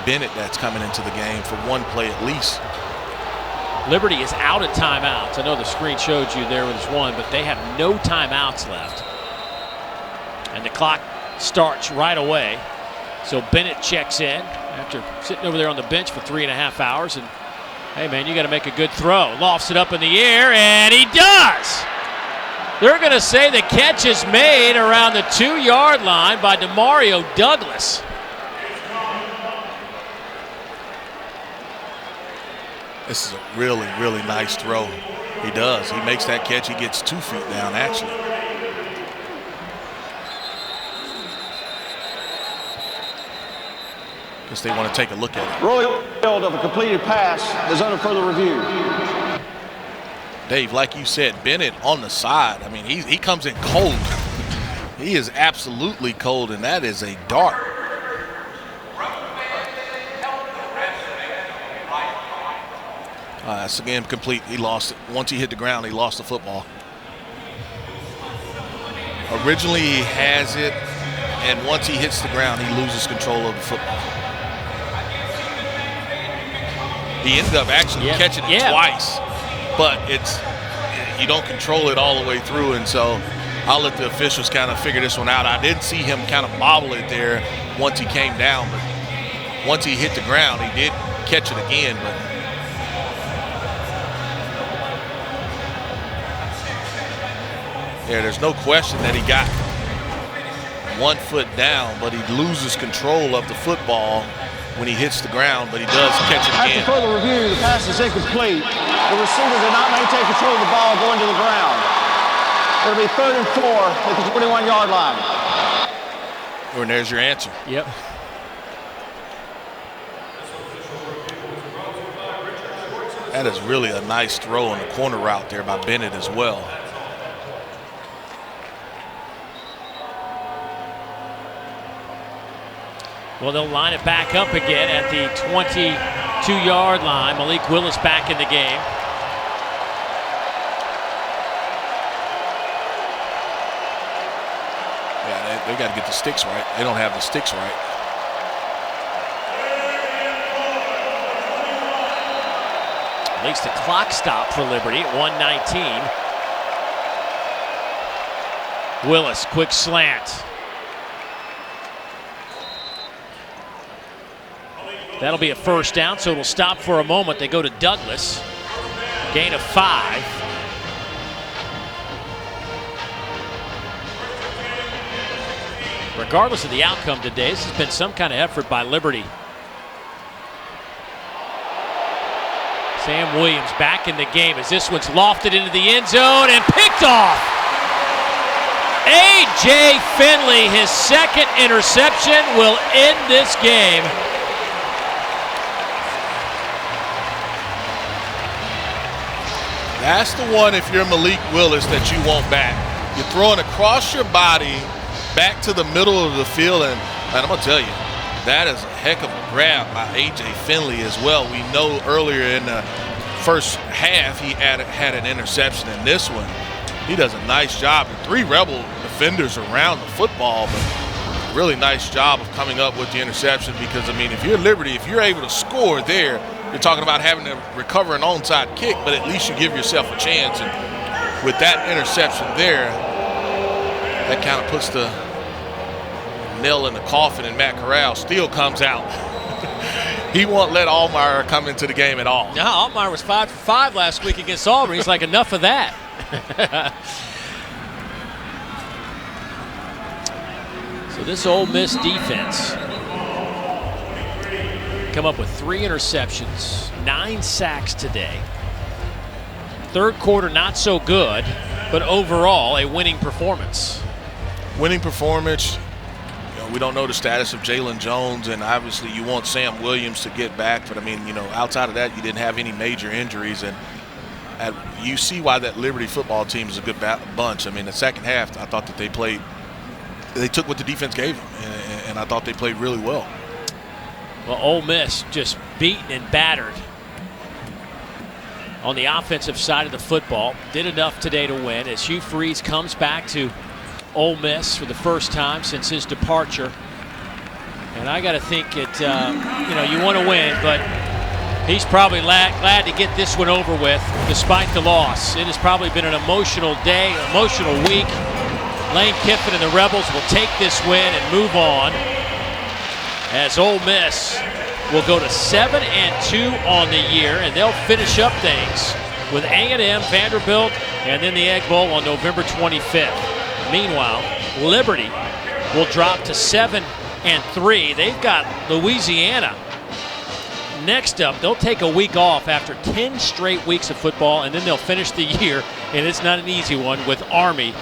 Bennett that's coming into the game for one play at least. Liberty is out of timeouts. I know the screen showed you there was one, but they have no timeouts left. And the clock starts right away. So Bennett checks in after sitting over there on the bench for 3.5 hours. And hey, man, you got to make a good throw. Lofts it up in the air, and he does. They're going to say the catch is made around the 2-yard line by Demario Douglas. This is a really, really nice throw. He does. He makes that catch. He gets 2 feet down, actually. Guess they want to take a look at it. Rolling field of a completed pass is under further review. Dave, like you said, Bennett on the side. I mean, he comes in cold. He is absolutely cold, and that is a dart. That's again complete. He lost it. Once he hit the ground, he lost the football. Originally, he has it, and once he hits the ground, he loses control of the football. He ended up actually catching it twice, but you don't control it all the way through, and so I'll let the officials kind of figure this one out. I did see him kind of bobble it there once he came down, but once he hit the ground, he did catch it again. But there's no question that he got 1 foot down, but he loses control of the football when he hits the ground, but he does catch it again. After further review, the pass is incomplete. The receiver did not maintain control of the ball going to the ground. It'll be 3rd and 4 at the 21-yard line. And there's your answer. Yep. That is really a nice throw on the corner route there by Bennett as well. Well, they'll line it back up again at the 22-yard line. Malik Willis back in the game. Yeah, they got to get the sticks right. They don't have the sticks right. At least a clock stop for Liberty at 1:19. Willis, quick slant. That'll be a first down, so it'll stop for a moment. They go to Douglas. Gain of 5. Regardless of the outcome today, this has been some kind of effort by Liberty. Sam Williams back in the game as this one's lofted into the end zone and picked off. A.J. Finley, his 2nd interception, will end this game. That's the one, if you're Malik Willis, that you want back. You're throwing across your body back to the middle of the field, and I'm going to tell you, that is a heck of a grab by A.J. Finley as well. We know earlier in the first half he had an interception. In this one, he does a nice job. And 3 Rebel defenders around the football, but really nice job of coming up with the interception because, I mean, if you're Liberty, if you're able to score there, you're talking about having to recover an onside kick, but at least you give yourself a chance. And with that interception there, that kind of puts the nail in the coffin, and Matt Corral still comes out. He won't let Allmeyer come into the game at all. No, Allmeyer was 5 for 5 last week against Auburn. He's like, enough of that. So this Ole Miss defense come up with 3 interceptions, 9 sacks today. 3rd quarter not so good, but overall a winning performance. Winning performance. We don't know the status of Jalen Jones, and obviously you want Sam Williams to get back. But, I mean, outside of that, you didn't have any major injuries. And you see why that Liberty football team is a good bunch. I mean, the second half, I thought that they took what the defense gave them, and I thought they played really well. Well, Ole Miss just beaten and battered on the offensive side of the football. Did enough today to win as Hugh Freeze comes back to Ole Miss for the first time since his departure. And I got to think you want to win, but he's probably glad to get this one over with despite the loss. It has probably been an emotional day, emotional week. Lane Kiffin and the Rebels will take this win and move on as Ole Miss will go to 7-2 on the year, and they'll finish up things with A&M, Vanderbilt, and then the Egg Bowl on November 25th. Meanwhile, Liberty will drop to 7-3. They've got Louisiana next up, they'll take a week off after 10 straight weeks of football, and then they'll finish the year, and it's not an easy one, with Army.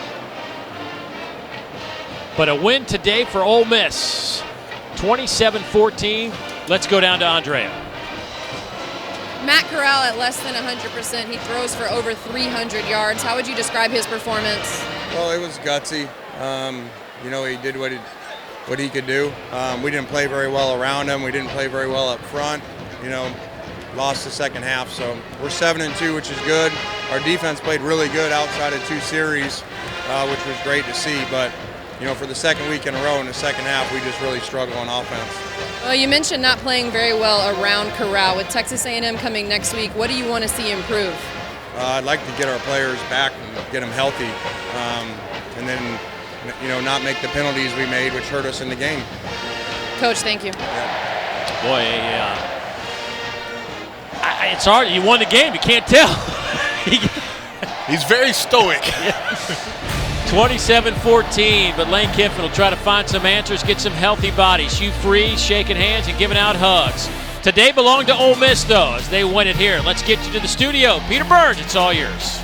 But a win today for Ole Miss, 27-14. Let's go down to Andrea. Matt Corral at less than 100%. He throws for over 300 yards. How would you describe his performance? Well, it was gutsy. He did what he could do. We didn't play very well around him. We didn't play very well up front. Lost the second half. So we're 7-2, which is good. Our defense played really good outside of 2 series, which was great to see. But for the second week in a row in the second half, we just really struggle on offense. Well, you mentioned not playing very well around Corral. With Texas A&M coming next week, what do you want to see improve? I'd like to get our players back and get them healthy, and then not make the penalties we made, which hurt us in the game. Coach, thank you. Yeah. Boy, it's hard. You won the game. You can't tell. He's very stoic. 27-14, but Lane Kiffin will try to find some answers, get some healthy bodies. Hugh Freeze shaking hands and giving out hugs. Today belonged to Ole Miss, though, as they win it here. Let's get you to the studio. Peter Burns, it's all yours.